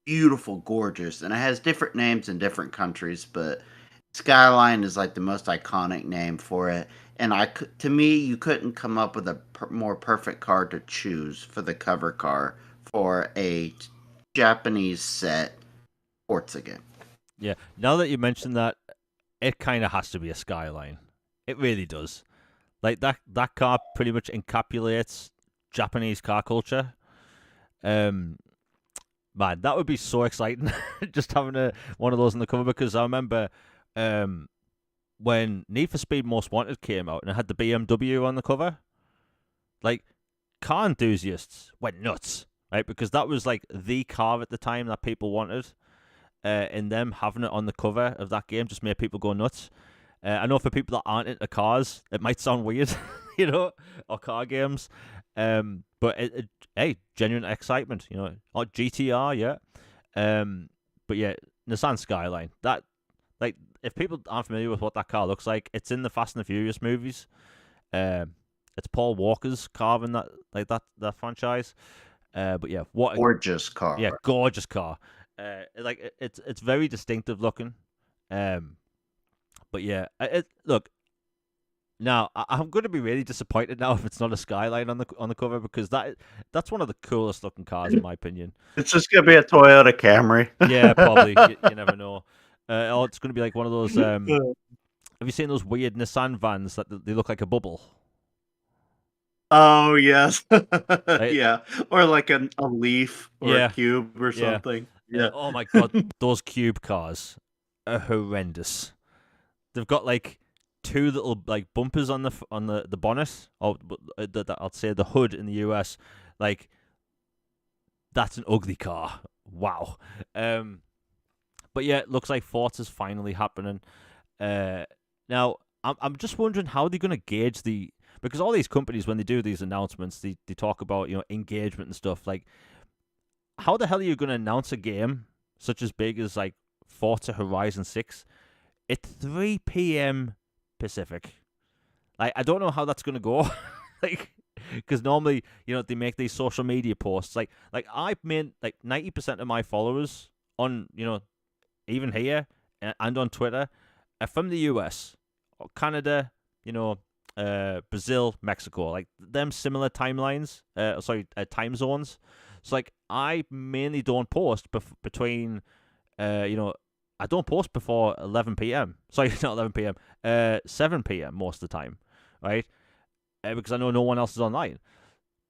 beautiful, gorgeous, and it has different names in different countries, but Skyline is like the most iconic name for it. And to me, you couldn't come up with a more perfect car to choose for the cover car for a Japanese set Forza game. Yeah. Now that you mention that, it kind of has to be a Skyline. It really does. Like that car pretty much encapsulates Japanese car culture. Man, that would be so exciting just having one of those on the cover, because I remember when Need for Speed Most Wanted came out and it had the BMW on the cover, like car enthusiasts went nuts, right? Because that was like the car at the time that people wanted. And them having it on the cover of that game just made people go nuts. I know for people that aren't into cars, it might sound weird, or car games. But hey, genuine excitement, or GTR, yeah. But yeah, Nissan Skyline. That, like, if people aren't familiar with what that car looks like, it's in the Fast and the Furious movies. It's Paul Walker's car in that franchise. But yeah, what a Gorgeous car. yeah, gorgeous car. It's very distinctive looking. But yeah, look. Now I'm going to be really disappointed now if it's not a Skyline on the cover, because that's one of the coolest looking cars in my opinion. It's just gonna be a Toyota Camry. Yeah, probably. You never know. Or it's going to be like one of those. Have you seen those weird Nissan vans that they look like a bubble? Oh yes, Right? yeah, or like a leaf or a Yeah, cube or yeah. something. Yeah. Oh my god, those cube cars are horrendous. They've got like two little like bumpers on the bonnet, or I'll say the hood in the US. Like, that's an ugly car. Wow. But yeah, it looks like Forza's finally happening. Now I'm just wondering how they're gonna gauge because all these companies, when they do these announcements, they talk about engagement and stuff. Like, how the hell are you gonna announce a game such as big as like Forza Horizon 6 at 3 p.m. Pacific? Like, I don't know how that's gonna go. Like, because normally, they make these social media posts. Like I've made like 90% of my followers on, even here and on Twitter, are from the US or Canada, Brazil, Mexico, like them similar timelines. Time zones. So like, I mainly don't post between, I don't post before 11 p.m. Sorry, not 11 p.m. 7 p.m. most of the time, right? Because I know no one else is online.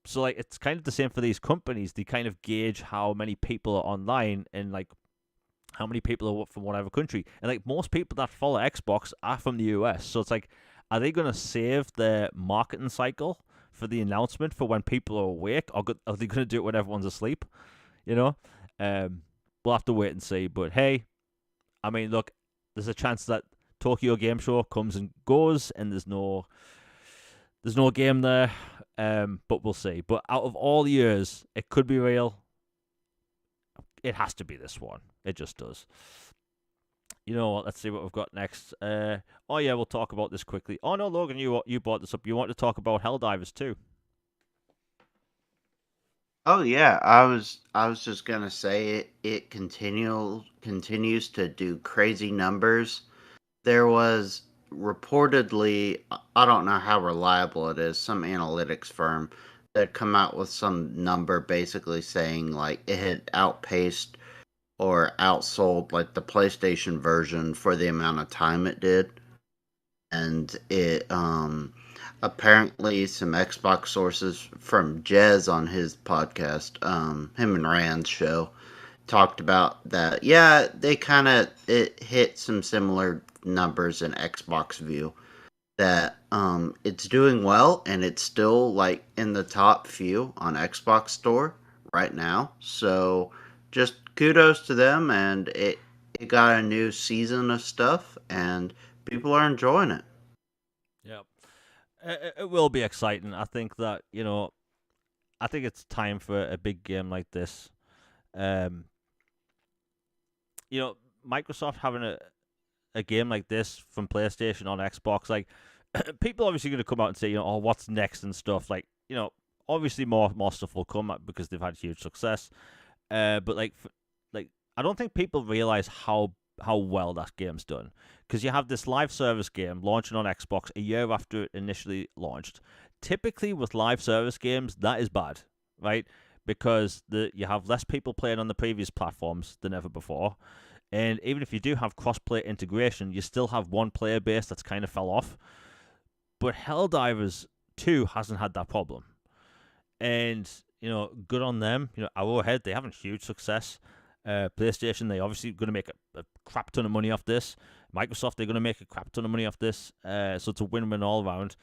So like, it's kind of the same for these companies. They kind of gauge how many people are online and like how many people are from whatever country. And like, most people that follow Xbox are from the US. So it's like, are they going to save their marketing cycle for the announcement for when people are awake, or are they going to do it when everyone's asleep? We'll have to wait and see. But hey, I mean, look, there's a chance that Tokyo Game Show comes and goes, and there's no game there. But we'll see. But out of all the years, it could be real. It has to be this one. It just does. You know what? Let's see what we've got next. Oh yeah, we'll talk about this quickly. Oh no, Logan, you brought this up. You want to talk about Helldivers too? Oh yeah, I was just gonna say it continues to do crazy numbers. There was reportedly, I don't know how reliable it is, some analytics firm that come out with some number basically saying like it had outpaced or outsold like the PlayStation version for the amount of time it did. And it apparently some Xbox sources from Jez on his podcast, him and Rand's show, talked about that. Yeah, they kind of it hit some similar numbers in Xbox View, that it's doing well and it's still like in the top few on Xbox Store right now. So just kudos to them, and it got a new season of stuff and people are enjoying it. Yeah, it will be exciting. I think that I think it's time for a big game like this. Um, you know, Microsoft having a game like this from PlayStation on Xbox, like people obviously going to come out and say, oh, what's next and stuff. Like, obviously more stuff will come up because they've had huge success. But like I don't think people realize how well that game's done, because you have this live service game launching on Xbox a year after it initially launched. Typically with live service games, that is bad, right? Because you have less people playing on the previous platforms than ever before. And even if you do have cross-play integration, you still have one player base that's kind of fell off. But Helldivers 2 hasn't had that problem. And, good on them. Arrowhead, they having huge success. PlayStation, they obviously going to make a crap ton of money off this. Microsoft, they're going to make a crap ton of money off this. So it's a win-win all around.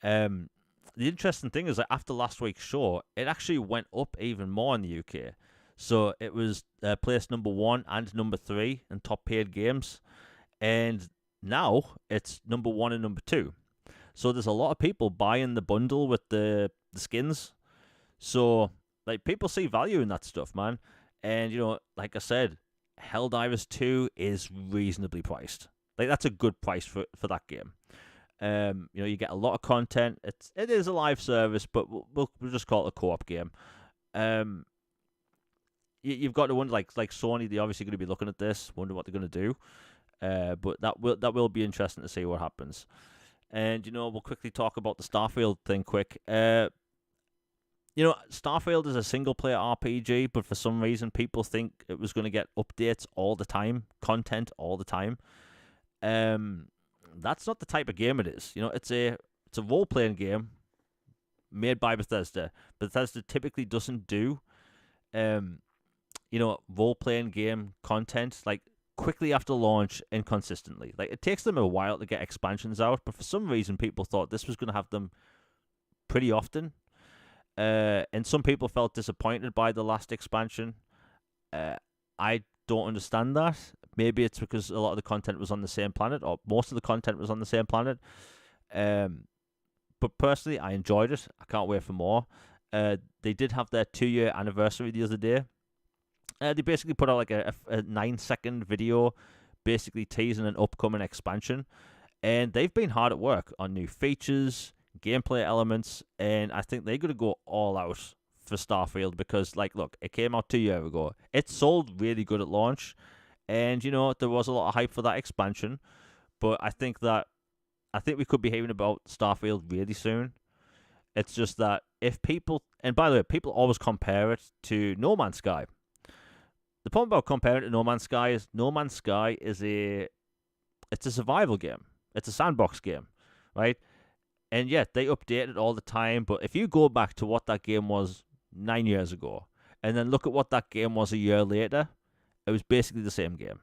The interesting thing is that after last week's show, it actually went up even more in the UK. So it was placed number 1 and number 3 in top paid games. And now it's number 1 and number 2. So there's a lot of people buying the bundle with the skins. So, like, people see value in that stuff, man. And, like I said, Helldivers 2 is reasonably priced. Like, that's a good price for that game. You get a lot of content. It is a live service, but we'll just call it a co-op game. You've got to wonder, like Sony, they're obviously going to be looking at this, wonder what they're going to do. But that will be interesting to see what happens. And, we'll quickly talk about the Starfield thing quick. Starfield is a single-player RPG, but for some reason people think it was going to get updates all the time, content all the time. That's not the type of game it is. It's a role-playing game made by Bethesda. Bethesda typically doesn't do, role-playing game content like quickly after launch and consistently. Like, it takes them a while to get expansions out, but for some reason people thought this was going to have them pretty often. And some people felt disappointed by the last expansion. I don't understand that. Maybe it's because a lot of the content was on the same planet, or most of the content was on the same planet. But personally, I enjoyed it. I can't wait for more. They did have their 2-year anniversary the other day. They basically put out like a 9-second video basically teasing an upcoming expansion. And they've been hard at work on new features, gameplay elements, and I think they're going to go all out for Starfield because, like, look, it came out 2 years ago. It sold really good at launch, and, there was a lot of hype for that expansion, but I think we could be hearing about Starfield really soon. It's just that if people, and by the way, people always compare it to No Man's Sky. The problem about comparing it to No Man's Sky is No Man's Sky it's a survival game. It's a sandbox game, right? And yet they update it all the time. But if you go back to what that game was 9 years ago, and then look at what that game was a year later, it was basically the same game.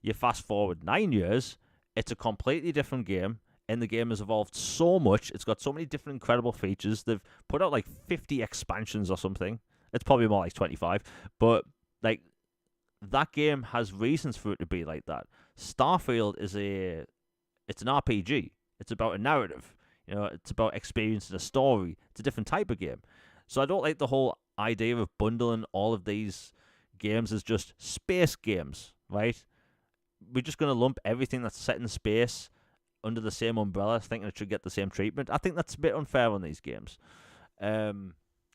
You fast forward 9 years, it's a completely different game, and the game has evolved so much. It's got so many different incredible features. They've put out like 50 expansions or something. It's probably more like 25. But like, that game has reasons for it to be like that. Starfield it's an RPG. It's about a narrative. It's about experiencing a story. It's a different type of game. So I don't like the whole idea of bundling all of these games as just space games, right? We're just going to lump everything that's set in space under the same umbrella, thinking it should get the same treatment. I think that's a bit unfair on these games. Sure,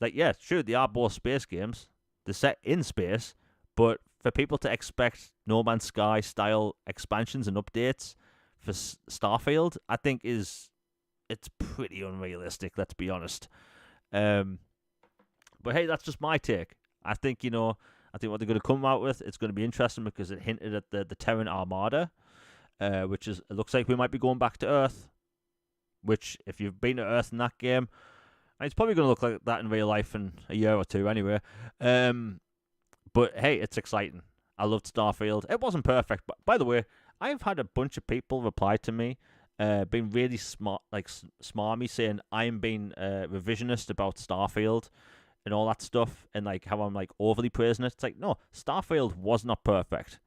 they are both space games. They're set in space, but for people to expect No Man's Sky style expansions and updates for Starfield, I think it's pretty unrealistic, let's be honest. But hey, that's just my take. I think I think what they're going to come out with, it's going to be interesting because it hinted at the Terran Armada, which is, it looks like we might be going back to Earth, which, if you've been to Earth in that game, it's probably going to look like that in real life in a year or two anyway. But hey, it's exciting. I loved Starfield. It wasn't perfect, but by the way, I've had a bunch of people reply to me, being really smart, like smarmy, saying I'm being revisionist about Starfield and all that stuff, and like how I'm like overly praising it. It's like, no, Starfield was not perfect,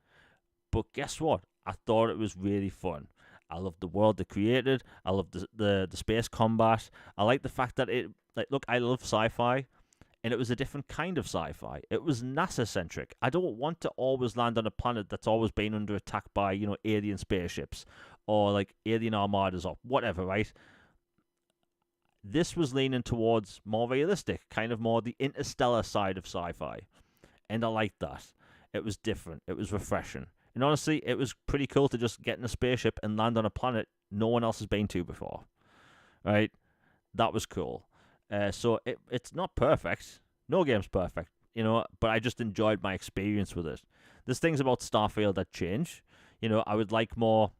but guess what? I thought it was really fun. I loved the world they created. I loved the space combat. I like the fact that it, like, look, I love sci-fi, and it was a different kind of sci-fi. It was NASA-centric. I don't want to always land on a planet that's always been under attack by, alien spaceships or like alien armadas or whatever, right? This was leaning towards more realistic, kind of more the interstellar side of sci-fi. And I liked that. It was different. It was refreshing. And honestly, it was pretty cool to just get in a spaceship and land on a planet no one else has been to before. Right? That was cool. So it's not perfect. No game's perfect, but I just enjoyed my experience with it. There's things about Starfield that change. I would like more,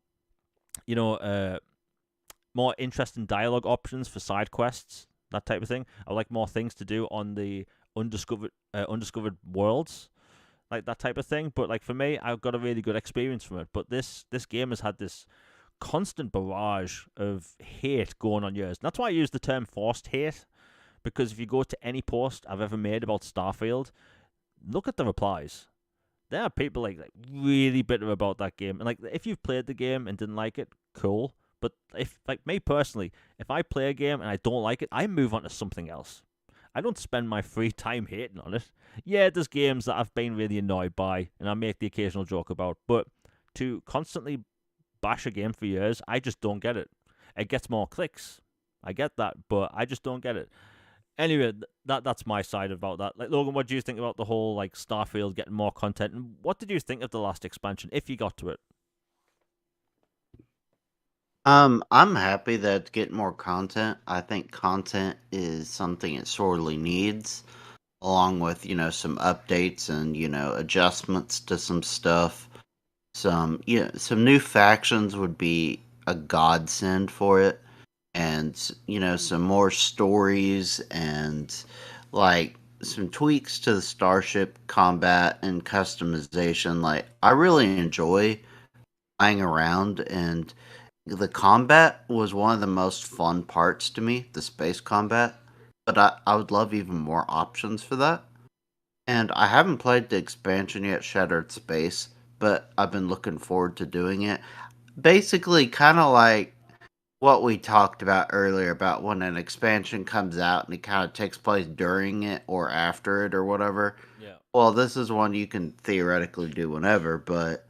more interesting dialogue options for side quests, that type of thing. I would like more things to do on the undiscovered worlds, like that type of thing. But like for me, I've got a really good experience from it. But this game has had this constant barrage of hate going on years. And that's why I use the term forced hate, because if you go to any post I've ever made about Starfield, look at the replies. There are people like really bitter about that game. And like, if you've played the game and didn't like it, cool. But if, like me personally, if I play a game and I don't like it, I move on to something else. I don't spend my free time hating on it. Yeah, there's games that I've been really annoyed by and I make the occasional joke about, but to constantly bash a game for years, I just don't get it. It gets more clicks. I get that, but I just don't get it. Anyway, that's my side about that. Like, Logan, what do you think about the whole like Starfield getting more content, and what did you think of the last expansion, if you got to it? I'm happy that it's getting more content. I think content is something it sorely needs, along with, some updates and, adjustments to some stuff. Some new factions would be a godsend for it. And, some more stories and, like, some tweaks to the starship combat and customization. Like, I really enjoy flying around, and the combat was one of the most fun parts to me, the space combat. But I would love even more options for that. And I haven't played the expansion yet, Shattered Space, but I've been looking forward to doing it. Basically, kind of like what we talked about earlier about when an expansion comes out and it kind of takes place during it or after it or whatever. Yeah. Well, this is one you can theoretically do whenever, but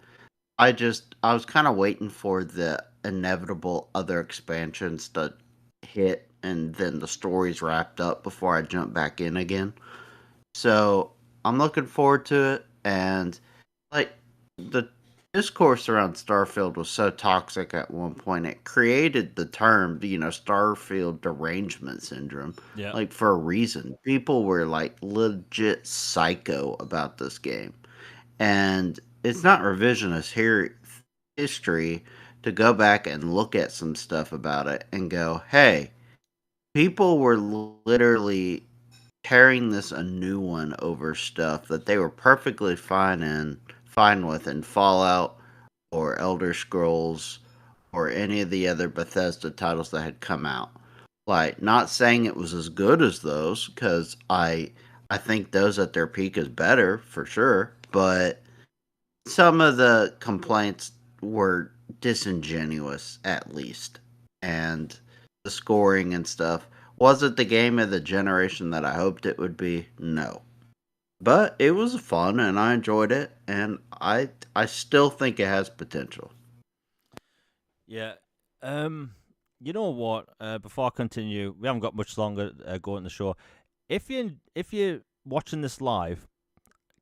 I was kind of waiting for the inevitable other expansions to hit and then the story's wrapped up before I jump back in again. So I'm looking forward to it, and like the discourse around Starfield was so toxic at one point it created the term, Starfield derangement syndrome. Yeah. Like, for a reason. People were like legit psycho about this game. And it's not revisionist history to go back and look at some stuff about it and go, hey, people were literally tearing this a new one over stuff that they were perfectly fine with in Fallout or Elder Scrolls or any of the other Bethesda titles that had come out. Like, not saying it was as good as those, because I think those at their peak is better for sure, but some of the complaints were disingenuous, at least. And the scoring and stuff. Was it the game of the generation that I hoped it would be? No. But it was fun and I enjoyed it, and I still think it has potential. Yeah. You know what? Before I continue, we haven't got much longer going the show. If you're watching this live,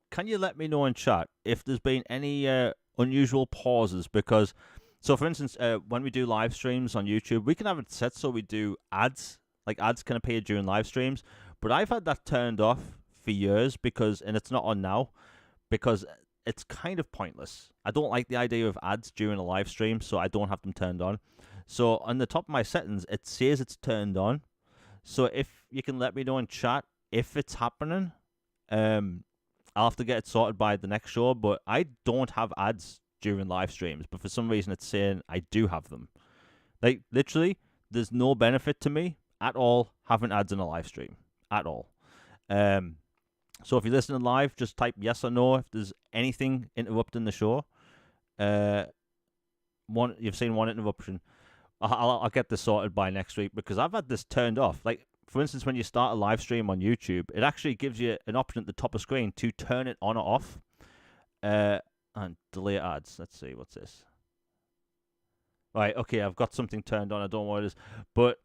can you let me know in chat if there's been any unusual pauses? Because, so for instance, when we do live streams on YouTube, we can have it set so we do ads. Like, ads can appear during live streams, but I've had that turned off for years because, and it's not on now, because it's kind of pointless. I don't like the idea of ads during a live stream, so I don't have them turned on. So on the top of my settings, it says it's turned on. So if you can let me know in chat if it's happening, I'll have to get it sorted by the next show. But I don't have ads during live streams, but for some reason it's saying I do have them. Like, literally, there's no benefit to me at all having ads in a live stream at all. So if you're listening live, just type yes or no if there's anything interrupting the show. You've seen one interruption. I'll get this sorted by next week because I've had this turned off. Like, for instance, when you start a live stream on YouTube, it actually gives you an option at the top of the screen to turn it on or off. And delete ads. Let's see, what's this? Right, okay, I've got something turned on. I don't know what it is. But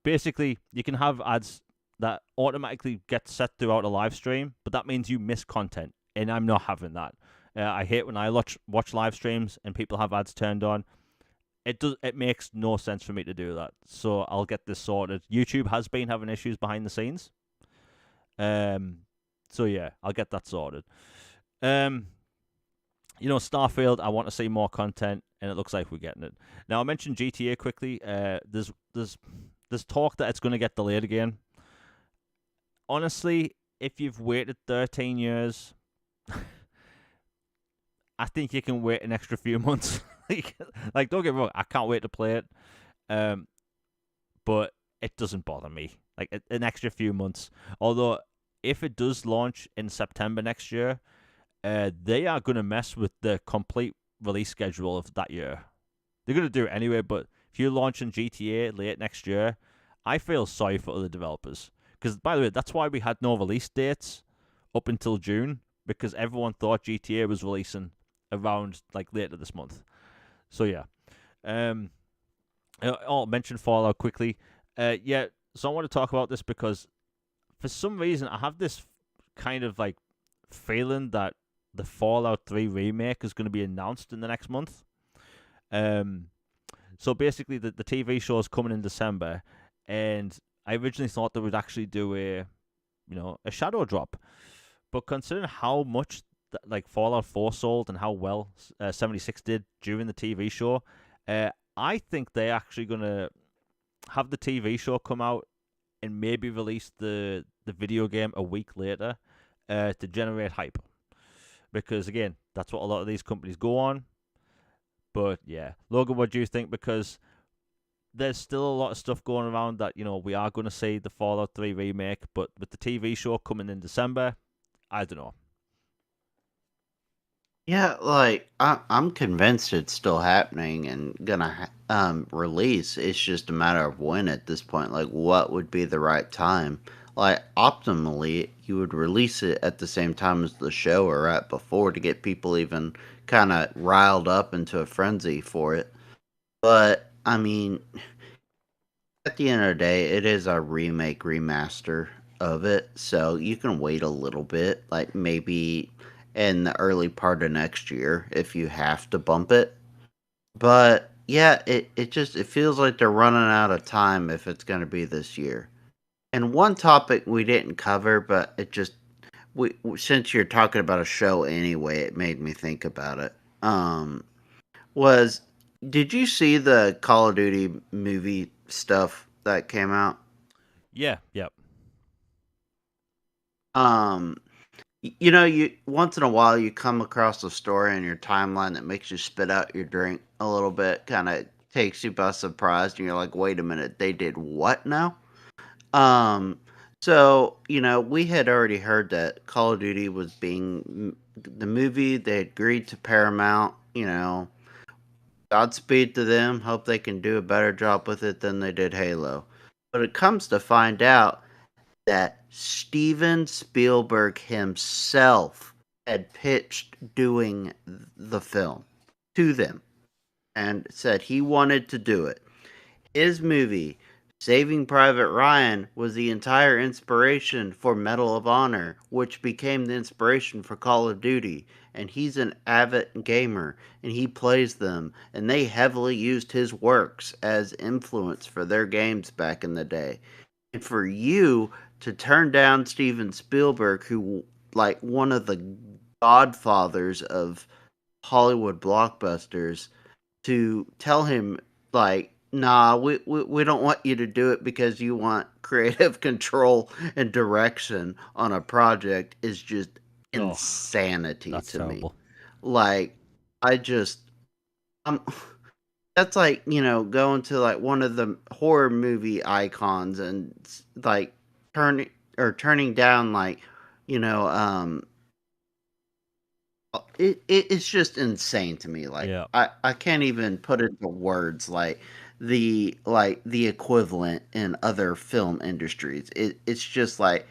basically, you can have ads that automatically get set throughout a live stream, but that means you miss content, and I'm not having that. I hate when I watch live streams and people have ads turned on. It makes no sense for me to do that. So I'll get this sorted. YouTube has been having issues behind the scenes. So yeah, I'll get that sorted. Starfield, I want to see more content, and it looks like we're getting it. Now, I mentioned GTA quickly. There's talk that it's going to get delayed again. Honestly, if you've waited 13 years, I think you can wait an extra few months. Like, don't get me wrong, I can't wait to play it. But it doesn't bother me. Like, an extra few months. Although, if it does launch in September next year, they are going to mess with the complete release schedule of that year. They're going to do it anyway, but if you're launching GTA late next year, I feel sorry for other developers. Because, by the way, that's why we had no release dates up until June, because everyone thought GTA was releasing around, like, later this month. So, yeah. I'll mention Fallout quickly. So I want to talk about this because for some reason I have this kind of, like, feeling that the Fallout 3 remake is going to be announced in the next month. So basically the TV show is coming in December, and I originally thought they would actually do a shadow drop. But considering how much like Fallout 4 sold and how well 76 did during the TV show, I think they're actually going to have the TV show come out and maybe release the video game a week later to generate hype. Because, again, that's what a lot of these companies go on. But, yeah. Logan, what do you think? Because there's still a lot of stuff going around that, we are going to see the Fallout 3 remake. But with the TV show coming in December, I don't know. Yeah, like, I'm convinced it's still happening and gonna release. It's just a matter of when at this point. Like, what would be the right time? Like, optimally, you would release it at the same time as the show or right before to get people even kind of riled up into a frenzy for it. But, I mean, at the end of the day, it is a remake, remaster of it. So you can wait a little bit, like maybe in the early part of next year if you have to bump it. But yeah, it feels like they're running out of time if it's going to be this year. And one topic we didn't cover, but since you're talking about a show anyway, it made me think about it. Was did you see the Call of Duty movie stuff that came out? Yeah, yep. You once in a while you come across a story in your timeline that makes you spit out your drink a little bit, kind of takes you by surprise, and you're like, "Wait a minute, they did what now?" Um, so we had already heard that Call of Duty was being the movie. They agreed to Paramount. Godspeed to them. Hope they can do a better job with it than they did Halo. But it comes to find out that Steven Spielberg himself had pitched doing the film to them and said he wanted to do it. His movie, Saving Private Ryan, was the entire inspiration for Medal of Honor, which became the inspiration for Call of Duty. And he's an avid gamer, and he plays them, and they heavily used his works as influence for their games back in the day. And for you to turn down Steven Spielberg, who, like, one of the godfathers of Hollywood blockbusters to tell him, like, nah, we don't want you to do it because you want creative control and direction on a project is just Oh, insanity that's to me. terrible. Like, I just, I'm, that's like, going to like one of the horror movie icons and like turning down like, you know, it's just insane to me. Like Yeah, I can't even put it into words like the equivalent in other film industries. It's just like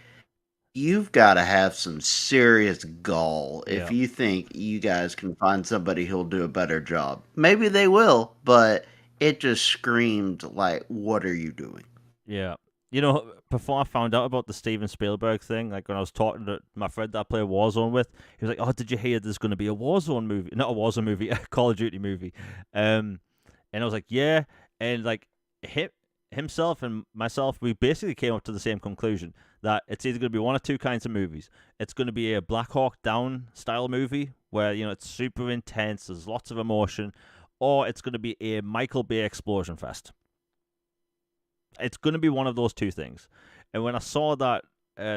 you've got to have some serious gall if yeah, you think you guys can find somebody who'll do a better job. Maybe they will, but it just screamed like, "What are you doing?" yeah. You know, before I found out about the Steven Spielberg thing, like when I was talking to my friend that I play Warzone with, he was like, "Oh, did you hear there's going to be a Warzone movie? Not a Warzone movie, a Call of Duty movie." And I was like, "Yeah," and like him, himself and myself, we basically came up to the same conclusion that it's either going to be one or two kinds of movies. It's going to be a Black Hawk Down style movie where it's super intense, there's lots of emotion, or it's going to be a Michael Bay explosion fest. It's going to be one of those two things. And when I saw that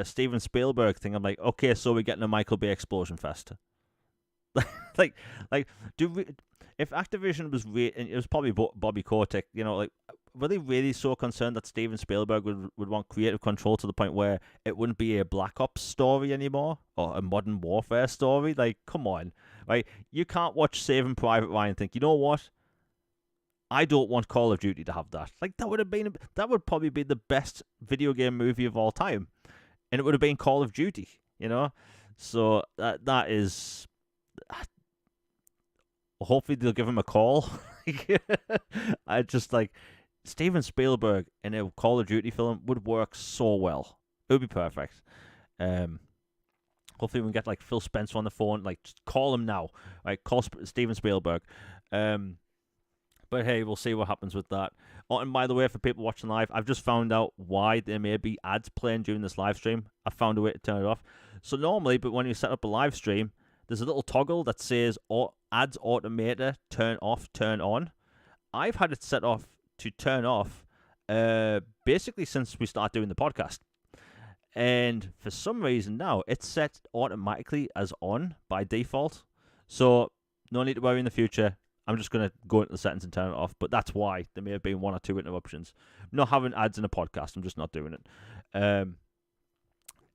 Steven Spielberg thing, I'm like, okay, so we're getting a Michael Bay explosion fest. like, like, do we, if Activision was and it was probably Bobby Kotick, like, were they really so concerned that Steven Spielberg would want creative control to the point where it wouldn't be a Black Ops story anymore or a Modern Warfare story? Like, come on, right? You can't watch Saving Private Ryan and think, you know what? I don't want Call of Duty to have that. Like that would probably be the best video game movie of all time, and it would have been Call of Duty. So that is. Hopefully they'll give him a call. I just like Steven Spielberg in a Call of Duty film would work so well. It would be perfect. Um, Hopefully we can get like Phil Spencer on the phone. Like just call him now. Right, call Steven Spielberg. But hey, we'll see what happens with that. Oh, and by the way, for people watching live, I've just found out why there may be ads playing during this live stream. I found a way to turn it off. So normally, but when you set up a live stream, there's a little toggle that says ads automator, turn off, turn on. I've had it set off to turn off basically since we started doing the podcast. And for some reason now, it's set automatically as on by default. So no need to worry in the future. I'm just going to go into the settings and turn it off. But that's why there may have been one or two interruptions. I'm not having ads in a podcast. I'm just not doing it.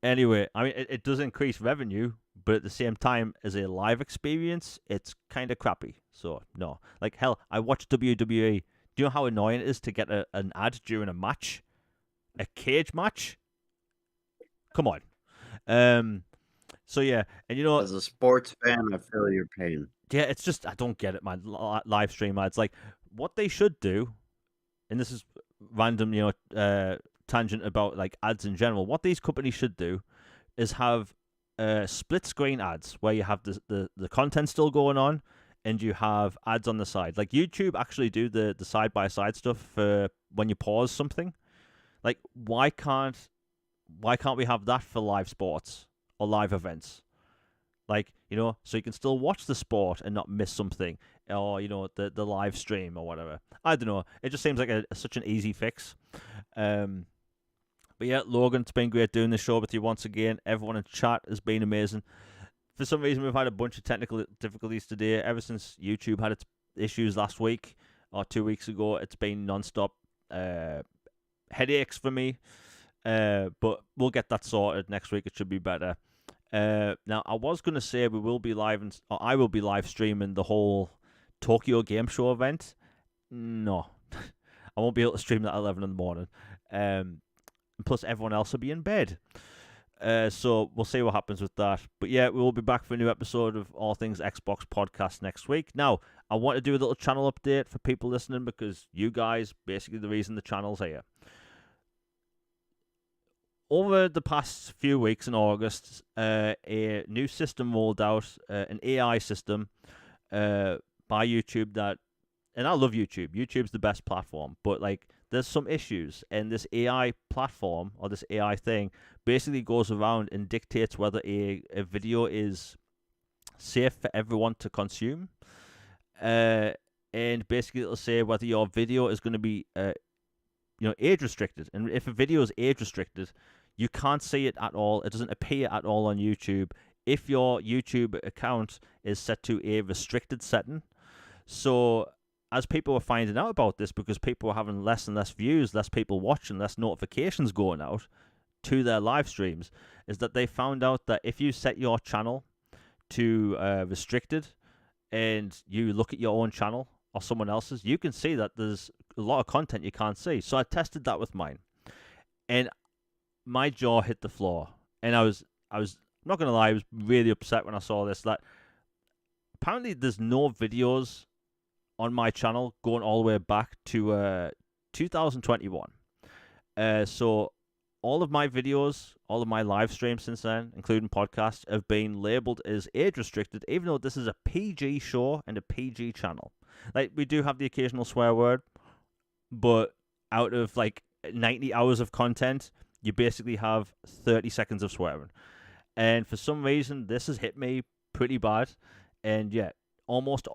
Anyway, I mean, it does increase revenue, but at the same time, as a live experience, it's kind of crappy. So, no. Like, hell, I watch WWE. Do you know how annoying it is to get an ad during a match? A cage match? Come on. So, yeah. And As a sports fan, I feel your pain. yeah, it's just, I don't get it, man. Live stream ads. Like, what they should do, and this is random, tangent about like ads in general. What these companies should do is have split screen ads where you have the content still going on and you have ads on the side. Like YouTube actually do the side by side stuff for when you pause something. Like why can't we have that for live sports or live events? Like, so you can still watch the sport and not miss something, or the live stream or whatever. I don't know. It just seems like such an easy fix. But yeah, Logan, it's been great doing this show with you once again. Everyone in chat has been amazing. For some reason, we've had a bunch of technical difficulties today. Ever since YouTube had its issues last week or 2 weeks ago, it's been non-stop headaches for me. But we'll get that sorted next week. It should be better. Now, I was going to say we will be live, or I will be live streaming the whole Tokyo Game Show event. No, I won't be able to stream that at 11 in the morning. Plus, everyone else will be in bed. So we'll see what happens with that. But yeah, we will be back for a new episode of All Things Xbox Podcast next week. Now, I want to do a little channel update for people listening because you guys, basically the reason the channel's here. Over the past few weeks in August, a new system rolled out, an AI system by YouTube and I love YouTube. YouTube's the best platform, but like there's some issues, and this AI platform or this AI thing basically goes around and dictates whether a video is safe for everyone to consume. And basically it'll say whether your video is going to be age restricted. And if a video is age restricted, you can't see it at all. It doesn't appear at all on YouTube if your YouTube account is set to a restricted setting. So as people were finding out about this, because people were having less and less views, less people watching, less notifications going out to their live streams, is that they found out that if you set your channel to restricted and you look at your own channel or someone else's, you can see that there's a lot of content you can't see. So I tested that with mine, and my jaw hit the floor. And I was I'm not gonna lie, I was really upset when I saw this. That apparently there's no videos on my channel going all the way back to 2021. So all of my videos, all of my live streams since then, including podcasts, have been labeled as age restricted, even though this is a PG show and a PG channel. Like, we do have the occasional swear word, but out of like 90 hours of content, you basically have 30 seconds of swearing. And for some reason, this has hit me pretty bad. And yeah, almost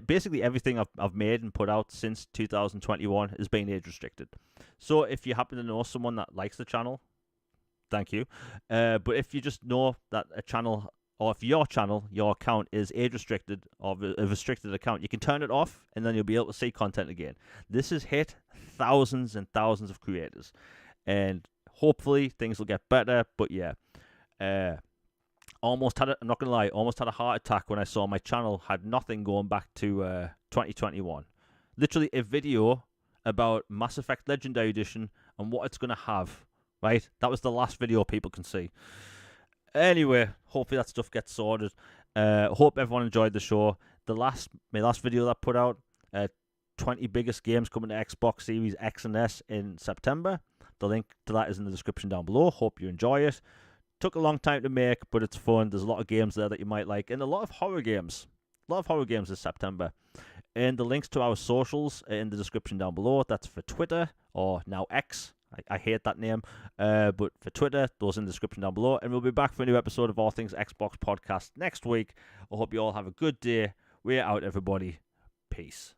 basically everything I've made and put out since 2021 has been age restricted. So if you happen to know someone that likes the channel, thank you. But if you just know that a channel, or if your channel, your account is age restricted or a restricted account, you can turn it off and then you'll be able to see content again. This has hit thousands and thousands of creators, and hopefully things will get better. But yeah, I'm not gonna lie, almost had a heart attack when I saw my channel had nothing going back to 2021. Literally a video about Mass Effect Legendary Edition and what it's gonna have. Right, that was the last video people can see. Anyway, hopefully that stuff gets sorted. Hope everyone enjoyed the show. My last video that I put out, 20 biggest games coming to Xbox Series X and S in September. The link to that is in the description down below. Hope you enjoy it. Took a long time to make, but it's fun. There's a lot of games there that you might like, and a lot of horror games. A lot of horror games this September. And the links to our socials are in the description down below. That's for Twitter, or now X. I hate that name. But for Twitter, those in the description down below. And we'll be back for a new episode of All Things Xbox Podcast next week. I hope you all have a good day. We're out, everybody. Peace.